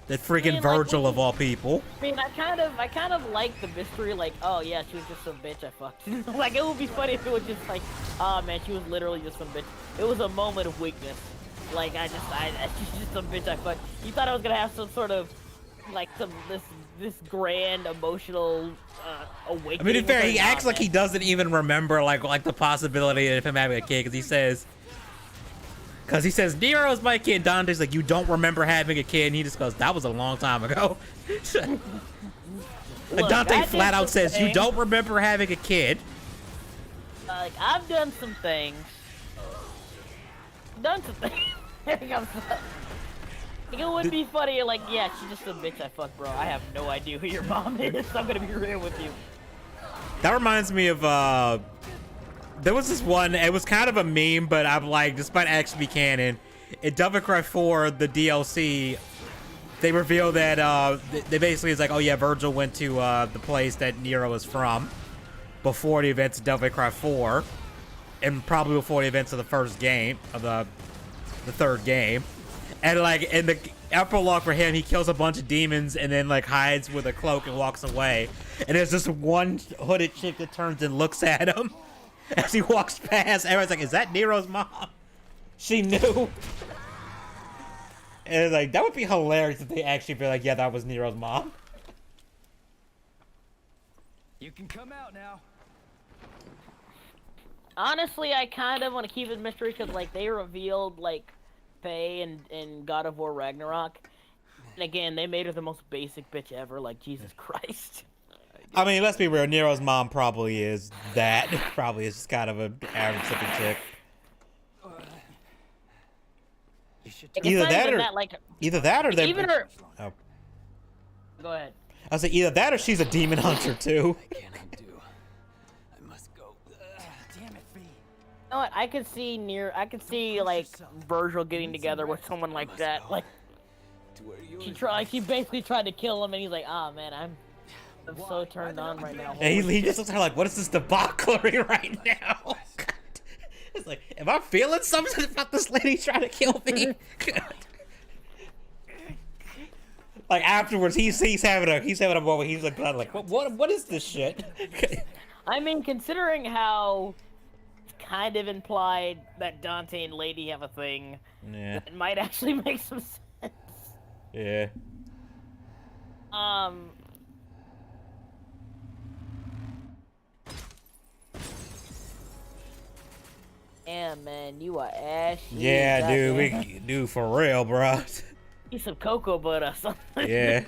That freaking Virgil of all people. I mean, I kind of like the mystery. Like, oh yeah, she was just some bitch I fucked. Like, it would be funny if it was just like, oh man, she was literally just some bitch. It was a moment of weakness. Like, she's just some bitch I fucked. You thought I was gonna have some sort of, like, this grand emotional awakening. I mean, in fair, he acts like man. he doesn't even remember like the possibility of him having a kid because he says Nero's my kid. Dante's like, you don't remember having a kid, and he just goes, that was a long time ago. Look, Dante flat out says, you don't remember having a kid. Like, I've done some things. There you go. It would be funny, like, yeah, she's just a bitch I fucked, bro. I have no idea who your mom is. I'm gonna be real with you. That reminds me of, there was this one, it was kind of a meme, but I'm like, this might actually be canon. In Devil May Cry 4, the DLC, they reveal that, they basically, it's like, oh yeah, Virgil went to, the place that Nero was from before the events of Devil May Cry 4, and probably before the events of the first game, of the third game. And like in the epilogue for him, he kills a bunch of demons and then like hides with a cloak and walks away. And there's this one hooded chick that turns and looks at him as he walks past. Everyone's like, "Is that Nero's mom?" She knew. And like that would be hilarious if they actually be like, yeah, that was Nero's mom. You can come out now. Honestly, I kind of want to keep it a mystery because, like, they revealed, like, Faye in God of War Ragnarok. And again, they made her the most basic bitch ever, like, Jesus Christ. I mean, let's be real, Nero's mom probably is that. Probably is just kind of an average looking chick. Like, Either it's not that even or that, like, either that or they even her... Oh. Go ahead. I say either that or she's a demon hunter too. I can't undo. I must go. Damn it, V. You know what? I could see like Virgil getting together with someone like that. Like, she basically tried to kill him, and he's like, "Ah, man, I'm so turned on right now." And he just looks at her like, "What is this debauchery right now?" It's like, am I feeling something about this lady trying to kill me? Like afterwards, he's having a moment. He's like, what is this shit? I mean, considering how it's kind of implied that Dante and Lady have a thing, Yeah. it might actually make some sense. Yeah. Yeah, man, you are ashy. Yeah, dude, dude, for real, bro. Eat some cocoa butter or something. Yeah.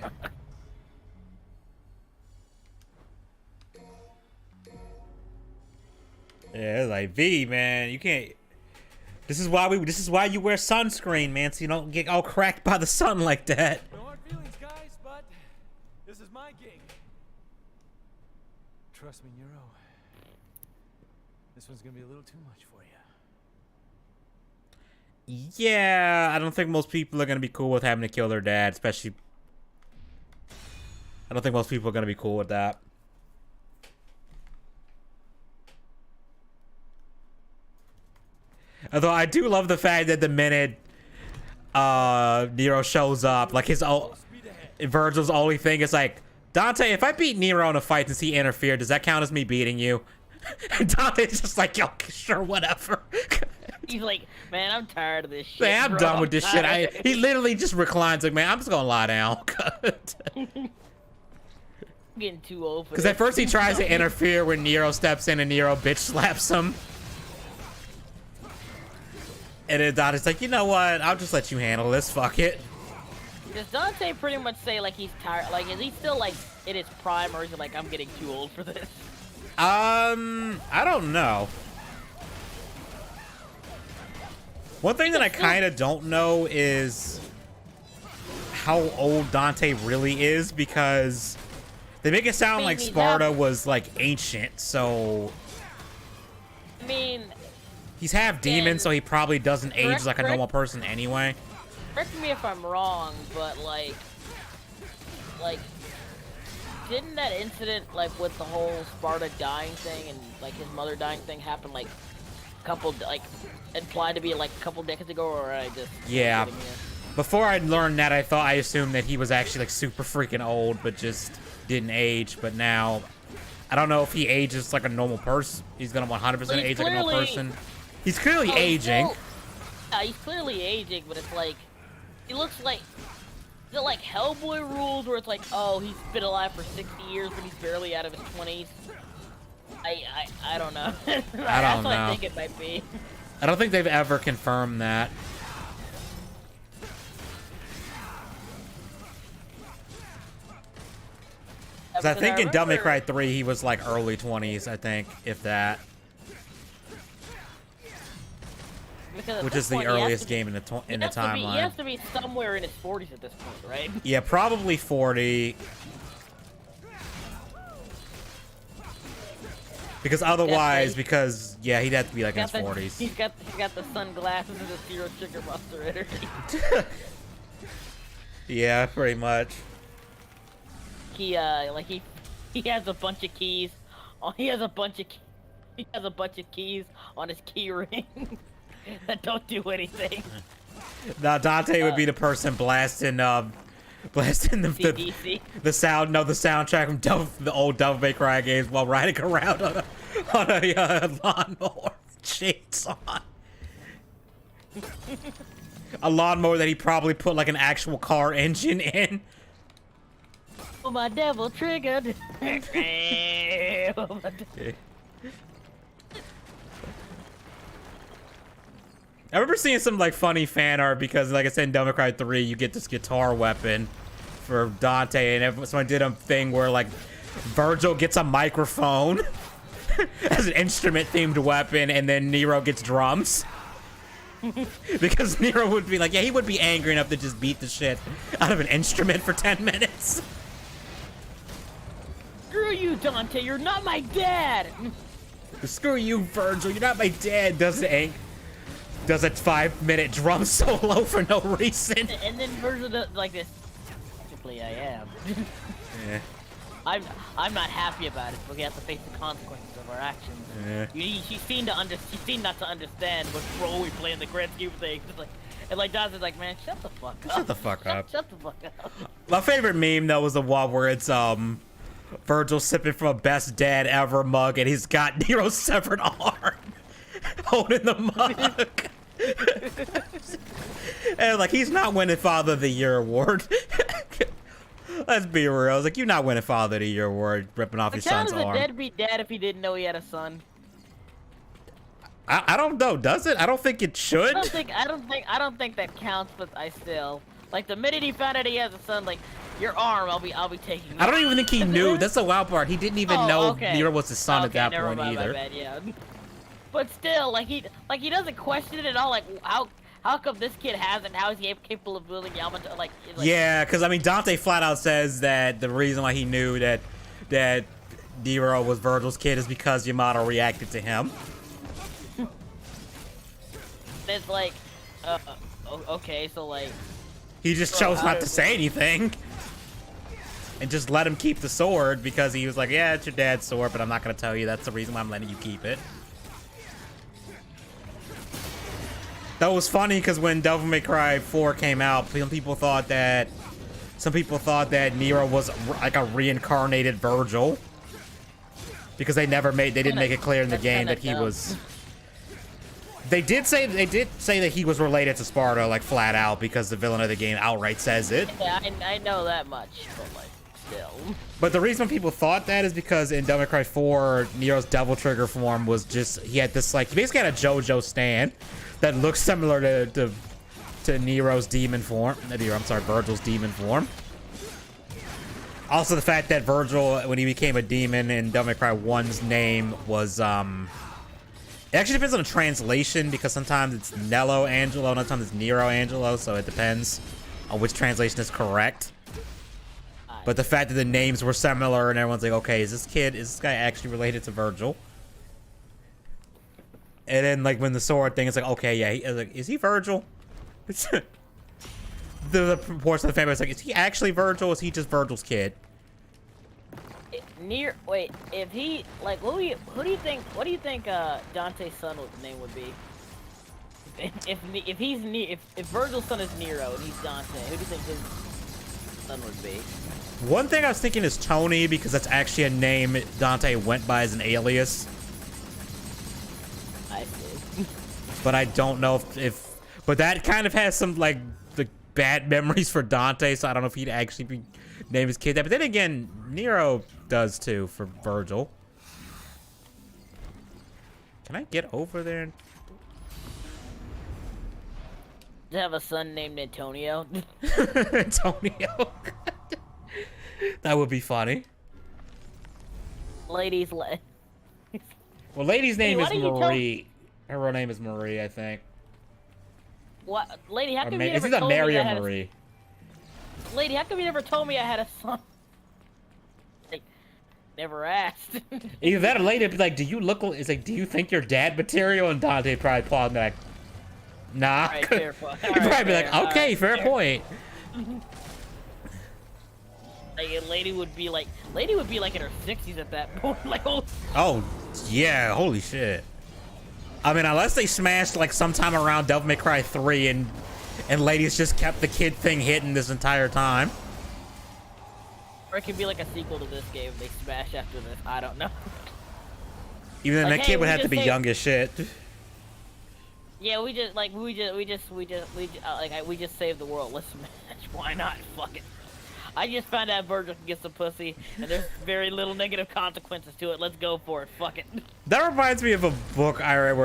Yeah, it's like V, man, you can't. This is why you wear sunscreen, man, so you don't get all cracked by the sun like that. No hard feelings, guys, but this is my gig. Trust me, Nero. This one's gonna be a little too much for you. Yeah, I don't think most people are gonna be cool with having to kill their dad, especially. I don't think most people are gonna be cool with that. Although I do love the fact that the minute Nero shows up, like Virgil's only thing is like, Dante, if I beat Nero in a fight since he interfered, does that count as me beating you? And Dante's just like, yo, sure, whatever. He's like, man, I'm tired of this shit. Man, I'm bro. done with this shit. He literally just reclines like, man, I'm just gonna lie down. I'm getting too old for Because this. at first he tries to interfere when Nero steps in and Nero bitch slaps him. And then Dante's like, you know what? I'll just let you handle this. Fuck it. Does Dante pretty much say, like, he's tired? Like, is he still, like, in his prime, or is he like, I'm getting too old for this? I don't know. One thing that I kind of don't know is how old Dante really is, because they make it sound like Sparda was, like, ancient, so... I mean... He's half demon, so he probably doesn't age like a normal person anyway. Correct me if I'm wrong, but like, didn't that incident, like, with the whole Sparda dying thing and, like, his mother dying thing happen, like, a couple, like, implied to be, like, a couple decades ago, or I just... Yeah. Before I learned that, I assumed that he was actually, like, super freaking old, but just didn't age, but now... I don't know if he ages like a normal person. He's gonna 100% age like a normal person. He's clearly aging. He's clearly aging, but it's like... He looks like... Is it like Hellboy rules where it's like, oh, he's been alive for 60 years, but he's barely out of his 20s? I don't know. I don't know. That's what I think it might be. I don't think they've ever confirmed that. Because I think in Devil May Cry 3, he was like early 20s, I think, if that. Which is the earliest game in the timeline. He has to be somewhere in his 40s at this point, right? Yeah, probably 40. Because otherwise, yeah, he'd have to be like in his 40s. He's got the sunglasses and the Zero Sugar Buster energy. Yeah, pretty much. He has a bunch of keys. Oh, he has a bunch of keys on his key ring that don't do anything. Now Dante would be the person blasting the soundtrack from the old Devil May Cry games while riding around on a lawnmower with shades on. A lawnmower that he probably put like an actual car engine in. Oh, my devil triggered. I remember seeing some like funny fan art because, like I said, in Devil May Cry 3, you get this guitar weapon for Dante, and someone did a thing where like Virgil gets a microphone as an instrument-themed weapon, and then Nero gets drums. Because Nero would be like, yeah, he would be angry enough to just beat the shit out of an instrument for 10 minutes. Screw you, Dante. You're not my dad. Screw you, Virgil. You're not my dad. Does a 5-minute drum solo for no reason. And then Virgil does like this. Technically, I am. Yeah. I'm not happy about it, but we have to face the consequences of our actions. Yeah. She seemed not to understand what role we play in the grand scheme of things. And like Dante's like, man, shut the fuck up. Shut the fuck up. Shut the fuck up. My favorite meme though was the one where it's Virgil sipping from a best dad ever mug, and he's got Nero's severed arm holding the mug. And like, he's not winning Father of the Year award. Let's be real. I was like, you're not winning Father of the Year award ripping off your son's arm. How does a deadbeat dad if he didn't know he had a son? I don't know. Does it? I don't think it should. I don't think that counts. But I still like the minute he found out he has a son, like your arm, I'll be taking. I don't even think he knew. That's the wild part. He didn't even know Nero was his son at that point either. My bad, yeah. But still, like he doesn't question it at all. Like how come this kid hasn't? How is he capable of building Yamato? Like yeah, because I mean Dante flat out says that the reason why he knew that Nero was Virgil's kid is because Yamato reacted to him. It's like, okay, so like he just chose not to say anything and just let him keep the sword because he was like, yeah, it's your dad's sword, but I'm not gonna tell you. That's the reason why I'm letting you keep it. That was funny because when Devil May Cry 4 came out, some people thought that Nero was like a reincarnated Virgil because they didn't make it clear in the game that he was. They did say that he was related to Sparda, like flat out, because the villain of the game outright says it. Yeah, I know that much, but like still. But the reason people thought that is because in Devil May Cry 4, Nero's Devil Trigger form was just, he had this like, he basically had a JoJo stand that looks similar to Nero's demon form. Virgil's demon form. Also the fact that Virgil, when he became a demon in Devil May Cry 1's name was, it actually depends on the translation because sometimes it's Nello Angelo, and sometimes it's Nero Angelo, so it depends on which translation is correct. But the fact that the names were similar and everyone's like, okay, is this guy actually related to Virgil? And then, like, when the sword thing is like, okay, yeah, is he Virgil? the proportion of the family is like, is he actually Virgil? Or is he just Virgil's kid? Wait, if he, like, what do you think Dante's son name would be? If Virgil's son is Nero and he's Dante, who do you think his son would be? One thing I was thinking is Tony, because that's actually a name Dante went by as an alias. I see. But I don't know but that kind of has some, like, the bad memories for Dante, so I don't know if he'd actually name his kid that. But then again, Nero does too for Virgil. Can I get over there? To have a son named Antonio. Antonio. That would be funny. Well, lady's name is Marie. Her real name is Marie, I think. What, lady? How come you never told me I had Marie? Lady, how come you never told me I had a son? Like, never asked. Either that or lady would be like, do you think you're dad material? And Dante probably paused and be like, nah. Right, fair point. He'd probably be like, okay, fair point. Like, a lady would be like in her 60s at that point. Like, oh, yeah, holy shit. I mean, unless they smashed like sometime around Devil May Cry 3 and ladies just kept the kid thing hidden this entire time. Or it could be like a sequel to this game. They smash after this. I don't know. Even then, like, that kid would have to be young as shit. Yeah, we just saved the world. Let's smash. Why not? Fuck it. I just found out Virgil can get some pussy, and there's very little negative consequences to it. Let's go for it. Fuck it. That reminds me of a book I read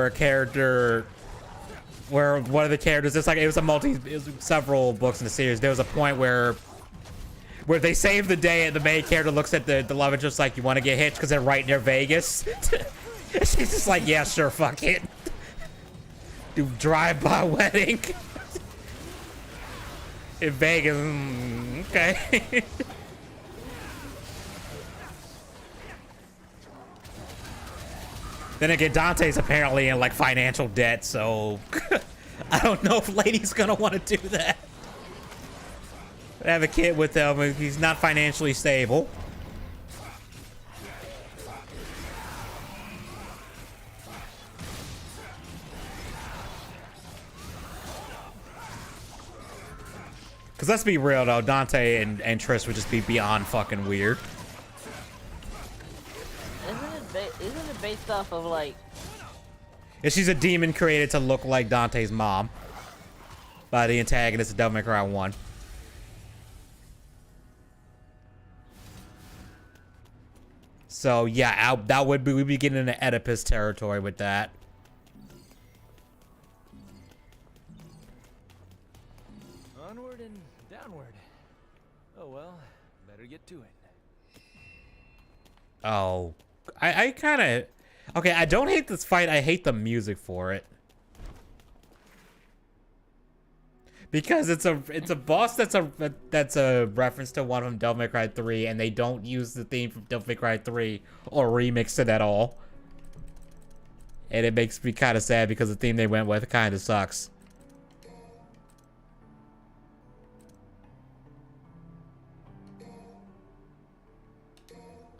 where one of the characters, it was several books in the series. There was a point where they save the day and the main character looks at the love interest like, you want to get hitched because they're right near Vegas. She's just like, yeah, sure, fuck it. Do drive-by wedding in Vegas. Okay. Then again, Dante's apparently in like financial debt, so I don't know if Lady's gonna want to do that. Have a kid with him if he's not financially stable. Because let's be real though, Dante and Triss would just be beyond fucking weird. Isn't it based off of like... If she's a demon created to look like Dante's mom by the antagonist of Devil May Cry 1. So yeah, we'd be getting into Oedipus territory with that. Onward and downward. Oh well, better get to it. Oh, I kind of... Okay, I don't hate this fight. I hate the music for it. Because it's a boss that's a reference to one from Devil May Cry 3, and they don't use the theme from Devil May Cry 3 or remix it at all. And it makes me kind of sad because the theme they went with kind of sucks.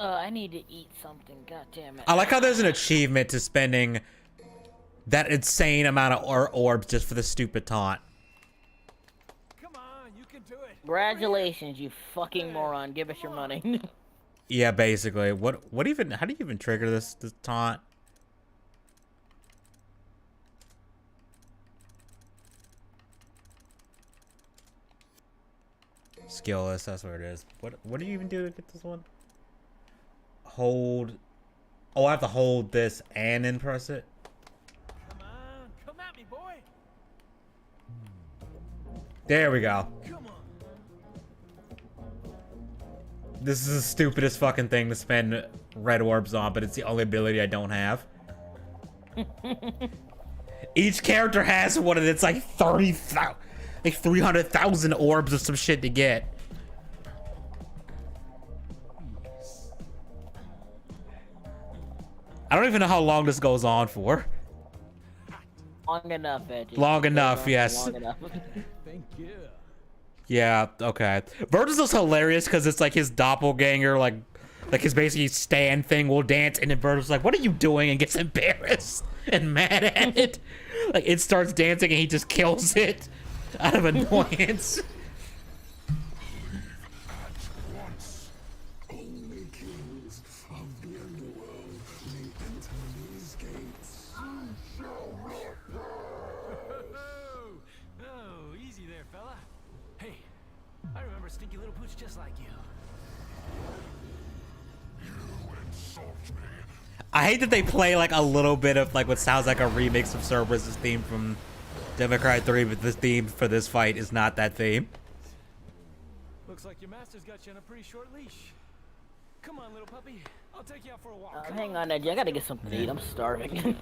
I need to eat something. God damn it. I like how there's an achievement to spending that insane amount of orbs just for the stupid taunt. Come on, you can do it. Congratulations, you fucking moron. Give us your money. Yeah, basically. How do you even trigger this taunt? Skillless, that's what it is. What do you even do to get this one? Hold. Oh, I have to hold this and then press it. Come on, come at me, boy. There we go. Come on. This is the stupidest fucking thing to spend red orbs on, but it's the only ability I don't have. Each character has one of it's like 30,000, like 300,000 orbs of some shit to get. I don't even know how long this goes on for. Long enough, Edgy. Long enough, yes. Long enough. Thank you. Yeah, okay. Virgil's hilarious because it's like his doppelganger, like his basically stand thing will dance, and then Virgil's like, "What are you doing?" and gets embarrassed and mad at it. Like it starts dancing and he just kills it out of annoyance. I remember stinky little pooch just like you. You insult me. I hate that they play like a little bit of like what sounds like a remix of Cerberus' theme from Devil May Cry 3, but the theme for this fight is not that theme. Looks like your master's got you on a pretty short leash. Come on, little puppy. I'll take you out for a walk. Hang on, Edgy. I gotta get something to eat. I'm starving.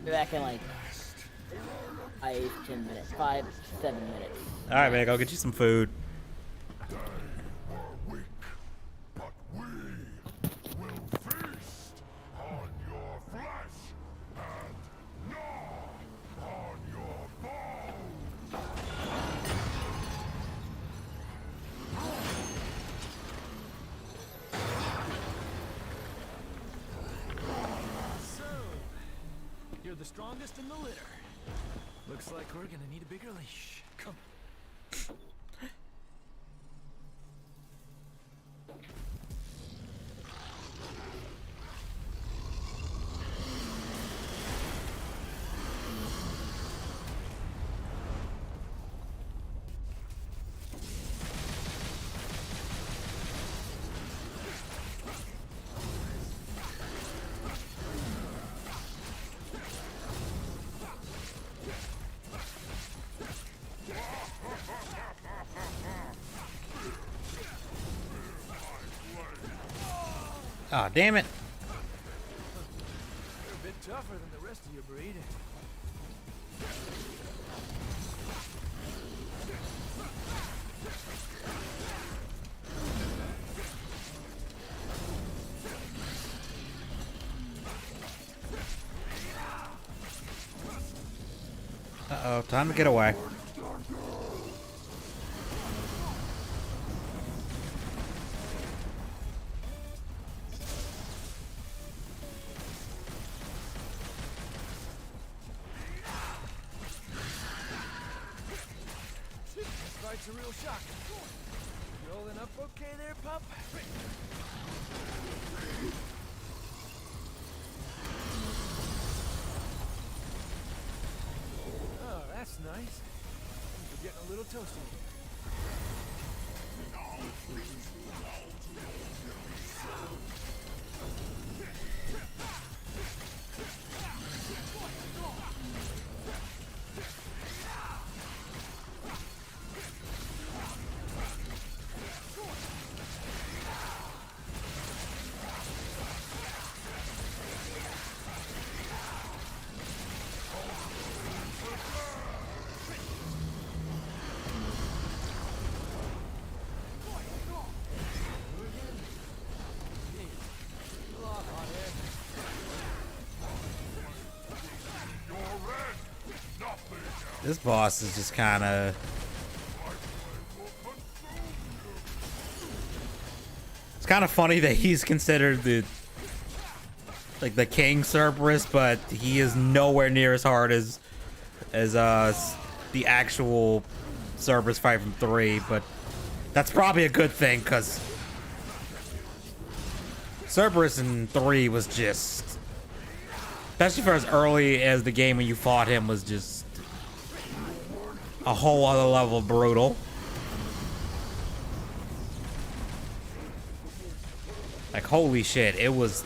Be back in like 5, 10 minutes. 5, 7 minutes. All right, man, go get you some food. They were weak, but we will feast on your flesh and gnaw on your bones. So, you're the strongest in the litter. Looks like we're gonna need a bigger leash. Come. Oh, damn it. You're a bit tougher than the rest of your breed. Uh-oh, time to get away. Fight's a real shock. You holding up okay there, pup? Oh, that's nice. Things are getting a little toasty here. This boss is just kind of... It's kind of funny that he's considered the... like the King Cerberus, but he is nowhere near as hard as the actual Cerberus fight from 3, but that's probably a good thing, because Cerberus in 3 was just... especially for as early as the game when you fought him was just a whole other level brutal. Like, holy shit, it was...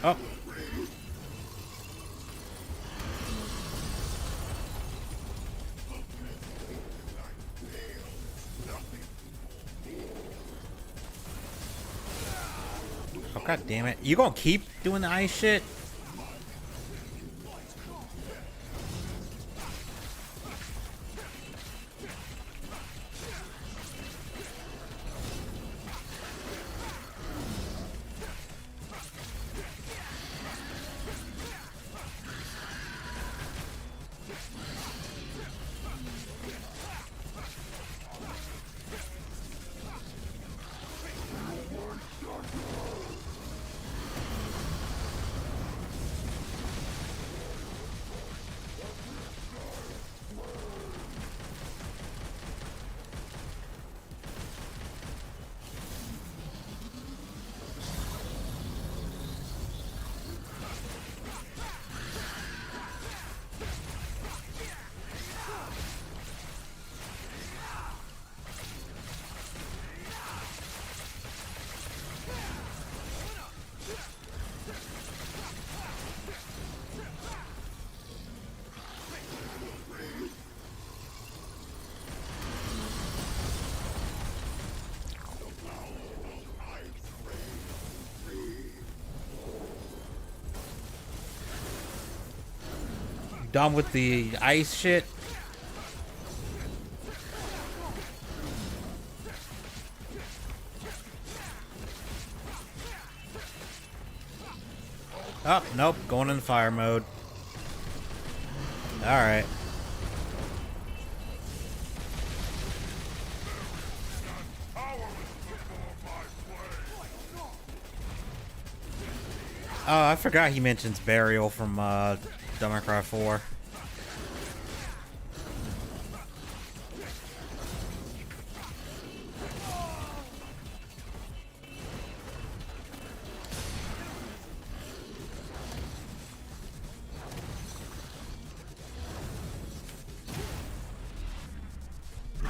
Oh. Oh, god damn it. You gonna keep doing the ice shit? Done with the ice shit? Oh, nope. Going in fire mode. Alright. Oh, I forgot he mentions Burial from Devil May Cry 4.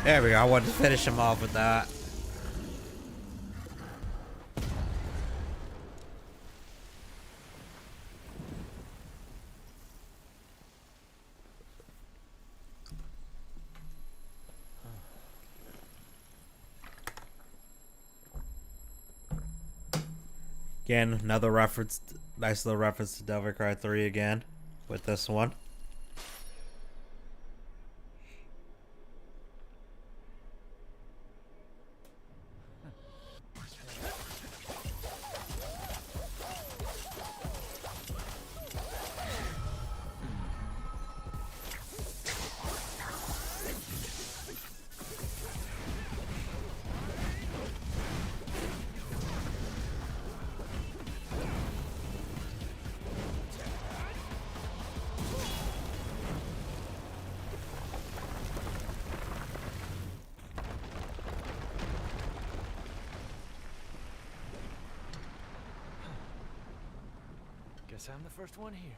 There we go. I wanted to finish him off with that. Again, another reference, nice little reference to Devil May Cry 3 again with this one. Guess I'm the first one here.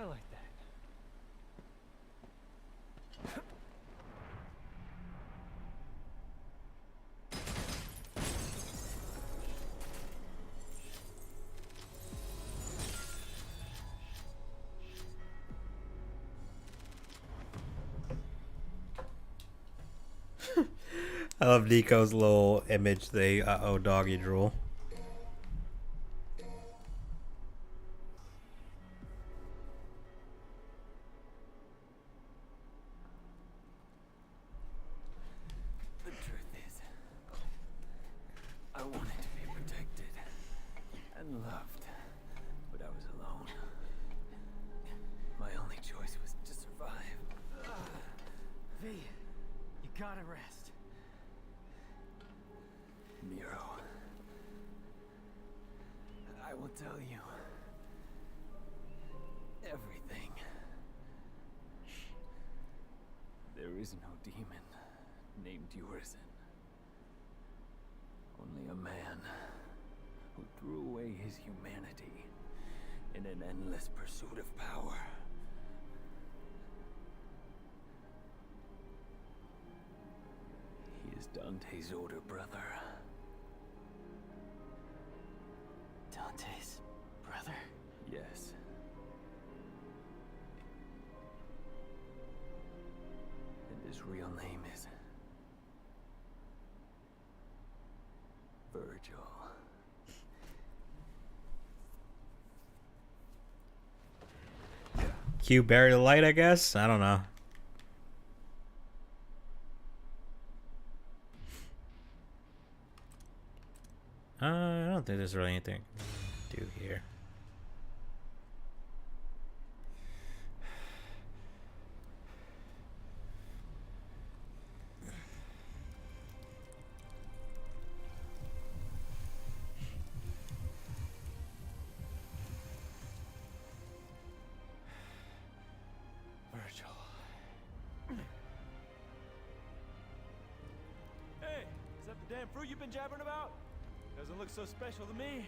I like that. I love Nico's little image, the uh-oh doggy drool. The truth is, I wanted to be protected and loved, but I was alone. My only choice was to survive. V, you gotta rest. Miro, I will tell you everything. There is no demon named Urizen. Only a man who threw away his humanity in an endless pursuit of power. He is Dante's older brother. Dante's brother? Yes. And his real name is Virgil. Cue bury the light, I guess? I don't know. I don't think there's really anything to do here. Virgil. Hey, is that the damn fruit you've been jabbering about? Doesn't look so special to me.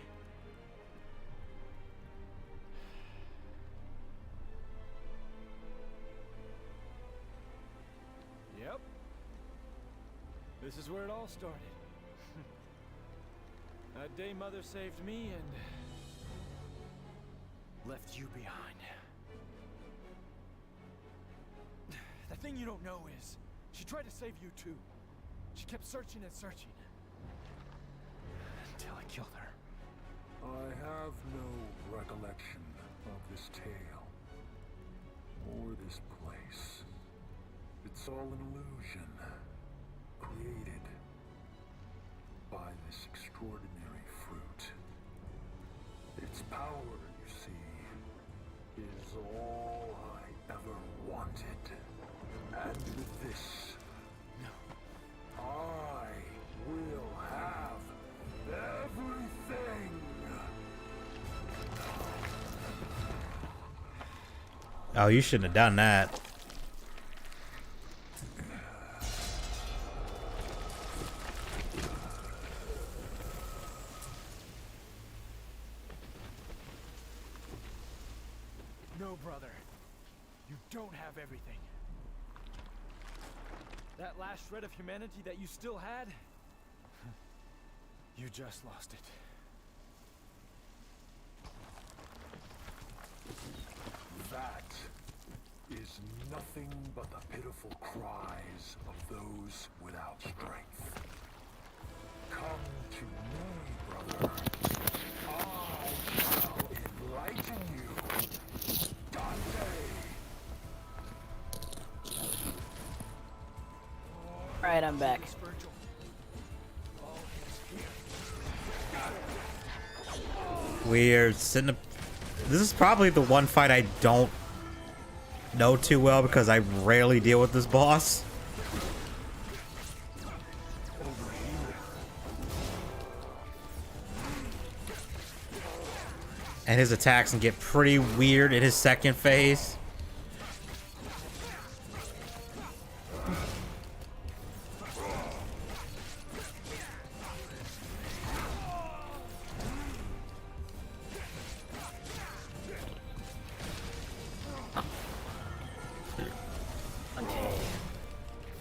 Yep. This is where it all started. That day Mother saved me and left you behind. The thing you don't know is, she tried to save you too. She kept searching and searching. Until I killed her. I have no recollection of this tale, or this place. It's all an illusion, created by this extraordinary fruit. Its power, you see, is all I ever wanted. And with this, I will have everything. Oh, you shouldn't have done that. No, brother. You don't have everything. That last shred of humanity that you still had, you just lost it. That is nothing but the pitiful cries of those without strength. Come to me, brother. I Alright, I'm back. We're sitting up. This is probably the one fight I don't know too well because I rarely deal with this boss. And his attacks can get pretty weird in his second phase.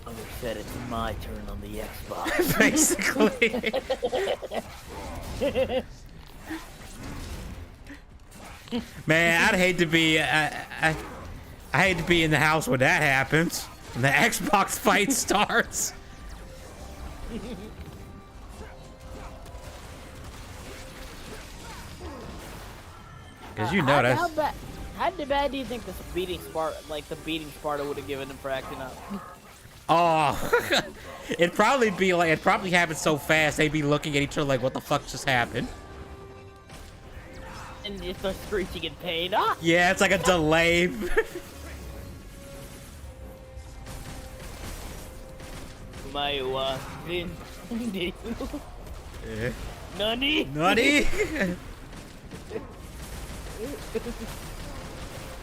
I'm upset it's my turn on the Xbox. Basically. Man, I'd hate to be I hate to be in the house when that happens. When the Xbox fight starts. Cause you know that's how bad do you think this beating Sparda would have given him for acting up? Oh, it'd probably happen so fast they'd be looking at each other like, what the fuck just happened? And just start screeching in pain. Ah! Yeah, it's like a delay. Nani? Nutty?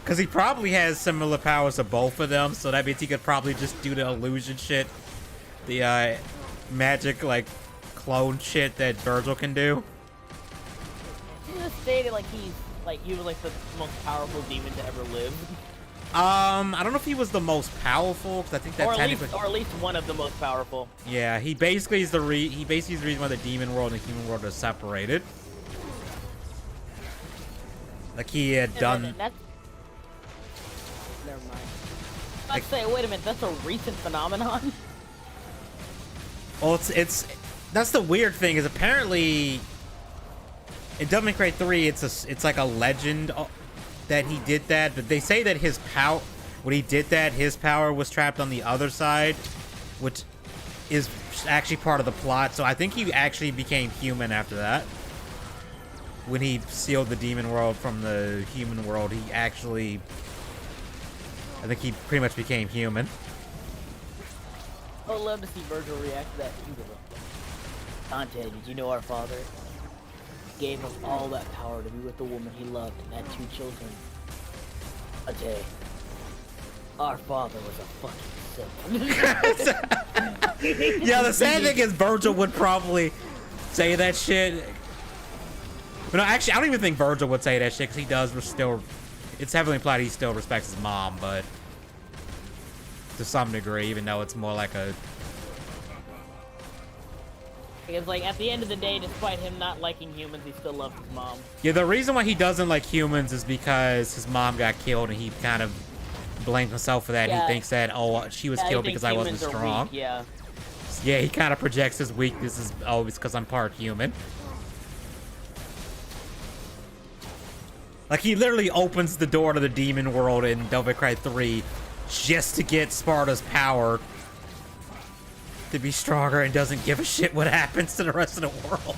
Because he probably has similar powers to both of them, so that means he could probably just do the illusion shit. The magic, like, clone shit that Virgil can do. He just stated like he was like the most powerful demon to ever live. I don't know if he was the most powerful, because I think that or at least one of the most powerful. Yeah, he basically is the reason why the demon world and the human world are separated. Like he had done. Never mind. I'd say, wait a minute, that's a recent phenomenon. Well, that's the weird thing is apparently in Devil May Cry 3, it's like a legend that he did that, but they say that his power, when he did that, his power was trapped on the other side, which is actually part of the plot. So I think he actually became human after that. When he sealed the demon world from the human world, he actually, I think he pretty much became human. I would love to see Virgil react to that. Dante, did you know our father gave us all that power to be with the woman he loved and had 2 children? Dante, our father was a fucking simp. Yeah, the sad thing is Virgil would probably say that shit. But no, actually, I don't even think Virgil would say that shit because he does still. It's heavily implied he still respects his mom, but to some degree, even though it's more like a. Because, like, at the end of the day, despite him not liking humans, he still loves his mom. Yeah, the reason why he doesn't like humans is because his mom got killed, and he kind of blames himself for that. Yeah. He thinks that, oh, she was killed because I wasn't strong. Weak, yeah. Yeah, he kind of projects his weaknesses. Oh, it's because I'm part human. Like, he literally opens the door to the demon world in Devil May Cry 3 just to get Sparda's power to be stronger and doesn't give a shit what happens to the rest of the world.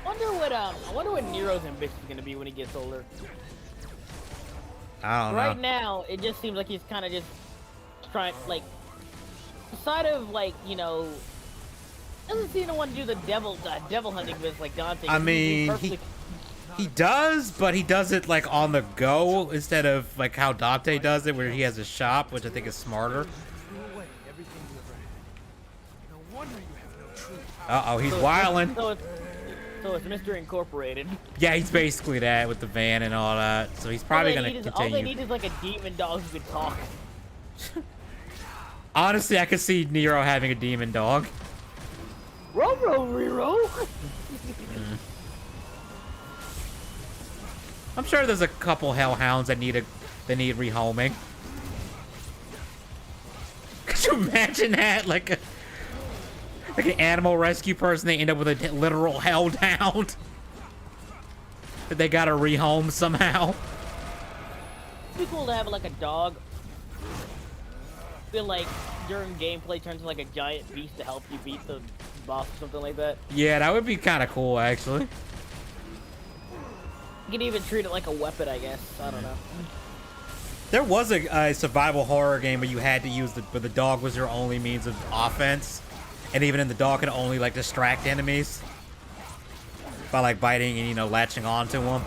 I wonder what Nero's ambition is gonna be when he gets older. I don't know. Right now, it just seems like he's kind of just trying, like, aside of, like, you know, doesn't seem to want to do the devil hunting business like Dante. I mean, he does, but he does it like on the go instead of like how Dante does it, where he has a shop, which I think is smarter. Uh-oh, he's wildin'. So it's Mr. Incorporated. Yeah, he's basically that with the van and all that. So he's probably gonna continue. All they need is like a demon dog who can talk. Honestly, I could see Nero having a demon dog. Riro. I'm sure there's a couple hellhounds that need rehoming. Could you imagine that? Like an animal rescue person, they end up with a literal hellhound that they gotta rehome somehow. It'd be cool to have like a dog. Feel like during gameplay turns into like a giant beast to help you beat the boss or something like that. Yeah, that would be kind of cool, actually. You can even treat it like a weapon, I guess. I don't know. There was a survival horror game where you had to use where the dog was your only means of offense, and even then the dog could only like distract enemies by like biting and, you know, latching onto them.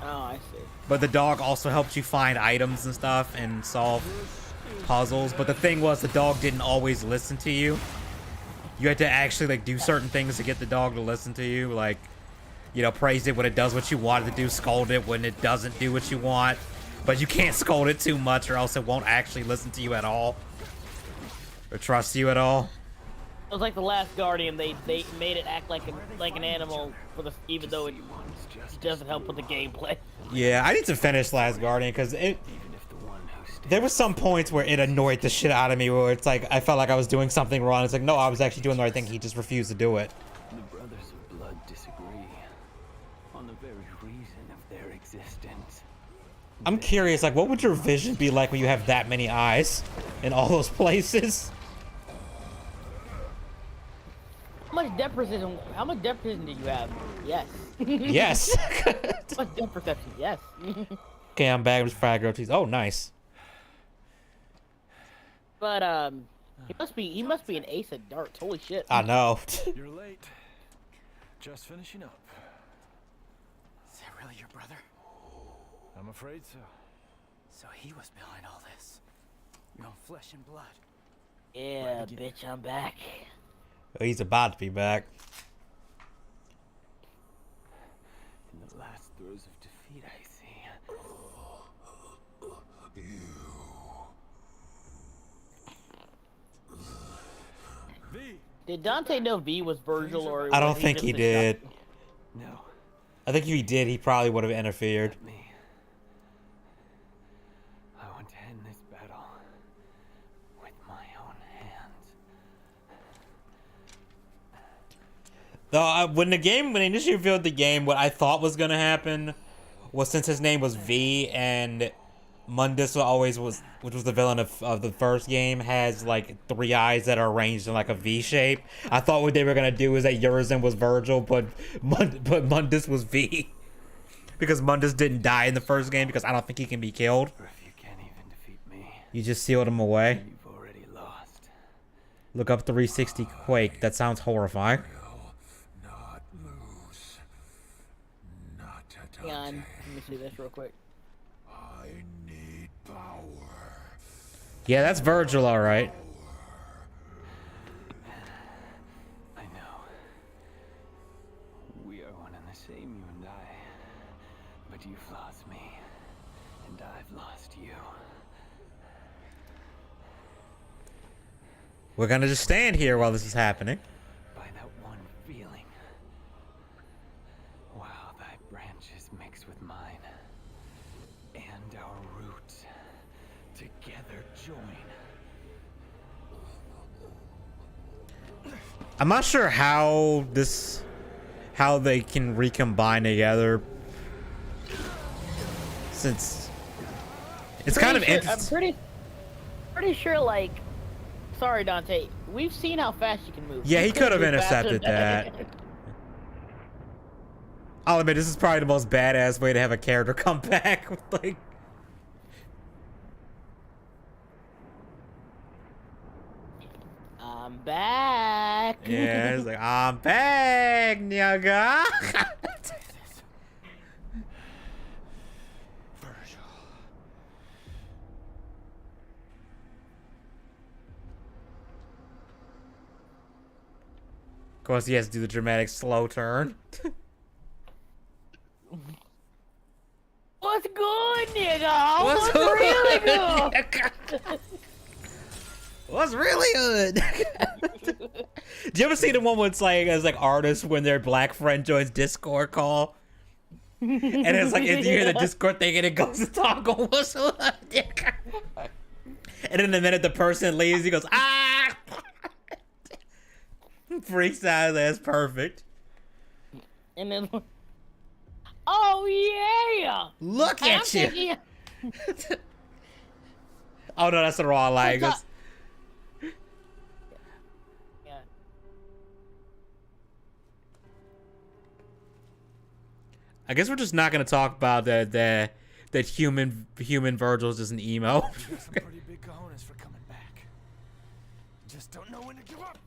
Oh, I see. But the dog also helped you find items and stuff and solve puzzles. But the thing was, the dog didn't always listen to you. You had to actually like do certain things to get the dog to listen to you, like, you know, praise it when it does what you want it to do, scold it when it doesn't do what you want. But you can't scold it too much or else it won't actually listen to you at all. Or trust you at all. It was like the Last Guardian. They made it act like an animal for the, even though it doesn't help with the gameplay. Yeah, I need to finish Last Guardian because there were some points where it annoyed the shit out of me where it's like I felt like I was doing something wrong. It's like, no, I was actually doing the right thing. He just refused to do it. The Brothers of Blood disagree on the very reason of their existence. I'm curious, like, what would your vision be like when you have that many eyes in all those places? How much depth perception? How much depth perception did you have? Yes. Yes. How much depth perception? Yes. Okay, I'm back with fried grilled cheese. Oh, nice. But he must be an ace at darts. Holy shit. I know. You're late. Just finishing up. Is that really your brother? I'm afraid so. So he was behind all this. Your own flesh and blood. Yeah, bitch, I'm back. He's about to be back. In the last throes of defeat, I see. Did Dante know V was Virgil or? I don't was think just he a did. shot? No. I think if he did, he probably would have interfered. Me. I want to end this battle with my own hands. Though when they initially revealed the game, what I thought was gonna happen was, since his name was V and Mundus which was the villain of the first game, has like 3 eyes that are arranged in like a V shape. I thought what they were gonna do is that Urizen was Virgil, but Mundus was V, because Mundus didn't die in the first game because I don't think he can be killed. Or if you can't even defeat me, You just sealed him away. you've already lost. Look up 360 Quake. That sounds horrifying. Not lose. Not to Hang on, let me see this real quick. I need power. Yeah, that's Virgil, all right. I know. We are one and the same, you and I. But you've lost me, and I've lost you. We're gonna just stand here while this is happening. By that one feeling. Wow, thy branches mix with mine. And our roots together join. I'm not sure how they can recombine together, since it's kind of interesting. I'm pretty sure, like, sorry Dante, we've seen how fast you can move. Yeah, You he could have move intercepted faster that. than- I'll admit, this is probably the most badass way to have a character come back with, like, I'm back. yeah, it's like, I'm back, nigga. Of course, he has to do the dramatic slow turn. What's good, nigga? What's really good? What's really good? Do you ever see the one where it's like, as like artists when their black friend joins Discord call? And it's like, if you hear the Discord thing and it goes to toggle, what's up? And then the minute the person leaves, he goes, ah! Freaks out. That's perfect. And then, oh yeah! Look at you. Oh no, that's the wrong line. Yeah. I guess we're just not gonna talk about that human Virgil's just an emo. You got some pretty big cojones for coming back. Just don't know when to give up.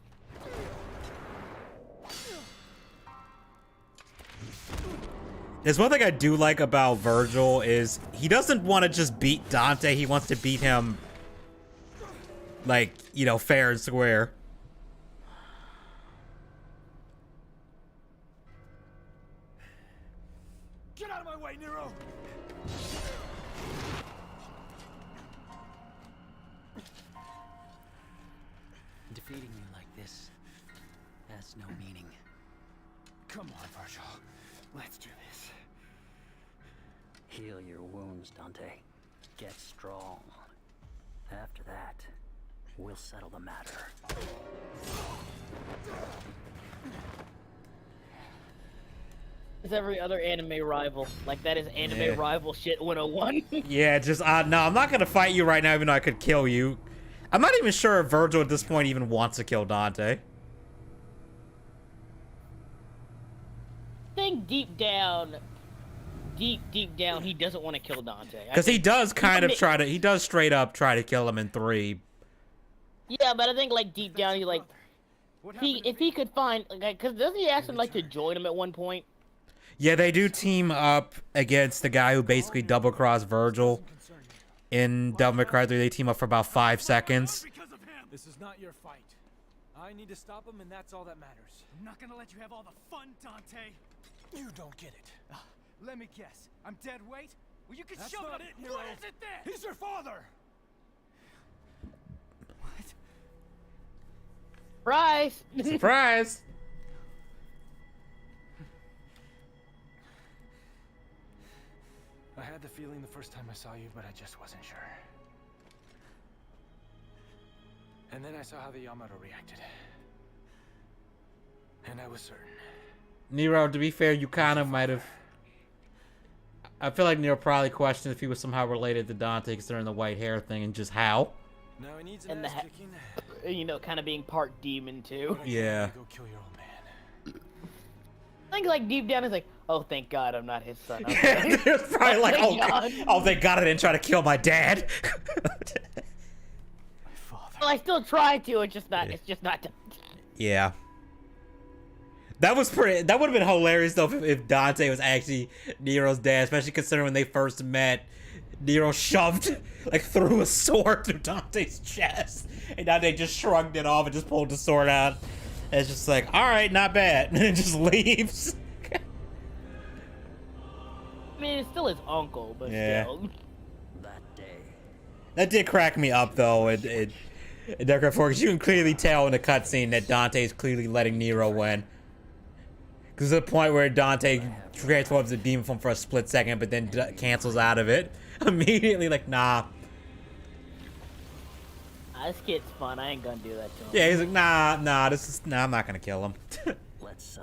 There's one thing I do like about Virgil is he doesn't want to just beat Dante. He wants to beat him, like, you know, fair and square. Get out of my way, Nero! Defeating me like this has no meaning. Come on, Virgil. Let's do this. Heal your wounds, Dante. Get strong. After that, we'll settle the matter. It's every other anime rival. Like, that is anime rival shit 101. Yeah, just no, I'm not gonna fight you right now, even though I could kill you. I'm not even sure if Virgil at this point even wants to kill Dante. I think deep down, he doesn't want to kill Dante. Because he does kind of try to, he does straight up try to kill him in 3. Yeah, but I think, like, deep down, he, like, if he could find, like, because doesn't he ask him, like, to join him at one point? Yeah, they do team up against the guy who basically double-crossed Virgil. In Devil May Cry 3, they team up for about 5 seconds. This is not your fight. I need to stop him, and that's all that matters. I'm not gonna let you have all the fun, Dante. You don't get it. Let me guess. I'm dead weight? Well, you can That's shove not it. it, Nero. What is it then? He's your father! What? Surprise! Surprise! I had the feeling the first time I saw you, but I just wasn't sure. And then I saw how the Yamato reacted. And I was certain. Nero, to be fair, you kind of might have... I feel like Nero probably questioned if he was somehow related to Dante considering the white hair thing and just how. Now he needs And an ass kicking. you know, kind of being part demon, too. Yeah. Go kill your old man. I think, like, deep down, he's like, oh, thank God I'm not his son. Yeah, there's probably like, Thank oh, God. oh, thank God I didn't try to kill my dad. Well, I still tried to, it's just not done. Yeah. That was pretty. That would have been hilarious though if Dante was actually Nero's dad, especially considering when they first met, Nero shoved, like, threw a sword through Dante's chest, and Dante just shrugged it off and just pulled the sword out. And it's just like, all right, not bad, and it just leaves. I mean, it's still his uncle, but Yeah. still. That day. That did crack me up though. In Dark Knight 4, because you can clearly tell in the cutscene that Dante is clearly letting Nero win. Because there's a point where Dante transforms the demon form for a split second, but then cancels out of it immediately. Like, nah. This kid's fun. I ain't gonna do that to him. Yeah, he's like, nah. I'm not gonna kill him. I'm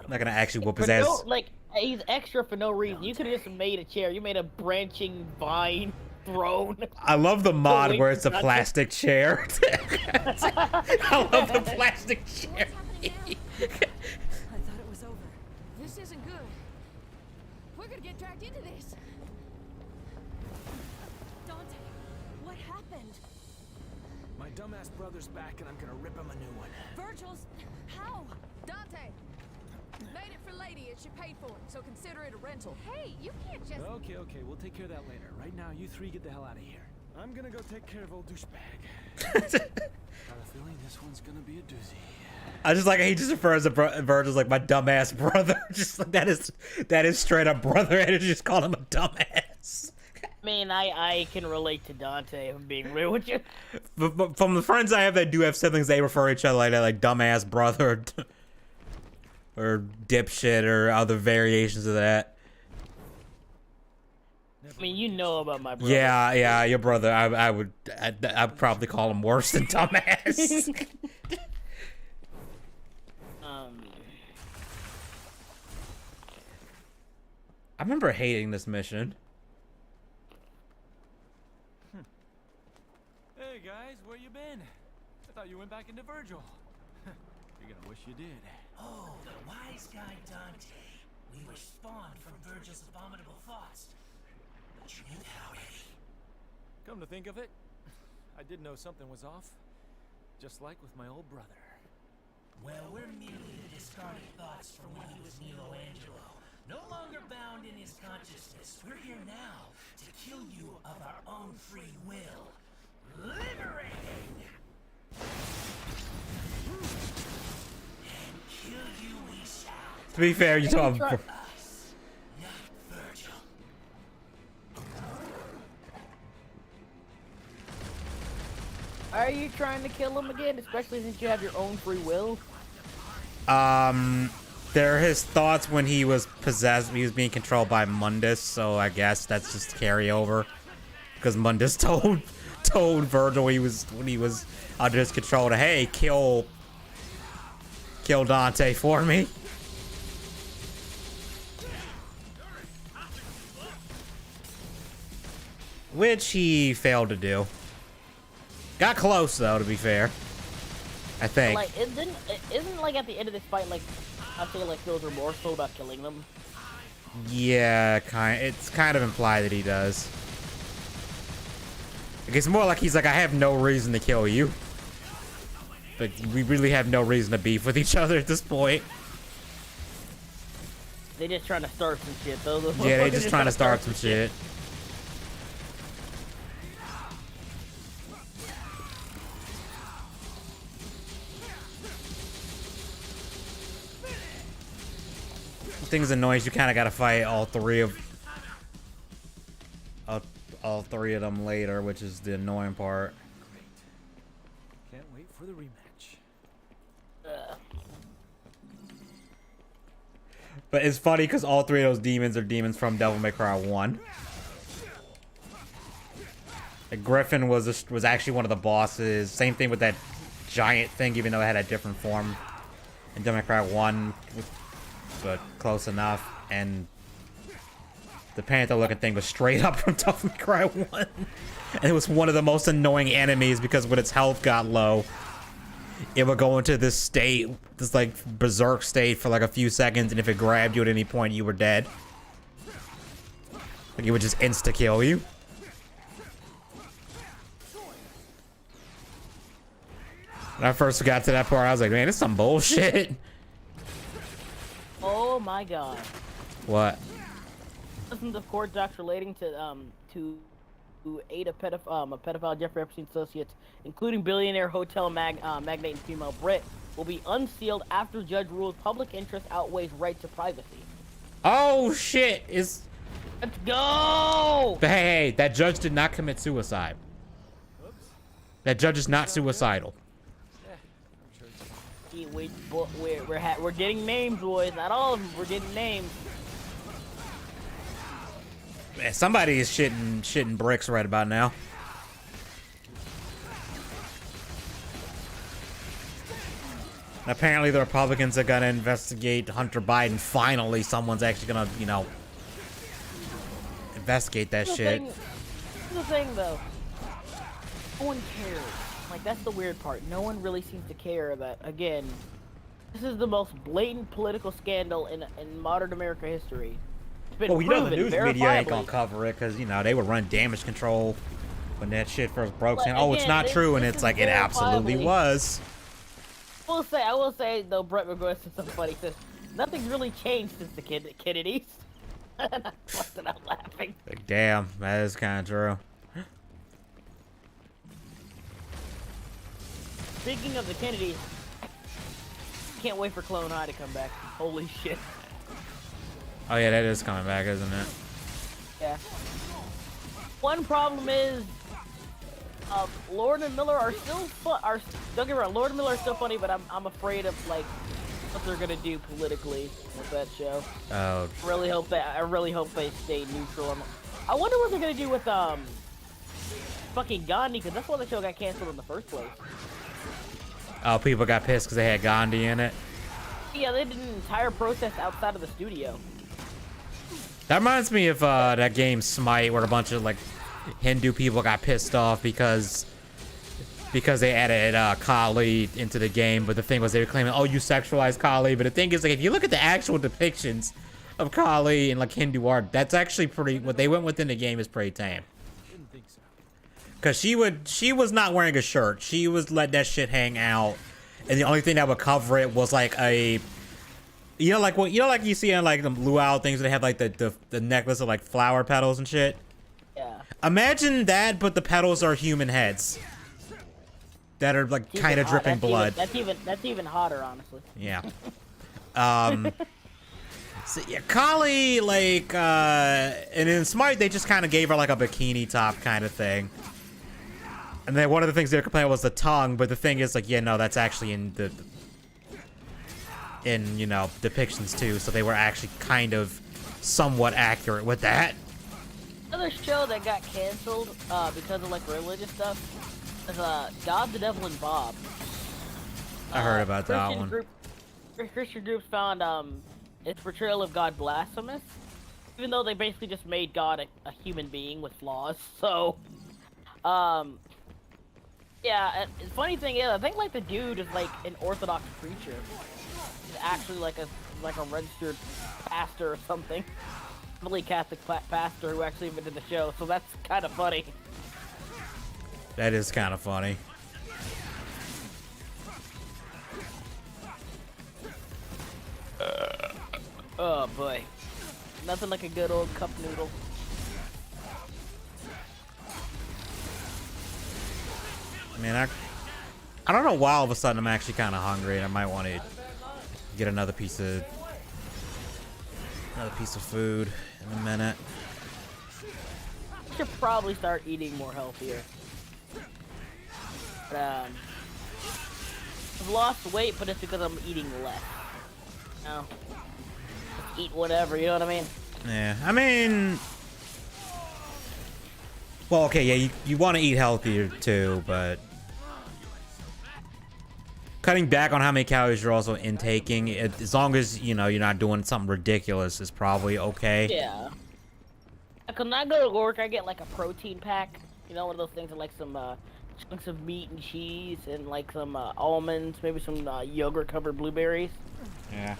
not gonna actually whoop his ass. No, like, he's extra for no reason. You could have just made a chair. You made a branching vine throne. I love the mod where it's a plastic chair. I love the plastic chair. I thought it was over. This isn't good. We're gonna get dragged into this. Dante, what happened? My dumbass brother's back, and I'm gonna rip him a new one. Virgil's... How? Dante, made it for Lady and she paid for it, so consider it a rental. Hey, you can't just... Okay, we'll take care of that later. Right now, you three get the hell out of here. I'm gonna go take care of old douchebag. Got a feeling this one's gonna be a doozy. I just like he just refers to Virgil's like my dumbass brother. Just like that is straight up brother energy. Just call him a dumbass. I mean, I can relate to Dante, if I'm being real with you. But from the friends I have that do have siblings, they refer to each other like that, like dumbass brother or dipshit or other variations of that. I mean, you know about my brother. Yeah, your brother. I'd probably call him worse than dumbass. I remember hating this mission. guys, where you been? I thought you went back into Virgil. You're gonna wish you did. Oh, the wise guy Dante. We were spawned from Virgil's abominable thoughts. But you knew that already. Come to think of it, I did know something was off. Just like with my old brother. Well, we're merely the discarded thoughts from when he was Nilo Angelo. No longer bound in his consciousness. We're here now to kill you of our own free will. Liberating! And kill you we shall. To be fair, you saw him. Us, not Virgil. Are you trying to kill him again, especially since you have your own free will? They're his thoughts when he was possessed. He was being controlled by Mundus, so I guess that's just carryover. Because Mundus told Virgil when he was under his control to, hey, kill Dante for me. Which he failed to do. Got close though, to be fair. I think. Like, isn't like at the end of this fight, like, I feel like feels remorseful about killing them. Yeah, it's kind of implied that he does. It's more like he's like, I have no reason to kill you. But we really have no reason to beef with each other at this point. They just trying to start some shit, though. Yeah, they just trying to start some shit. Thing's annoying. You kind of got to fight all three of them later, which is the annoying part. Great. Can't wait for the rematch. But it's funny because all three of those demons are demons from Devil May Cry 1. The Griffin was actually one of the bosses. Same thing with that giant thing, even though it had a different form in Devil May Cry 1. But close enough. And the panther looking thing was straight up from Devil May Cry 1. And it was one of the most annoying enemies because when its health got low, it would go into this state, this like berserk state for like a few seconds, and if it grabbed you at any point, you were dead. Like it would just insta kill you. When I first got to that part, I was like, man, this is some bullshit. Oh my god. What? Dozens of court docs relating to 8 pedophile Jeffrey Epstein associates, including billionaire hotel magnate and female Brit, will be unsealed after judge rules public interest outweighs right to privacy. Oh shit! Let's go! But hey, that judge did not commit suicide. That judge is not suicidal. We're getting names, boys. Not all of them. We're getting names. Man, somebody is shitting bricks right about now. And apparently the Republicans are gonna investigate Hunter Biden. Finally, someone's actually gonna, you know, investigate that shit. Here's the thing, though. No one cares. Like, that's the weird part. No one really seems to care that, again, this is the most blatant political scandal in modern America history. It's been Well, you know the proven, news media ain't gonna verifiably. cover it because, you know, they would run damage control when that shit first broke, But saying, oh, it's again, not true, and this it's is like, it absolutely verifiably- was. I will say, though, Brett McGuire said something funny. He says, nothing's really changed since the Kennedys. And I busted out laughing. Like, damn, that is kind of true. Speaking of the Kennedys, can't wait for Clone High to come back. Holy shit. Oh yeah, that is coming back, isn't it? Yeah. One problem is, Lord and Miller are still don't get me wrong, Lord and Miller are still funny, but I'm afraid of like what they're gonna do politically with that show. Oh. I really hope they stay neutral. I wonder what they're gonna do with fucking Gandhi, because that's why the show got canceled in the first place. Oh, people got pissed because they had Gandhi in it. Yeah, they did an entire process outside of the studio. That reminds me of that game Smite, where a bunch of like Hindu people got pissed off because because they added Kali into the game. But the thing was, they were claiming, oh, you sexualized Kali. But the thing is, like, if you look at the actual depictions of Kali in like Hindu art, that's actually pretty. What they went with in the game is pretty tame. Cause she was not wearing a shirt. She was let that shit hang out, and the only thing that would cover it was like a, like like you see in like the luau things where they have like the necklace of like flower petals and shit. Yeah. Imagine that, but the petals are human heads that are like kind of dripping blood. That's even hotter, honestly. Yeah. So yeah, Kali, like, and in Smite they just kind of gave her like a bikini top kind of thing. And then one of the things they were complaining was the tongue, but the thing is, like, yeah, no, that's actually in the depictions too, so they were actually kind of somewhat accurate with that. Another show that got canceled because of like religious stuff is God, the Devil, and Bob. I heard about that one. Christian groups found its portrayal of God blasphemous, even though they basically just made God a human being with flaws. So, yeah. And the funny thing is, I think like the dude is like an Orthodox preacher. He's actually like a registered pastor or something. Really Catholic pastor who actually even did the show, so that's kind of funny. That is kind of funny. Oh boy, nothing like a good old cup noodle. Man, I don't know why all of a sudden I'm actually kind of hungry and I might want to get another piece of food in a minute. I should probably start eating more healthier. But, I've lost weight, but it's because I'm eating less. No, just eat whatever, you know what I mean? Yeah, I mean, well, okay, yeah, you want to eat healthier too, but cutting back on how many calories you're also intaking, as long as, you're not doing something ridiculous, is probably okay. Yeah. When I go to work, I get like a protein pack. You know, one of those things with like some chunks of meat and cheese and like some almonds, maybe some yogurt-covered blueberries. Yeah.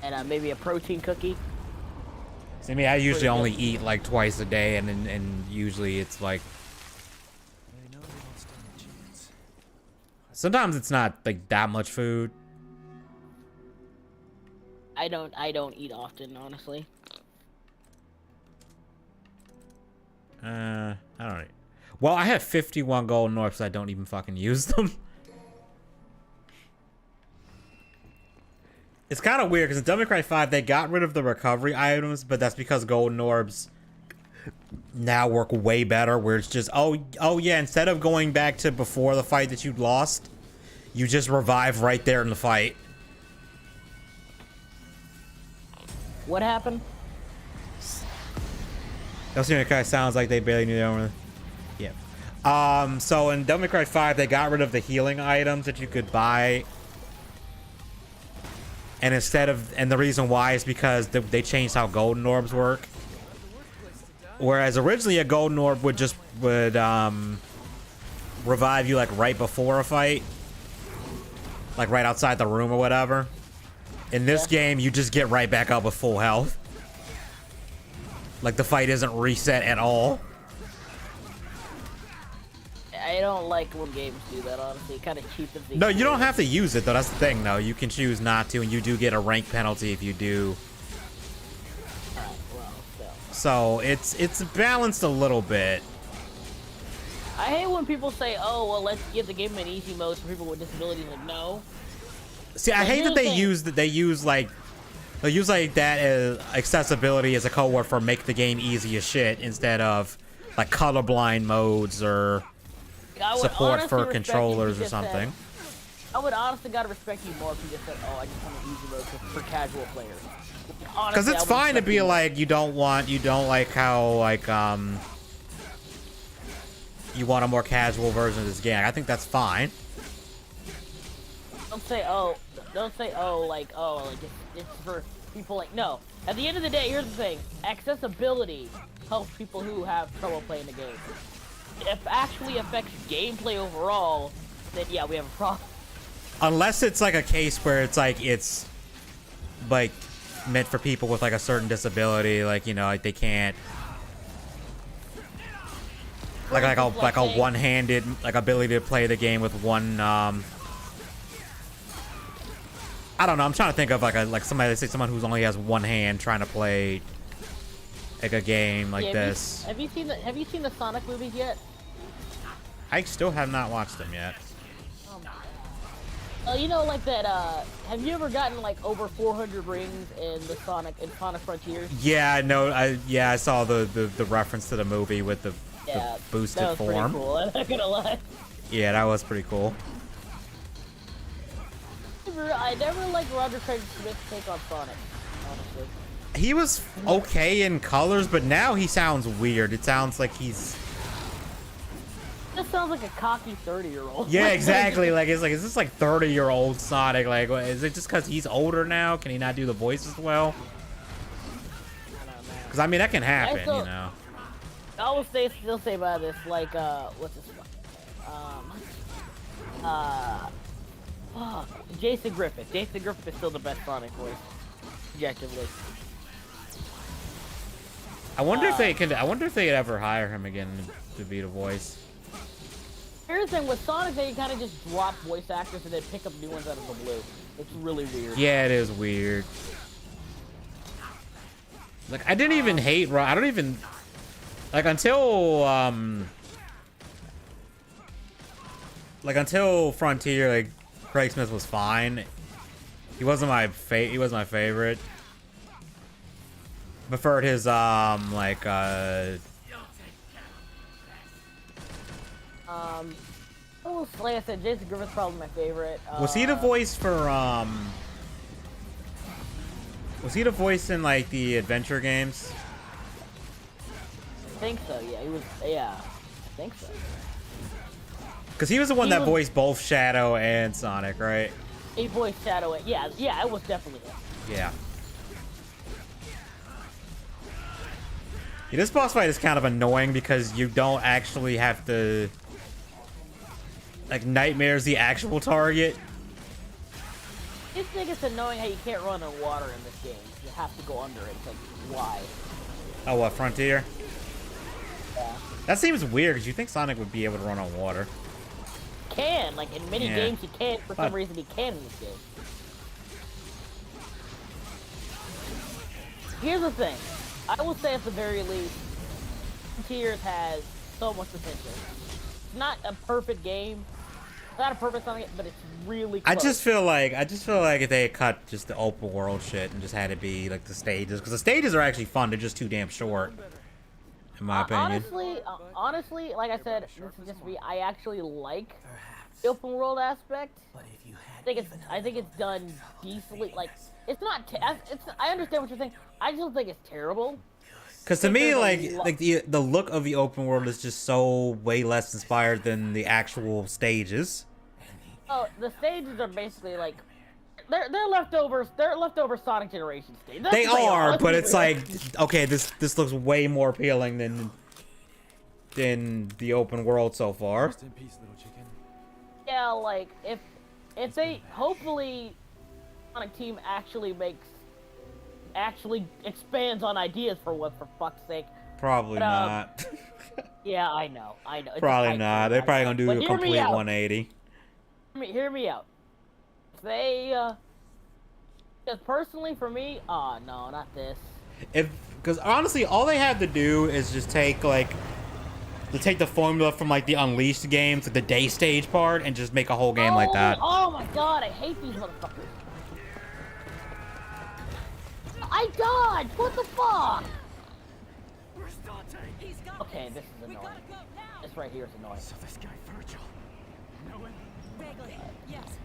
And maybe a protein cookie. See, I usually only eat like twice a day, and usually it's like, sometimes it's not like that much food. I don't eat often, honestly. I don't know. Well, I have 51 gold Norps. I don't even fucking use them. It's kind of weird because in Devil May Cry 5 they got rid of the recovery items, but that's because golden orbs now work way better. Where it's just oh yeah, instead of going back to before the fight that you'd lost, you just revive right there in the fight. What happened? Devil May Cry sounds like they barely knew their own. Yeah. So in Devil May Cry 5 they got rid of the healing items that you could buy. And and the reason why is because they changed how golden orbs work. Whereas originally a golden orb would revive you like right before a fight. Like right outside the room or whatever. In this game, you just get right back up with full health. Like the fight isn't reset at all. I don't like when games do that, honestly. It kind of cheapens the... No, you don't have to use it, though. That's the thing, though. You can choose not to, and you do get a rank penalty if you do. Alright, well, so it's balanced a little bit. I hate when people say, oh, well, let's give the game an easy mode for people with disabilities. Like, no. See, I hate that they use that as accessibility as a code word for make the game easy as shit instead of like colorblind modes or support for controllers or something. I would honestly gotta respect you more if you just said, oh, I just want an easy mode for casual players. Because it's fine to be like, you don't like how like you want a more casual version of this game. I think that's fine. Don't say like it's for people like, no. At the end of the day, here's the thing: accessibility helps people who have trouble playing the game. actually affects gameplay overall, then yeah, we have a problem. Unless it's like a case where it's like meant for people with like a certain disability, like, you know, like they can't like a one-handed like ability to play the game with one I don't know, I'm trying to think of like somebody, say someone who's only has one hand trying to play like a game like this. Have you seen the Sonic movies yet? I still have not watched them yet. You know, like that, have you ever gotten like over 400 rings in Sonic Frontiers? Yeah, no, I saw the reference to the movie with the boosted that was form. Pretty cool, I'm not gonna lie. Yeah, that was pretty cool. I never liked Roger Craig Smith's take on Sonic, honestly. He was okay in colors, but now he sounds weird. It sounds like he's... This sounds like a cocky 30-year-old. Yeah, exactly. Like, it's like, is this like 30-year-old Sonic? Like, is it just because he's older now? Can he not do the voice as well? Because, I mean, that can happen, you know. I will still say about this, like, what's this one? Jason Griffith. Jason Griffith is still the best Sonic voice, objectively. I wonder if they could ever hire him again to be the voice. Here's the thing with Sonic, they kind of just drop voice actors and then pick up new ones out of the blue. It's really weird. Yeah, it is weird. Like, I didn't even hate. I don't even like until Frontier. Like, Craig Smith was fine. He wasn't my favorite. Preferred his like I said, Jason Griffith's probably my favorite. Was he the voice for was he the voice in like the adventure games? I think so. Yeah, he was. Yeah, I think so. Because he was the one that voiced both Shadow and Sonic, right? He voiced Shadow. Yeah, it was definitely him. Yeah. Yeah, this boss fight is kind of annoying because you don't actually have to... Like, Nightmare's the actual target. I just think it's annoying how you can't run on water in this game. You have to go under it. It's like, why? Oh, what, Frontier? Yeah. That seems weird because you think Sonic would be able to run on water. Can. Like, in many games you can't. For some reason he can in this game. Here's the thing. I will say at the very least, Frontiers has so much potential. It's not a perfect game. It's not a perfect Sonic, but it's really close. I just feel like if they had cut just the open world shit and just had it be like the stages, because the stages are actually fun. They're just too damn short, in my opinion. Honestly, like I said, this is just me. I actually like the open world aspect. I think it's done decently. Like, it's not. I understand what you're saying. I just don't think it's terrible. Because to me, like the look of the open world is just so way less inspired than the actual stages. Oh, the stages are basically like they're leftovers. They're leftover Sonic Generation stages. They are, but it's like, okay, this looks way more appealing than the open world so far. Rest in peace, little chicken. Yeah, like if they hopefully Sonic Team actually expands on ideas for fuck's sake. Probably not. Yeah, I know. Probably not. They're probably gonna do a complete 180. Hear me out. They, because personally for me, oh no, not this. Because honestly, all they have to do is just take the formula from like the Unleashed games, like the day stage part, and just make a whole game like that. Oh my god, I hate these motherfuckers. I dodged! What the fuck? Where's Dante? He's got Okay, this is annoying. Go now. This right here is annoying. So this guy Virgil. Know him? Vaguely, yes.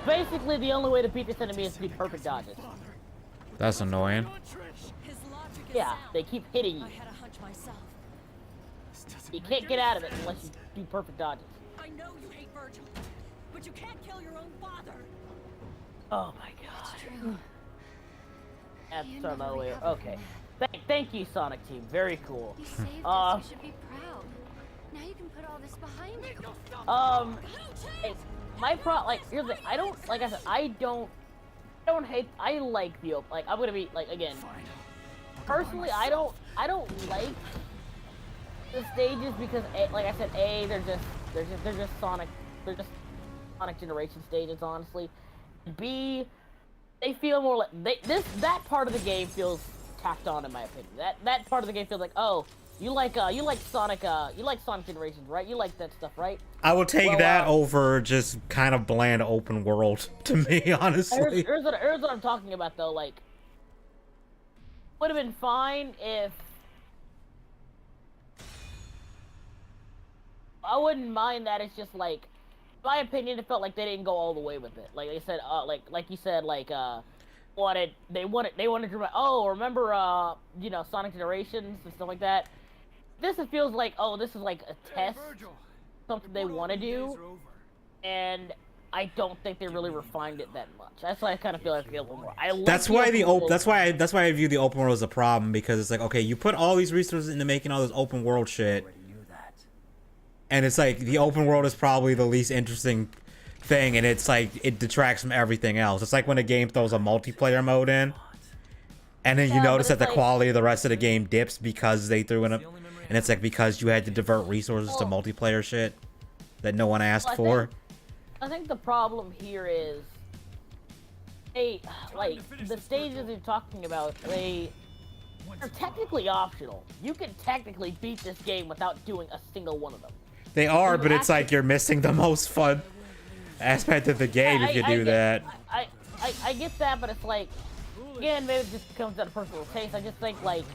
Basically, the only way to beat this enemy is to do perfect dodges. That's annoying. His logic is Yeah, sound. they keep hitting you. I had a hunch myself. You can't get out of it unless you do perfect dodges. I know you hate Virgil, but you can't kill your own father. Oh my god. That's the way. Okay. Thank you, Sonic Team. Very cool. You saved us. You should be proud. Now you can put all this behind you. Here's the thing. I don't, like I said, I don't hate. I like the open. Like, I'm gonna be like again. Personally, I don't like the stages because, like I said, they're just Sonic generation stages, honestly. B, they feel more like that part of the game feels tacked on, in my opinion. That part of the game feels like, oh, you like Sonic Generations, right? You like that stuff, right? I will take that over just kind of bland open world to me, honestly. Here's what I'm talking about, though. Like, would have been fine if I wouldn't mind that. It's just like, in my opinion, it felt like they didn't go all the way with it. Like they said, like you said, they wanted to, oh, remember you know, Sonic Generations and stuff like that. This, it feels like, oh, this is like a test, something they want to do, and I don't think they really refined it that much. That's why I kind of feel like a little more. That's why I view the open world as a problem, because it's like, okay, you put all these resources into making all this open world shit, and it's like the open world is probably the least interesting thing, and it's like it detracts from everything else. It's like when a game throws a multiplayer mode in, and then you notice that the quality of the rest of the game dips because they threw in a, and it's like because you had to divert resources to multiplayer shit that no one asked for. I think the problem here is, like, the stages you're talking about, they're technically optional. You can technically beat this game without doing a single one of them. They are, but it's like you're missing the most fun aspect of the game if you do that. I get that, but it's like, again, maybe it just comes down to personal taste. I just think I like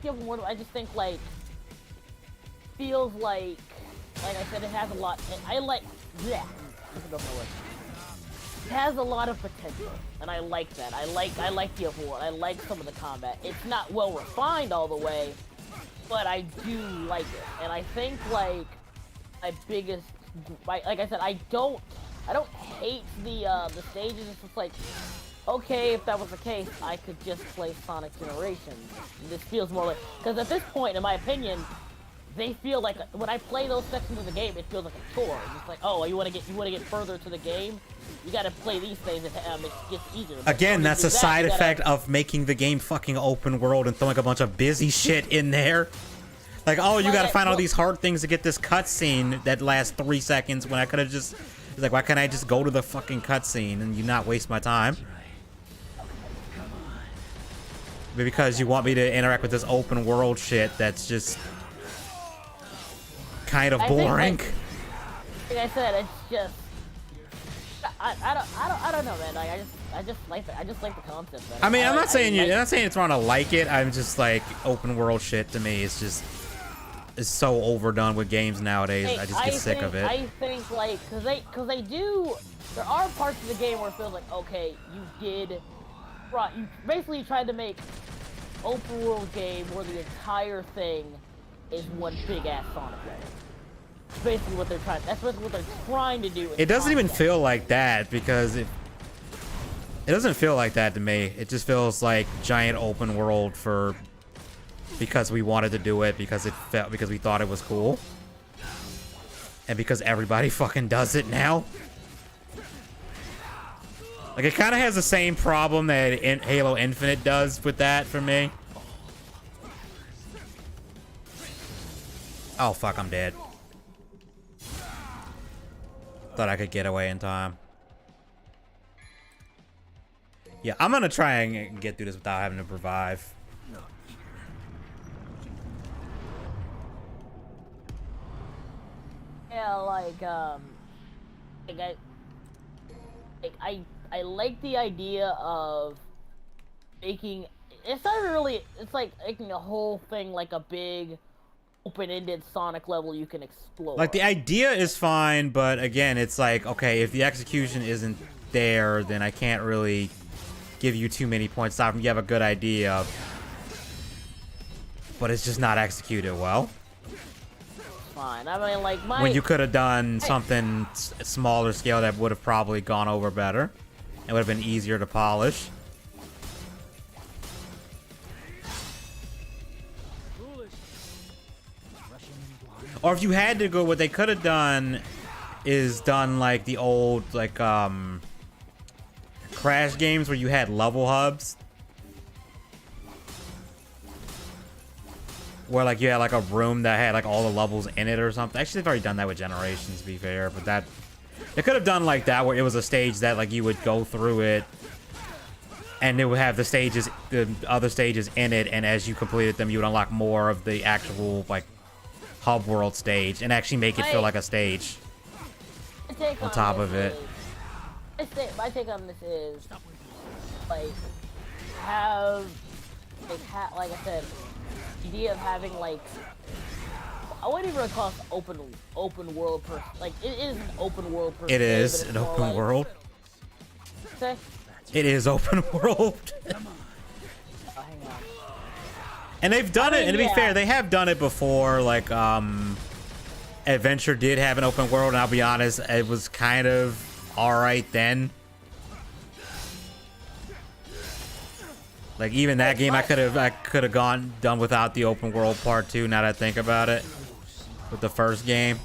the open world. I just think, like, feels like I said, it has a lot. It has a lot of potential, and I like that. I like the open world. I like some of the combat. It's not well refined all the way, but I do like it. And I think, like, my biggest, like I said, I don't hate the stages. It's just like, okay, if that was the case, I could just play Sonic Generations. This feels more like, because at this point, in my opinion, they feel like, when I play those sections of the game, it feels like a chore. It's just like, oh, you want to get further to the game, you got to play these things, and it gets easier. But again, that's a side effect of making the game fucking open world and throwing a bunch of busy shit in there. Like, oh, you gotta find all these hard things to get this cutscene that lasts 3 seconds when I could have just, it's like, why can't I just go to the fucking cutscene and you not waste my time? But because you want me to interact with this open world shit that's just kind of boring. Like I said, it's just, I don't know, man. Like, I just like the concept. I mean, I'm not saying it's wrong to like it. I'm just like, open world shit to me is just, is so overdone with games nowadays. I just get sick of it. I think, like, cause they do, there are parts of the game where it feels like, okay, you basically tried to make open world game where the entire thing is one big ass Sonic level. That's basically what they're trying to do. It doesn't even feel like that, because it doesn't feel like that to me. It just feels like giant open world because we wanted to do it, because we thought it was cool, and because everybody fucking does it now. Like, it kind of has the same problem that Halo Infinite does with that for me. Oh fuck, I'm dead. Thought I could get away in time. Yeah, I'm gonna try and get through this without having to revive. Yeah, I like the idea of making, it's not really, it's like making a whole thing like a big open-ended Sonic level you can explore. Like, the idea is fine, but again, it's like, okay, if the execution isn't there, then I can't really give you too many points. Stop, you have a good idea, but it's just not executed well. Fine. I mean, like, when you could have done something smaller scale that would have probably gone over better. It would have been easier to polish. Or if you had to go, what they could have done is done like the old like Crash games where you had level hubs. Where like you had like a room that had like all the levels in it or something. Actually, they've already done that with Generations, to be fair. But that they could have done like that, where it was a stage that like you would go through it, and it would have the stages, the other stages in it, and as you completed them, you would unlock more of the actual like hub world stage, and actually make it feel like a stage on top of it. My take on this is like like I said, the idea of having like, I wouldn't even call it open world like it is an open world per It se, is but an it's more open like, world. Say? It is open world. Hang on. And they've done it, and to be fair, they have done it before. Like, Adventure did have an open world, and I'll be honest, it was kind of alright then. Like, even that game, I could have done without the open world part too, now that I think about it. With the first game.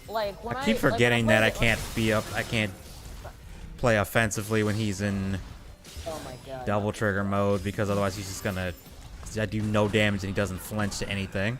Like, when I keep forgetting that I can't play offensively when he's in double trigger mode, because otherwise he's just gonna do no damage and he doesn't flinch to anything.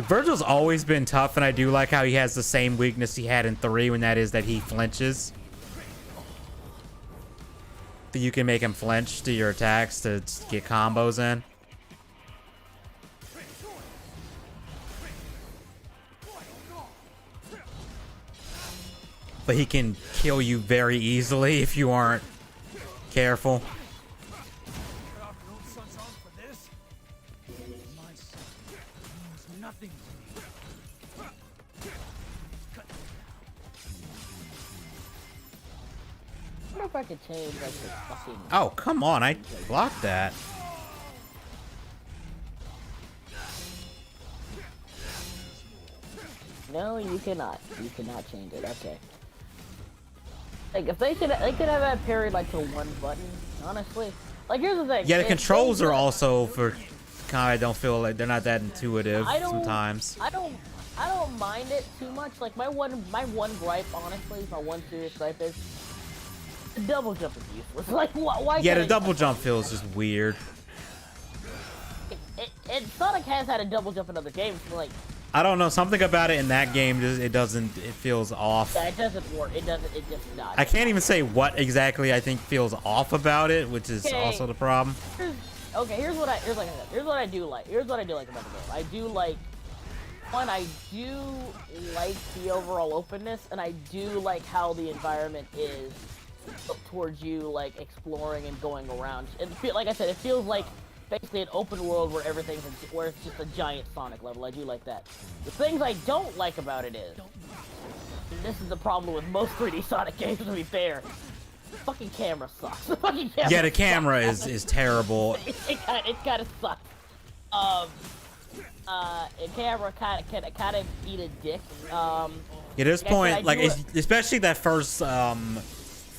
Virgil's always been tough, and I do like how he has the same weakness he had in 3, when that is that he flinches. That you can make him flinch to your attacks to get combos in. But he can kill you very easily if you aren't careful. I wonder if I could change like the fucking... Oh, come on, I blocked that. No, you cannot. You cannot change it. Okay. Like, if they could have that parried like to one button, honestly. Like, here's the thing. Yeah, the controls are also for kind of, don't feel like they're not that intuitive sometimes. I don't mind it too much. Like, my one gripe, honestly, my one serious gripe is the double jump is useless. Like, why? Yeah, the double jump feels just weird. Sonic has had a double jump in other games, but like, I don't know, something about it in that game just it feels off. Yeah, it doesn't work. It just not. I can't even say what exactly I think feels off about it, which is also the problem. Here's what I do like. Here's what I do like about the game. I do like, one, I do like the overall openness, and I do like how the environment is towards you, like exploring and going around. Like I said, it feels like basically an open world where where it's just a giant Sonic level. I do like that. The things I don't like about it is, and this is the problem with most 3D Sonic games, to be fair, the fucking camera sucks. The fucking camera yeah, the camera sucks. is terrible. It kind of sucks. The camera kind of eat a dick. Yeah, this point, like especially that first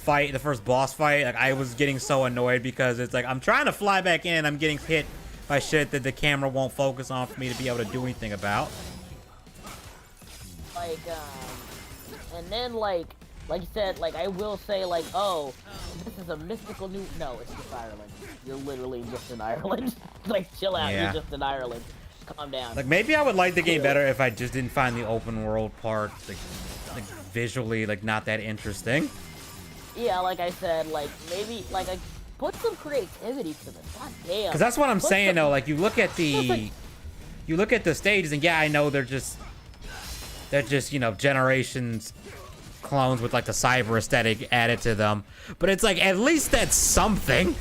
fight, the first boss fight, like I was getting so annoyed because it's like I'm trying to fly back in, I'm getting hit by shit that the camera won't focus on for me to be able to do anything about. Like, and then like you said, like I will say, like, oh, this is a mystical new. No, it's just Ireland. You're literally just in Ireland. Like, chill out. Yeah. You're just in Ireland. Calm down. Like maybe I would like the game better if I just didn't find the open world part like visually like not that interesting. Yeah, like I said, like maybe like put some creativity to this. God damn. Because that's what I'm saying though. Like you look at the stages, and yeah, I know they're just you know Generations clones with like the cyber aesthetic added to them, but it's like at least that's something.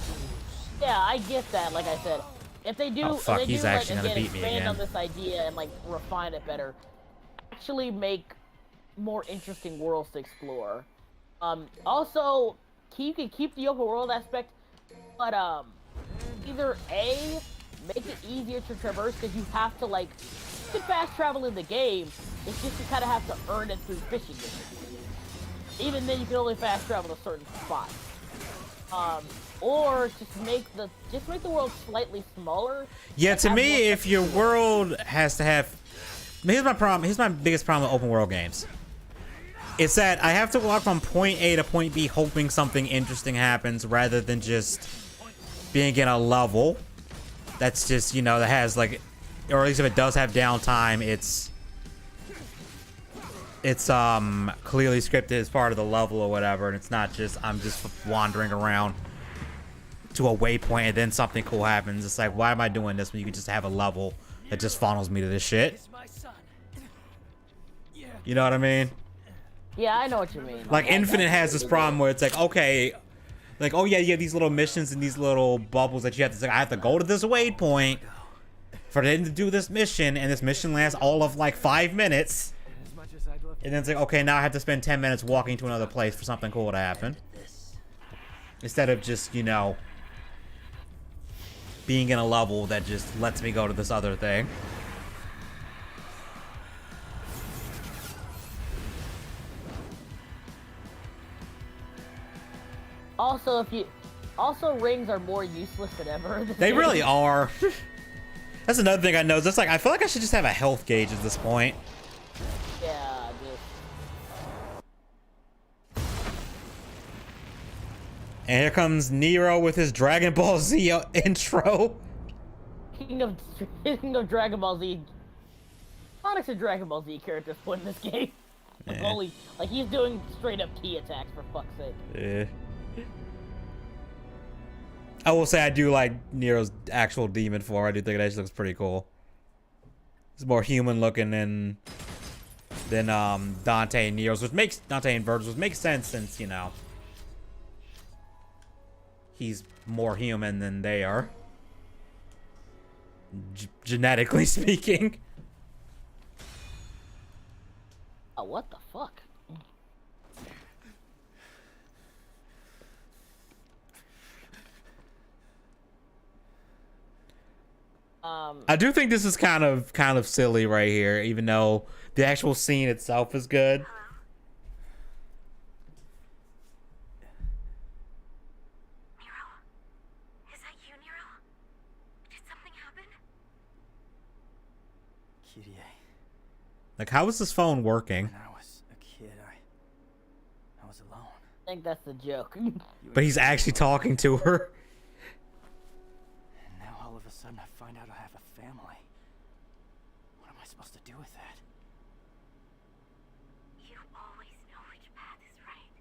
Yeah, I get that. Like I said, if they do, Oh, fuck, if they he's do, actually like, gonna again, beat me expand again. on this idea and like refine it better, actually make more interesting worlds to explore. Also, you can keep the open world aspect, but either A, make it easier to traverse because you have to like, you can fast travel in the game. It's just you kind of have to earn it through fishing missions. Even then, you can only fast travel to certain spots. Or just make the world slightly smaller. Yeah, to me, if your world has to have, here's my problem. Here's my biggest problem with open world games. It's that I have to walk from point A to point B hoping something interesting happens rather than just being in a level that's just, you know, that has like, or at least if it does have downtime, it's clearly scripted as part of the level or whatever, and it's not just I'm just wandering around to a waypoint and then something cool happens. It's like, why am I doing this when you can just have a level that just funnels me to this shit? You know what I mean? Yeah, I know what you mean. Like Infinite has this problem where it's like, okay, like, oh yeah, you have these little missions and these little bubbles that you have to say, I have to go to this waypoint for them to do this mission, and this mission lasts all of like 5 minutes. And then it's like, okay, now I have to spend 10 minutes walking to another place for something cool to happen. Instead of just, you know, being in a level that just lets me go to this other thing. Also rings are more useless than ever. They really are. That's another thing I know. It's like, I feel like I should just have a health gauge at this point. Yeah, dude. And here comes Nero with his Dragon Ball Z intro. Speaking of Dragon Ball Z, Sonic's a Dragon Ball Z character at this point in this game. Like he's doing straight up key attacks for fuck's sake. Yeah. I will say I do like Nero's actual demon form. I do think that actually looks pretty cool. It's more human looking than Dante and Nero's, which makes Dante and Virgil's, which makes sense since, you know, he's more human than they are, genetically speaking. Oh, what the fuck? I do think this is kind of silly right here, even though the actual scene itself is good. Nero? Is that you, Nero? Did something happen? Kyrie. Like, how is this phone working? When I was a kid, I was alone. I think that's the joke. But he's actually talking to her. And now all of a sudden I find out I have a family. What am I supposed to do with that? You always know which path is right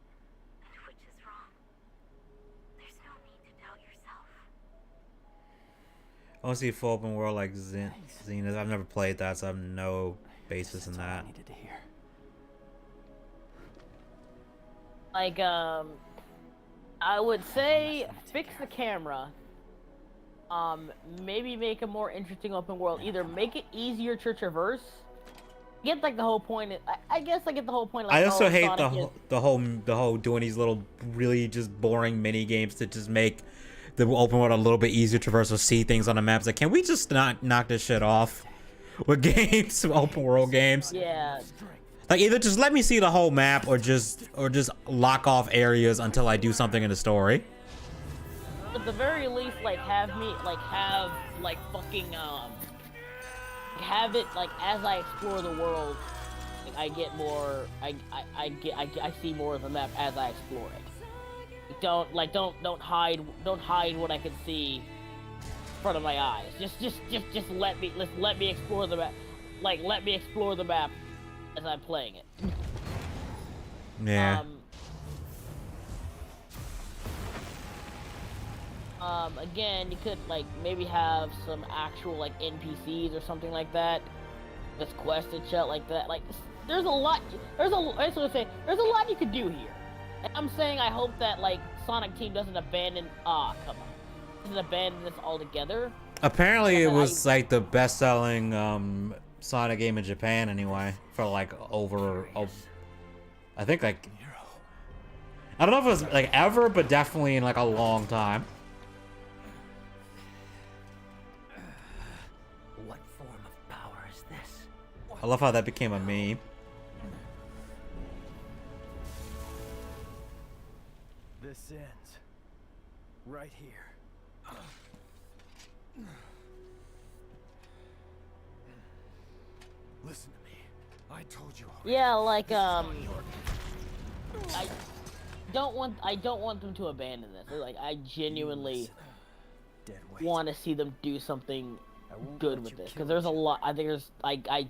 and which is wrong. There's no need to doubt yourself. I want to see a full open world like Zenith. I've never played that, so I have no basis in that. I needed to hear. Like, I would say fix the camera. Maybe make a more interesting open world. Either make it easier to traverse. Get like the whole point. I guess I get the whole point. Like, I also hate Sonic the whole doing these little really just boring mini games to just make the open world a little bit easier to traverse or see things on the maps. Like, can we just not knock this shit off with games, open world games? Yeah. Like, either just let me see the whole map or just lock off areas until I do something in the story. At the very least, like have fucking have it like as I explore the world, like, I get more. I see more of the map as I explore it. Don't hide what I can see in front of my eyes. Just let me explore the map. Like, let me explore the map as I'm playing it. Yeah. Again, you could like maybe have some actual like NPCs or something like that. Just quest and shit like that. Like, there's a lot. I just want to say there's a lot you could do here. And I'm saying I hope that like Sonic Team doesn't abandon. Doesn't abandon this altogether. Apparently, it was like the best-selling Sonic game in Japan, anyway, for like over. I think like I don't know if it was like ever, but definitely in like a long time. What form of power is this? I love how that became a meme. This ends right here. Listen to me. I told you. Yeah, like I don't want them to abandon this. Like I genuinely want to see them do something good with this because there's a lot. I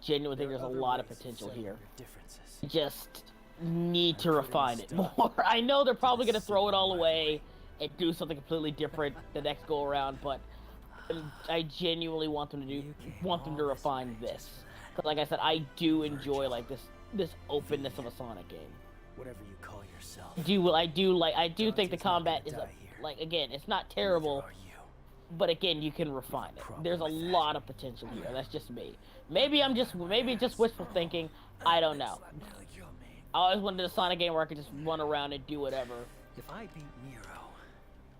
genuinely think there's a lot of potential here. Just need to refine it more. I know they're probably gonna throw it all away and do something completely different the next go around, but I genuinely want them to refine this. Because like I said, I do enjoy like this openness of a Sonic game. Whatever you call yourself. I do think the combat is like again, it's not terrible, but again, you can refine it. There's a lot of potential here. That's just me. Maybe it's just wishful thinking. I don't know. I always wanted a Sonic game where I could just run around and do whatever. If I beat Nero,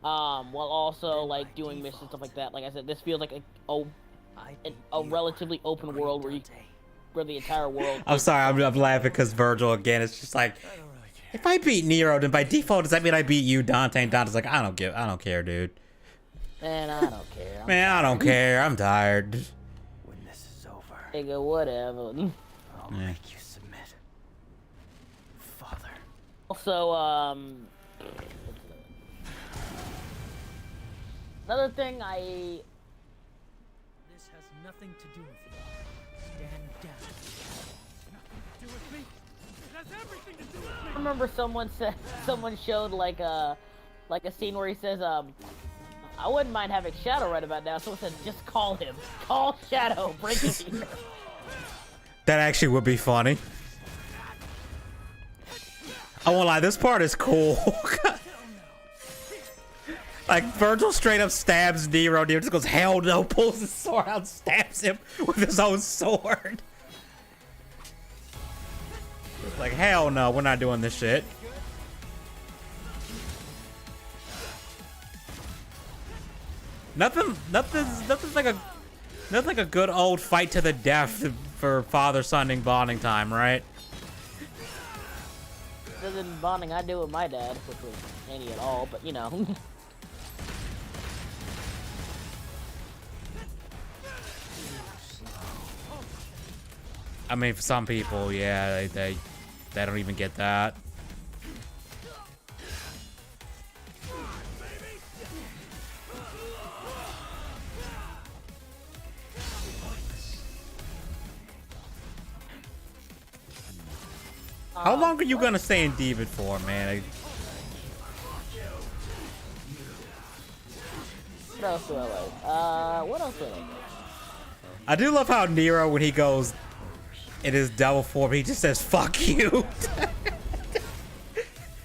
while also like doing missions and stuff like that. Like I said, this feels like a relatively open world where the entire world. I'm sorry, I'm laughing because Virgil again. It's just like, if I beat Nero, then by default does that mean I beat you, Dante? And Dante's like, I don't care, dude. Man, I don't care. I don't care. I'm tired. when this is over, Nigga, whatever. I'll make you submit. Father. Also, another thing This has nothing to do with you. Stand down. Nothing to do with me. It has everything to do with me. I remember someone showed like a scene where he says, I wouldn't mind having Shadow right about now. Someone said, just call him. Call Shadow. Bring him here. That actually would be funny. I won't lie, this part is cool. Like, Virgil straight up stabs Nero. Nero just goes, hell no, pulls his sword out, stabs him with his own sword. It's like, hell no, we're not doing this shit. Nothing's like a good old fight to the death for father-son bonding time, right? Other than bonding I do with my dad, which was any at all, but you know. I mean, for some people, yeah, they don't even get that. How long are you gonna stay in Demon for, man? What else do I like? What else do I like? I do love how Nero, when he goes in his devil form, he just says, fuck you. I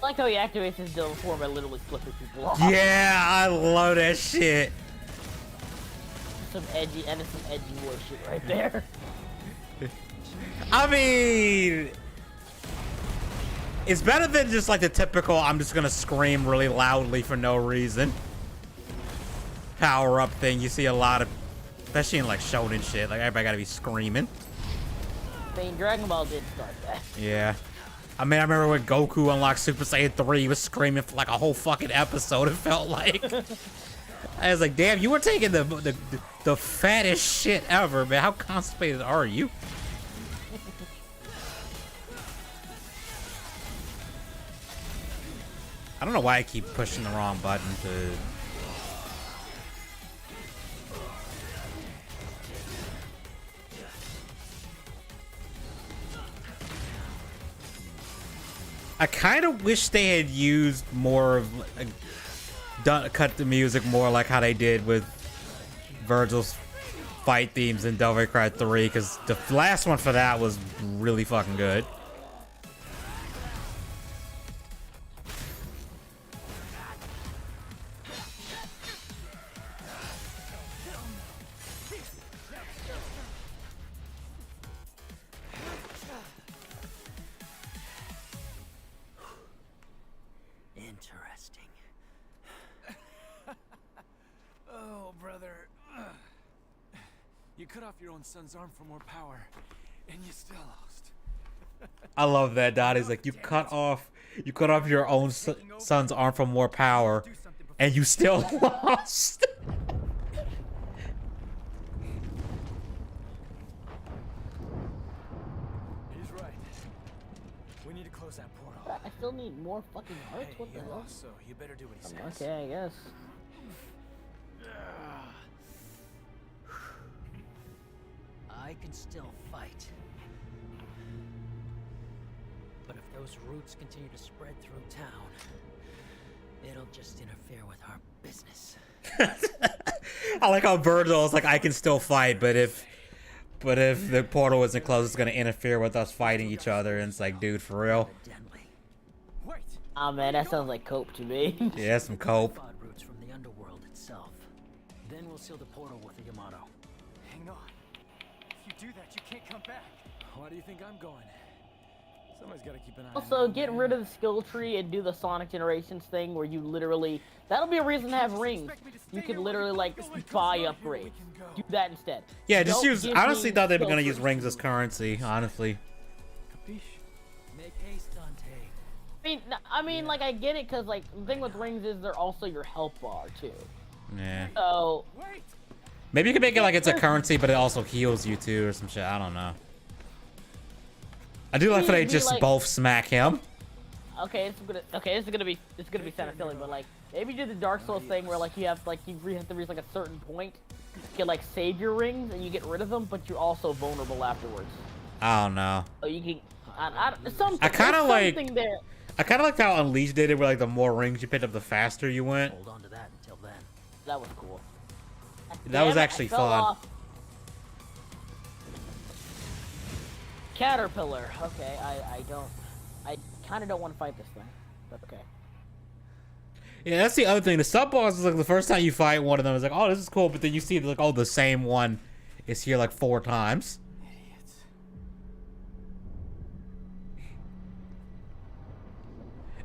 like how he activates his devil form by literally flipping people off. Yeah, I love that shit. Some edgy voice shit right there. I mean, it's better than just like the typical, I'm just gonna scream really loudly for no reason power-up thing. You see a lot of, especially in like shonen shit, like everybody gotta be screaming. I mean, Dragon Ball did start that. Yeah. I mean, I remember when Goku unlocked Super Saiyan 3, he was screaming for like a whole fucking episode, it felt like. I was like, damn, you were taking the fattest shit ever, man. How constipated are you? I don't know why I keep pushing the wrong button to... I kind of wish they had used more of, cut the music more like how they did with Virgil's fight themes in Devil May Cry 3, because the last one for that was really fucking good. Interesting. Oh, brother. You cut off your own son's arm for more power, and you still lost. I love that. Dottie's like, you cut off your own son's arm for more power, and you still lost. He's right. We need to close that portal. I still need more fucking hearts. Hey, What the you hell? lost, so you better do what he says. Okay, I guess. I can still fight. But if those roots continue to spread through town, it'll just interfere with our business. I like how Virgil is like, I can still fight, but if the portal isn't closed, it's gonna interfere with us fighting each other. And it's like, dude, for real? Wait. Ah, man, that sounds like cope to me. Yeah, some cope. Odd roots from the underworld itself. Then we'll seal the portal with the Yamato. Hang on. If you do that, you can't come back. Why do you think I'm going? Somebody's got to keep an eye on Also, that get man. rid of the skill tree and do the Sonic Generations thing where you literally... That'll be a reason to have rings. You could literally, like, buy upgrades. Do that instead. Yeah, just Don't use. give I honestly me thought they were skill gonna use trees. rings as currency. Honestly. Make haste, Dante. I mean, like, I get it, because, like, the thing with rings is they're also your health bar, too. Yeah. So... Maybe you could make it like it's a currency, but it also heals you too, or some shit. I don't know. I do like that they just like- both smack him. Okay, this is gonna be kind of silly, but like maybe do the Dark Souls thing where like you have to reach like a certain point, you can like save your rings and you get rid of them, but you're also vulnerable afterwards. I don't know. So you can, I kind of like. something there. I kind of like how Unleashed did it, where like the more rings you picked up, the faster you went. Hold on to that until then. That was cool. That was Damn it, actually I fell fun. off. Caterpillar. Okay, I kind of don't want to fight this thing, but okay. Yeah, that's the other thing. The sub boss is like the first time you fight one of them, it's like, oh, this is cool, but then you see like, oh, the same one is here like 4 times.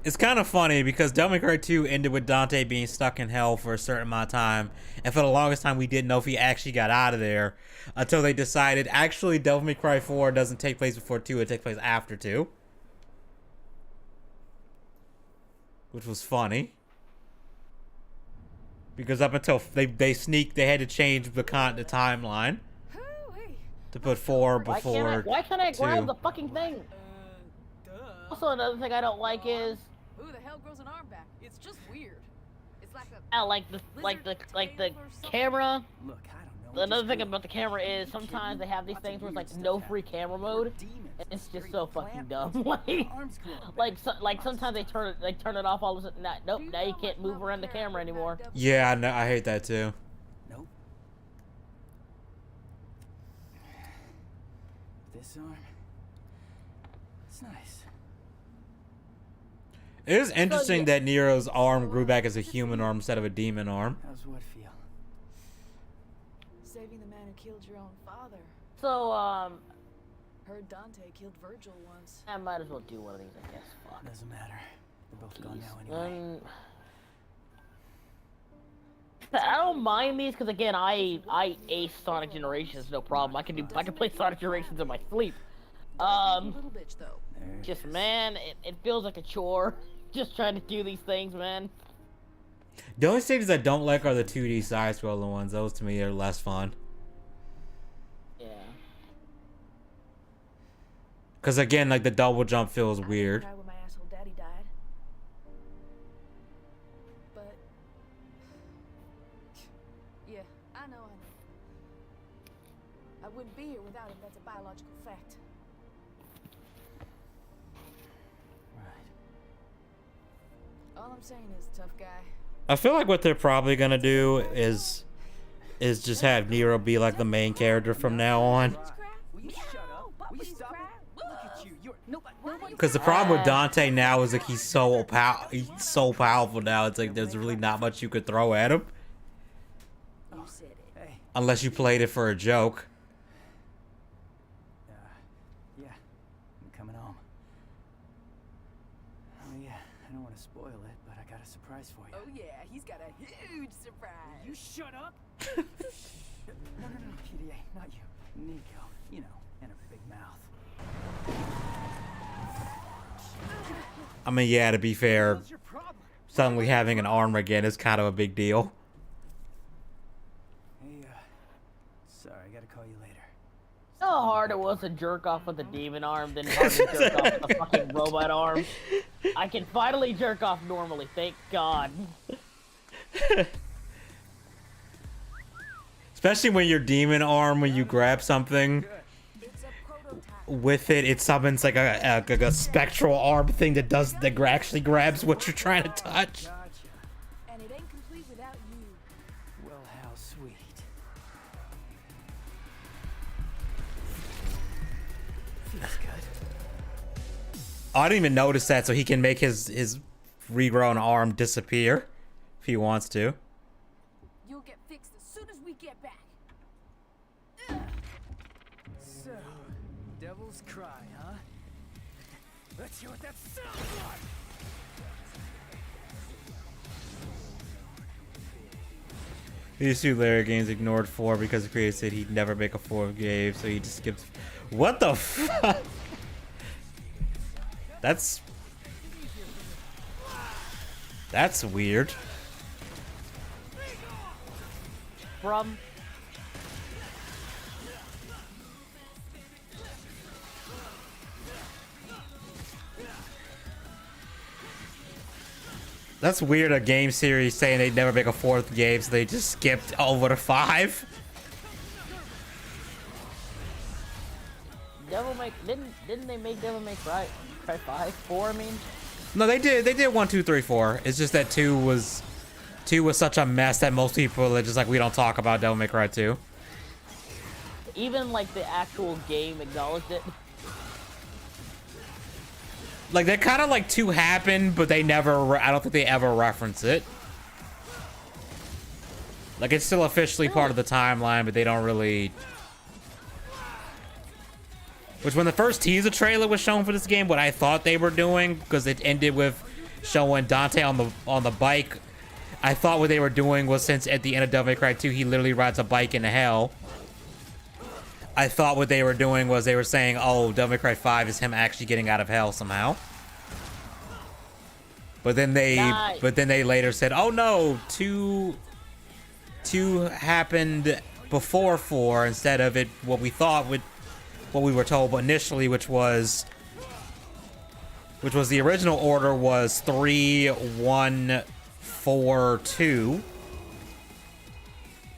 It's kind of funny because Devil May Cry 2 ended with Dante being stuck in hell for a certain amount of time, and for the longest time we didn't know if he actually got out of there until they decided actually Devil May Cry 4 doesn't take place before 2, it takes place after 2. Which was funny. Because up until they had to change the timeline to put 4 before Why can't I 2. grab the fucking thing? Also, another thing I don't like is Who the hell grows an arm back? It's just weird. It's like a like the camera. Look, I don't know. Another thing about the camera is sometimes they have these things where it's like no free camera mode, and it's just so fucking dumb. like sometimes they turn it off all of a sudden. Nope, now you can't move around the camera anymore. Yeah, I know, I hate that too. Nope. This arm. It's nice. It is interesting that Nero's arm grew back as a human arm instead of a demon arm. How's what feel? saving the man who killed your own father. So Heard Dante killed Virgil once. I might as well do one of these, I guess. Fuck. Doesn't matter. They're both gone now anyway. I don't mind these because again, I ace Sonic Generations, no problem. I can play Sonic Generations in my sleep. Little bitch though. Just man, it feels like a chore. Just trying to do these things, man. The only stages I don't like are the 2D side-scrolling ones. Those to me are less fun. Yeah. Because again, like the double jump feels weird. I cried when my asshole daddy died. But yeah, I know. I wouldn't be here without him. That's a biological fact. All I'm saying is, tough guy. I feel like what they're probably gonna do is just have Nero be like the main character from now on. Because the problem with Dante now is like he's so powerful now. It's like there's really not much you could throw at him. You said it. Unless you played it for a joke. Yeah, I'm coming home. Oh yeah, I don't want to spoil it, but But I got a surprise for you. Oh yeah, he's got a huge surprise. You shut up! No, PDA, not you. Nico, you know, and a big mouth. I mean, yeah, to be fair, What's your problem? suddenly having an arm again is kind of a big deal. Hey, sorry, I gotta call you later. You know how hard it was to jerk off with a demon arm than hard to jerk off with a fucking robot arm? I can finally jerk off normally, thank God. Especially when your demon arm, when you grab something It's a prototype. with it, it summons like a spectral arm thing that actually grabs what you're trying to touch. Gotcha. And it ain't complete without you. Well, how sweet. Feels good. Oh, I didn't even notice that, so he can make his regrown arm disappear if he wants to. You'll get fixed as soon as we get back. So, Devil's Cry, huh? Let's hear what that sounds like! These two Larry games ignored 4 because the creator said he'd never make a 4th game, so he just skipped. What the fuck? That's weird. From That's weird. A game series saying they'd never make a 4th game, so they just skipped over to 5. didn't they make Devil May Cry 5? 4, I mean? No, they did 1, 2, 3, 4. It's just that 2 was such a mess that most people are just like, we don't talk about Devil May Cry 2. Even like the actual game acknowledged it. Like, they're kind of like 2 happened, but they never, I don't think they ever reference it. Like, it's still officially part of the timeline, but they don't really. Which, when the first teaser trailer was shown for this game, what I thought they were doing, because it ended with showing Dante on the bike, I thought what they were doing was, since at the end of Devil May Cry 2, he literally rides a bike into hell. I thought what they were doing was they were saying, oh, Devil May Cry 5 is him actually getting out of hell somehow. But then they later said, oh no, 2 happened before 4 instead of it what we thought would, what we were told initially, which was the original order was 3, 1, 4, 2.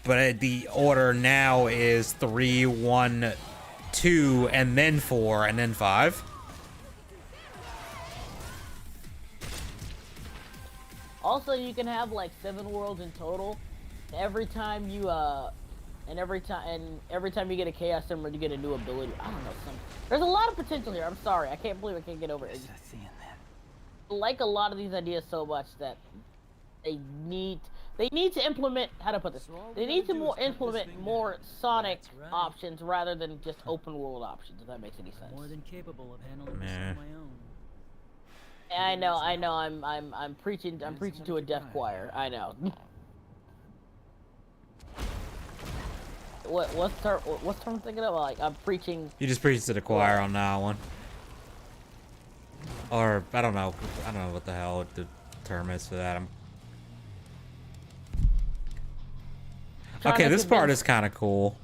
But the order now is 3, 1, 2, and then 4, and then 5. Also, you can have like 7 worlds in total. Every time you every time you get a Chaos Emerald, you get a new ability. I don't know. There's a lot of potential here. I'm sorry, I can't believe I can't get over it. I like a lot of these ideas so much that they need to implement, how to put this, they need to implement more Sonic options rather than just open world options, if that makes any sense. More than capable of handling this on my own. I know, I'm preaching to a deaf choir, I know. What's term thinking of? Like, I'm preaching. You just preached to the choir on that one. Or, I don't know what the hell the term is for that. Okay, this part is kind of cool.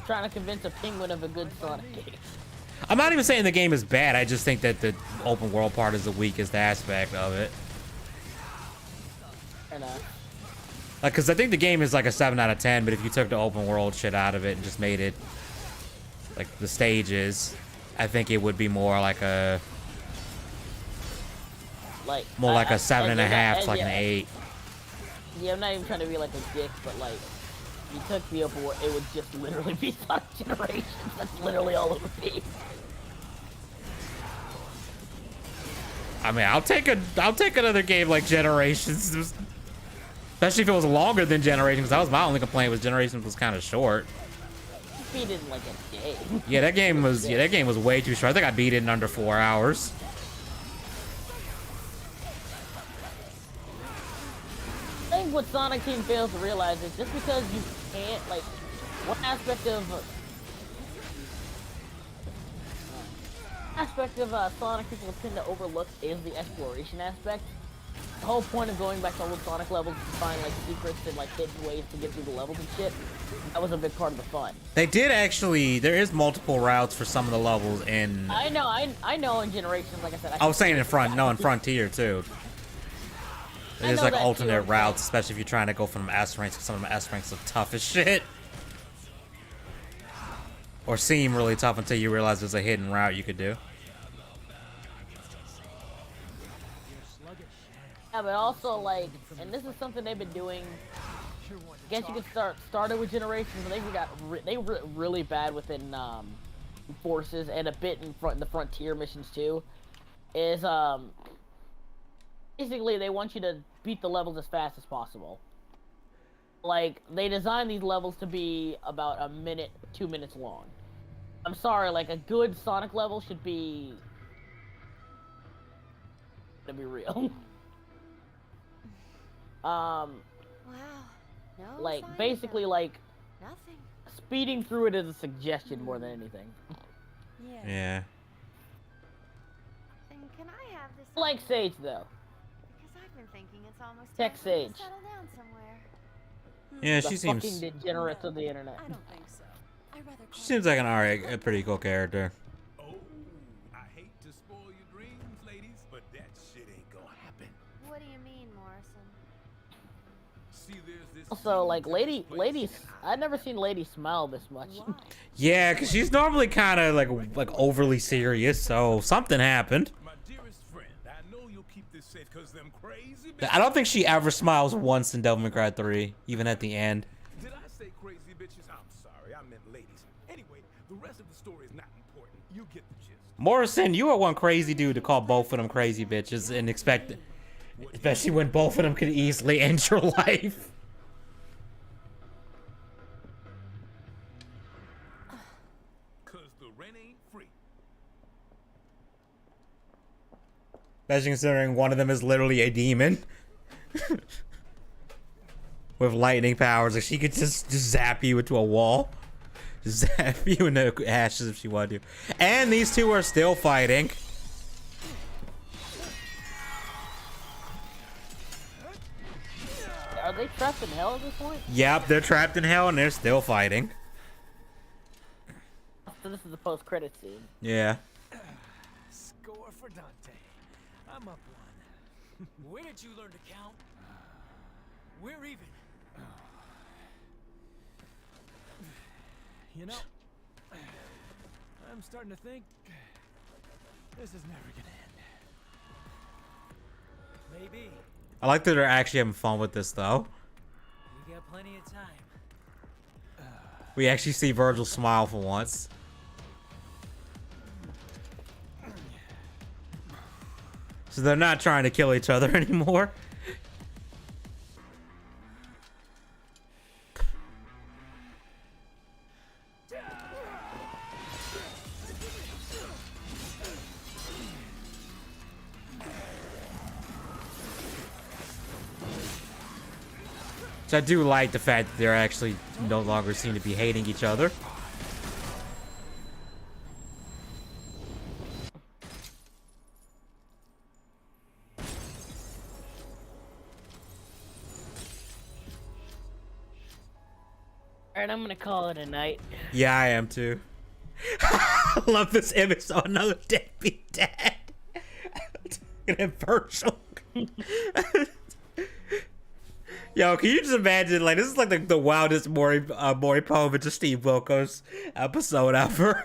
Trying to convince a penguin of a good Sonic game. I'm not even saying the game is bad. I just think that the open world part is the weakest aspect of it. Like, because I think the game is like a 7 out of 10, but if you took the open world shit out of it and just made it like the stages, I think it would be more like a like a 7.5 to like an 8. Yeah, I'm not even trying to be like a dick, but like, if you took the open world, it would just literally be Sonic Generations. That's literally all it would be. I mean, I'll take another game like Generations, especially if it was longer than Generations. That was my only complaint. Was Generations was kind of short. Beat it in like a day. Yeah, that game was way too short. I think I beat it in under 4 hours. what Sonic Team fails to realize is just because you can't, like, one aspect of Sonic people tend to overlook is the exploration aspect. The whole point of going back to old Sonic levels is to find like secrets and like hidden ways to get through the levels and shit. That was a big part of the fun. They did actually. There is multiple routes for some of the levels in. I know in Generations, like I said. I was saying in Frontier too. There's like alternate too, routes, especially if you're trying to go from S ranks, because some of them S ranks are tough as shit. Or seem really tough until you realize there's a hidden route you could do. Yeah, but also like, and this is something they've been doing. I guess you could started with Generations, but they were really bad within Forces and a bit in the Frontier missions too. Is basically they want you to beat the levels as fast as possible. Like, they designed these levels to be about a minute, 2 minutes long. I'm sorry, like, a good Sonic level should be... to be real. Wow. No like, sign basically, of like, nothing. speeding through it is a suggestion more than anything. Yeah. And can I have this? I like Sage, though. Because I've been thinking it's almost Tech time for me to Sage. settle down somewhere. Yeah, The she fucking seems. degenerates of the internet. I don't think so. I'd rather She seems like a pretty cool character. Oh, I hate to spoil your dreams, ladies, but that shit ain't gonna happen. What do you mean, Morrison? See, there's this Also, like, ladies, I've never seen Lady smile this much. Yeah, because she's normally kind of like overly serious, so something happened. my dearest friend. I know you'll keep this safe because them crazy I don't think she ever smiles once in Devil May Cry 3, even at the end. Did I say crazy bitches? I'm sorry, I meant ladies. Anyway, the rest of the story is not important. You get the gist. Morrison, you are one crazy dude to call both of them crazy bitches and expect, especially when both of them could easily end your life. Cause the rent ain't free. Especially considering one of them is literally a demon. With lightning powers, like she could just zap you into a wall. Zap you into ashes if she wanted to. And these two are still fighting. Are they trapped in hell at this point? Yep, they're trapped in hell and they're still fighting. So this is the post-credit scene. Yeah. Score for Dante. I'm up one. Where did you learn to count? We're even. You know, I'm starting to think this is never gonna end. Maybe. I like that they're actually having fun with this though. We got plenty of time. We actually see Virgil smile for once. So they're not trying to kill each other anymore. So I do like the fact that they're actually no longer seem to be hating each other. Alright, I'm gonna call it a night. Yeah, I am too. I love this image of another deadbeat dad. Look at Virgil. Yo, can you just imagine, like, this is like the wildest Maury Povich to Steve Wilkos episode ever.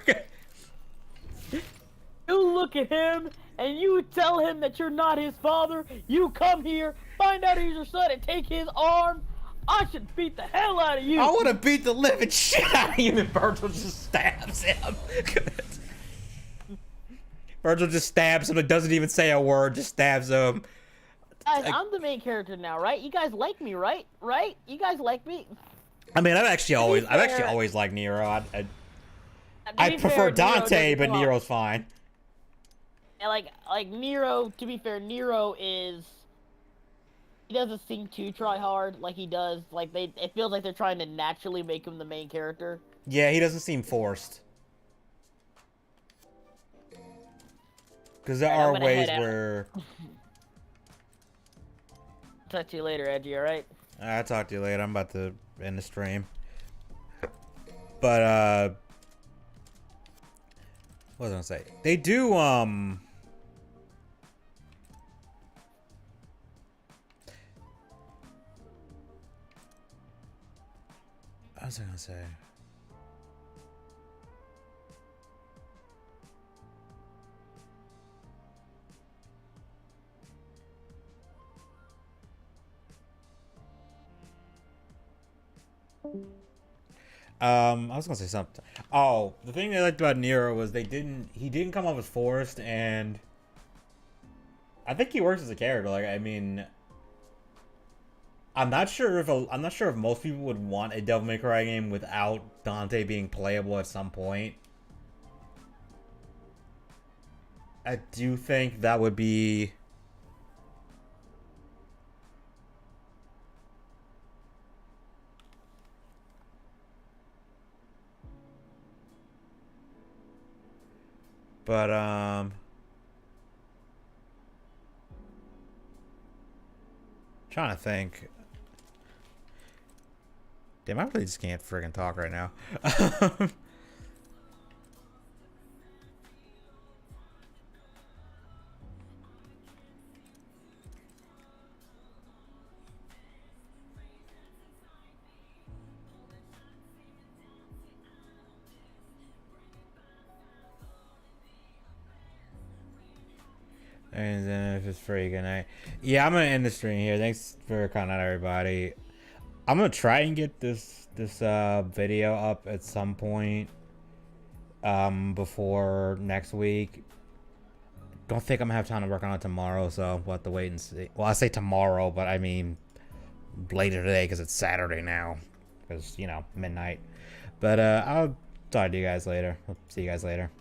You look at him and you tell him that you're not his father. You come here, find out he's your son, and take his arm. I should beat the hell out of you. I want to beat the living shit out of him, and Virgil just stabs him. Virgil just stabs him and doesn't even say a word, just stabs him. Guys, I'm the main character now, right? You guys like me, right? Right? You guys like me? I mean, I've actually always liked Nero. I prefer Dante, but Nero's fine. And like Nero, to be fair, Nero is He doesn't seem to try hard like he does. Like it feels like they're trying to naturally make him the main character. Yeah, he doesn't seem forced. Because there are ways where... Talk to you later, Edgy, alright? I'll talk to you later. I'm about to end the stream. But, what was I gonna say? They do, what was I gonna say? I was gonna say something. Oh, the thing I liked about Nero was he didn't come off as forced, and I think he works as a character. Like, I mean, I'm not sure if most people would want a Devil May Cry game without Dante being playable at some point. I do think that would be... But, trying to think. Damn, I really just can't friggin' talk right now. And then if it's free, good night. Yeah, I'm gonna end the stream here. Thanks for coming out, everybody. I'm gonna try and get this video up at some point before next week. Don't think I'm gonna have time to work on it tomorrow, so we'll have to wait and see. Well, I say tomorrow, but I mean later today because it's Saturday now, because you know, midnight. But I'll talk to you guys later. I'll see you guys later.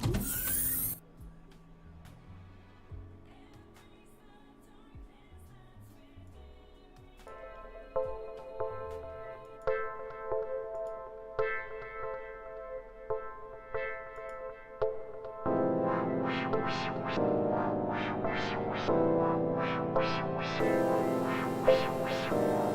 We'll be right back.